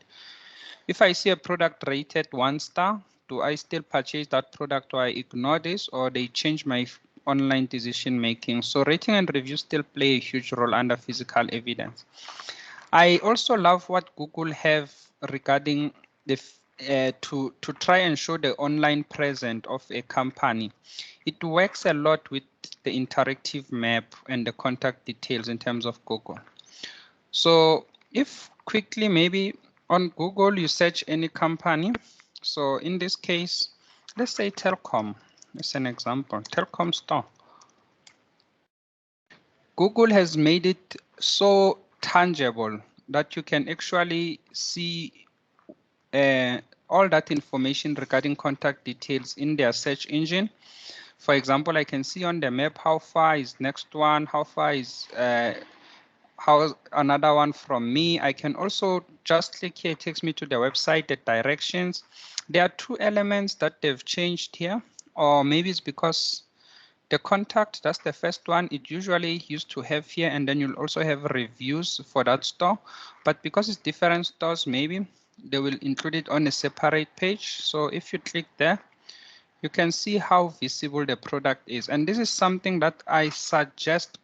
If I see a product rated 1 star, do I still purchase that product or I ignore this, or they change my online decision making? So rating and reviews still play a huge role under physical evidence. I also love what Google have regarding the to try and show the online presence of a company. It works a lot with the interactive map and the contact details in terms of Google. So if quickly maybe on Google you search any company. So in this case, let's say Telkom. As an example, Telkom store. Google has made it so tangible that you can actually see all that information regarding contact details in their search engine. For example, I can see on the map how far is next one, how far is how another one from me. I can also just click here, it takes me to the website, the directions. There are 2 elements that they've changed here, or maybe it's because the contact, that's the first one, it usually used to have here, and then you'll also have reviews for that store. But because it's different stores, maybe they will include it on a separate page. So if you click there, you can see how visible the product is. And this is something that I suggest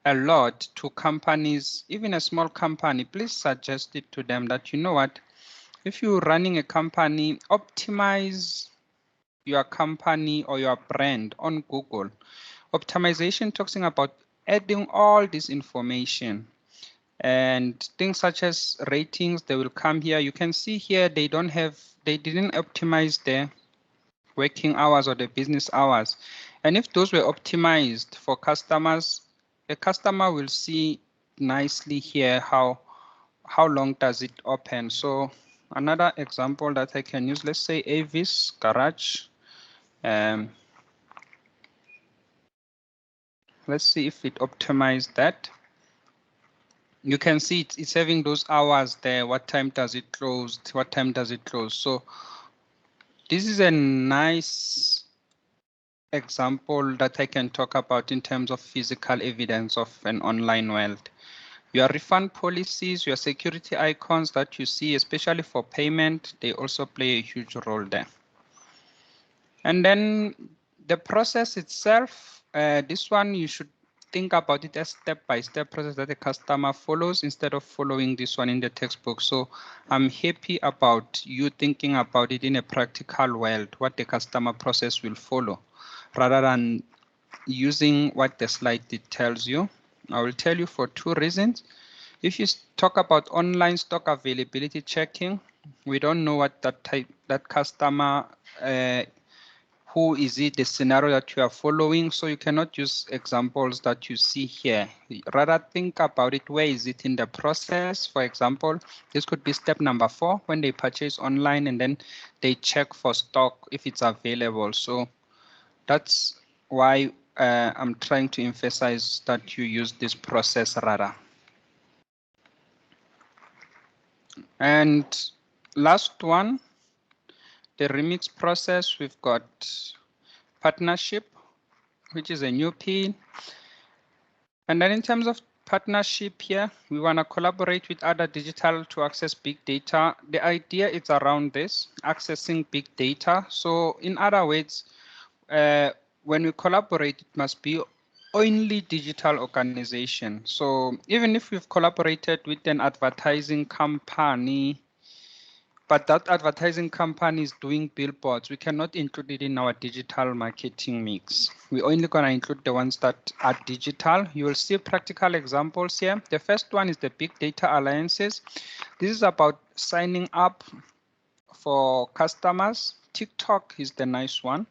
a lot to companies, even a small company. Please suggest it to them that, you know what, if you're running a company, optimize your company or your brand on Google. Optimization talking about adding all this information and things such as ratings, they will come here. You can see here they didn't optimize their working hours or the business hours. And if those were optimized for customers, the customer will see nicely here how long does it open. So another example that I can use, let's say Avis Garage. Let's see if it optimized that. You can see it's having those hours there. What time does it close? What time does it close? So this is a nice example that I can talk about in terms of physical evidence of an online world. Your refund policies, your security icons that you see, especially for payment, they also play a huge role there. And then the process itself, this one you should think about it as step-by-step process that the customer follows instead of following this one in the textbook. So I'm happy about you thinking about it in a practical world, what the customer process will follow, rather than using what the slide tells you. I will tell you for 2 reasons. If you talk about online stock availability checking, we don't know what that customer, who is it, the scenario that you are following. So you cannot use examples that you see here. Rather think about it, where is it in the process? For example, this could be step number 4 when they purchase online and then they check for stock if it's available. So that's why I'm trying to emphasize that you use this process rather. And last one, the remix process, we've got partnership, which is a new P. And then in terms of partnership here, we want to collaborate with other digital to access big data. The idea is around this, accessing big data. So in other words, when we collaborate, it must be only digital organization. So even if we've collaborated with an advertising company, but that advertising company is doing billboards, we cannot include it in our digital marketing mix. We're only going to include the ones that are digital. You will see practical examples here. The first one is the big data alliances. This is about signing up for customers. TikTok is the nice one.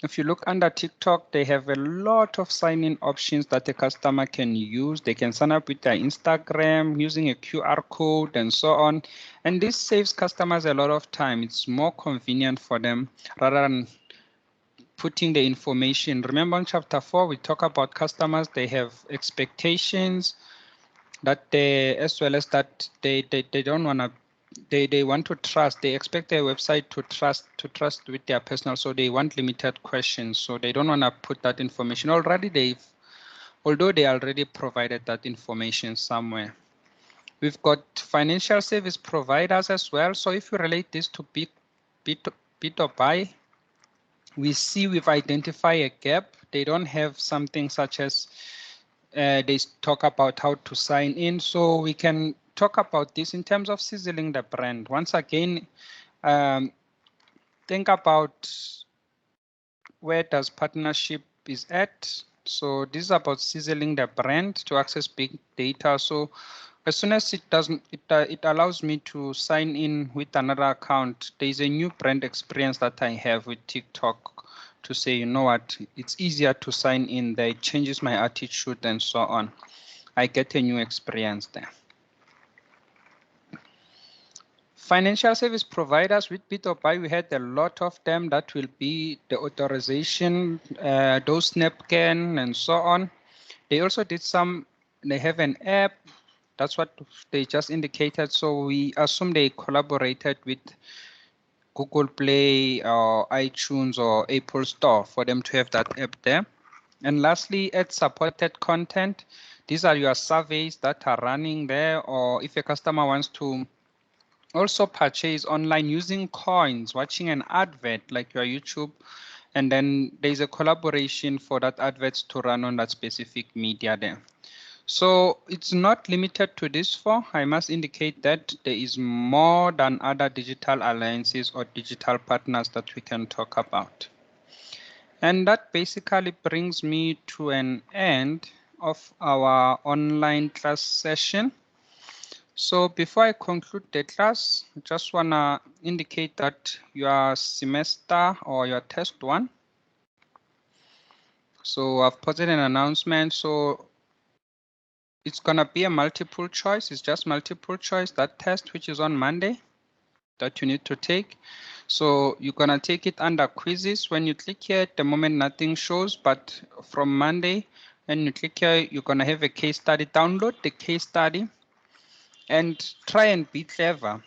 If you look under TikTok, they have a lot of sign-in options that the customer can use. They can sign up with their Instagram using a QR code and so on. And this saves customers a lot of time. It's more convenient for them rather than putting the information. Remember in chapter 4, we talk about customers. They have expectations that they, as well as that they don't want to, they want to trust. They expect their website to trust with their personal, so they want limited questions. So they don't want to put that information already. Although they already provided that information somewhere. We've got financial service providers as well. So if you relate this to B2B, we see we've identified a gap. They don't have something such as they talk about how to sign in. So we can talk about this in terms of sizzling the brand. Once again, think about where does partnership is at. So this is about sizzling the brand to access big data. So as soon as it allows me to sign in with another account, there's a new brand experience that I have with TikTok to say, you know what, it's easier to sign in there. It changes my attitude and so on. I get a new experience there. Financial service providers with B2B, we had a lot of them. That will be the authorization, those Snapcan and so on. They also did some, they have an app. That's what they just indicated. So we assume they collaborated with Google Play or iTunes or Apple Store for them to have that app there. And lastly, ad-supported content. These are your surveys that are running there, or if a customer wants to also purchase online using coins, watching an advert like your YouTube, and then there's a collaboration for that adverts to run on that specific media there. So it's not limited to this four. I must indicate that there is more than other digital alliances or digital partners that we can talk about. And that basically brings me to an end of our online class session. So before I conclude the class, I just want to indicate that your semester or your test one. So I've posted an announcement. So it's going to be a multiple choice. It's just multiple choice, that test, which is on Monday, that you need to take. So you're going to take it under quizzes. When you click here, at the moment nothing shows, but from Monday, when you click here, you're going to have a case study. Download the case study and try and be clever.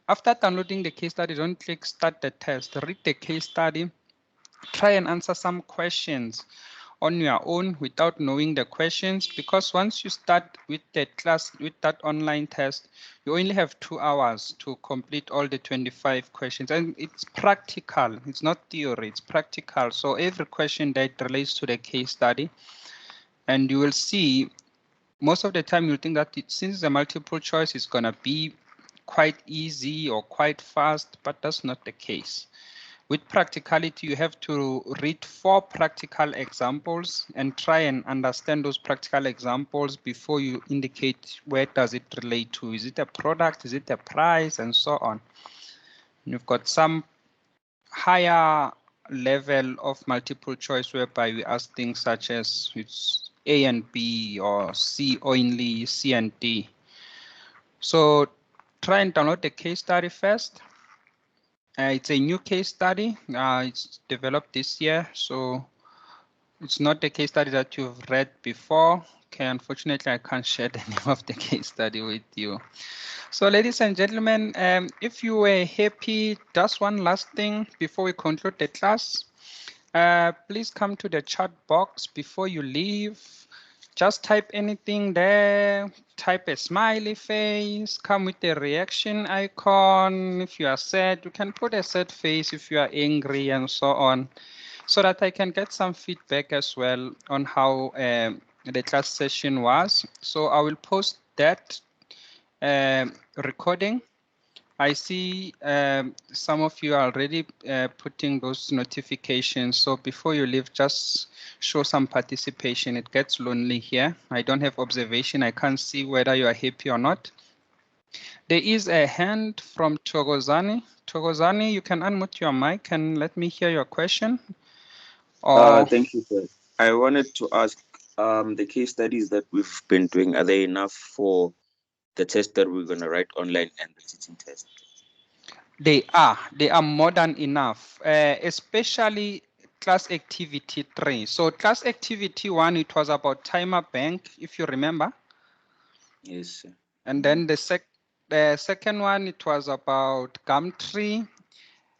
After downloading the case study, don't click start the test. Read the case study. Try and answer some questions on your own without knowing the questions, because once you start with the class, with that online test, you only have 2 hours to complete all the 25 questions. And it's practical. It's not theory, it's practical. So every question that relates to the case study, and you will see most of the time you'll think that since the multiple choice is going to be quite easy or quite fast, but that's not the case. With practicality, you have to read 4 practical examples and try and understand those practical examples before you indicate where does it relate to. Is it a product? Is it a price? And so on. And you've got some higher level of multiple choice whereby we ask things such as it's A and B or C only, C and D. So try and download the case study first. It's a new case study. It's developed this year, so it's not the case study that you've read before. Okay, unfortunately, I can't share the name of the case study with you. So ladies and gentlemen, if you were happy, just one last thing before we conclude the class. Please come to the chat box before you leave. Just type anything there, type a smiley face, come with a reaction icon. If you are sad, you can put a sad face if you are angry and so on. so that I can get some feedback as well on how the class session was. So I will post that recording. I see some of you are already putting those notifications. So before you leave, just show some participation. It gets lonely here. I don't have observation. I can't see whether you are happy or not. There is a hand from Togozani. Togozani, you can unmute your mic and let me hear your question. Thank you, sir. I wanted to ask, the case studies that we've been doing, are they enough for the test that we're going to write online and the teaching test? They are more than enough, especially class activity 3. So class activity 1, it was about timer bank, if you remember. Yes, sir. And then the second one, it was about Gumtree.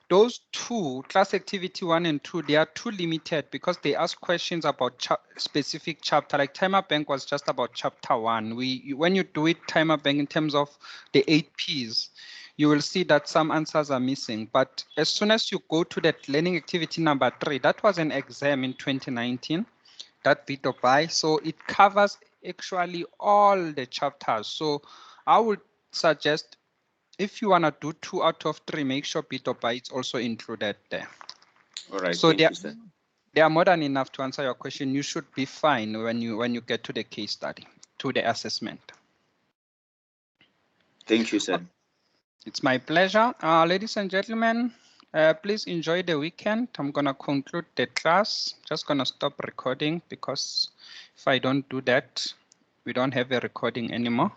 Those two, class activity 1 and 2, they are too limited because they ask questions about specific chapter. Like timer bank was just about chapter 1. When you do it timer bank in terms of the 8 Ps, you will see that some answers are missing. But as soon as you go to that learning activity number 3, that was an exam in 2019, that bit of by. So it covers actually all the chapters. So I would suggest, if you want to do 2 out of 3, make sure bit of by is also included there. All right, So thank you, sir. they are more than enough to answer your question. You should be fine when you get to the case study, to the assessment. Thank you, sir. It's my pleasure. Ladies and gentlemen, please enjoy the weekend. I'm going to conclude the class. Just going to stop recording because if I don't do that, we don't have a recording anymore.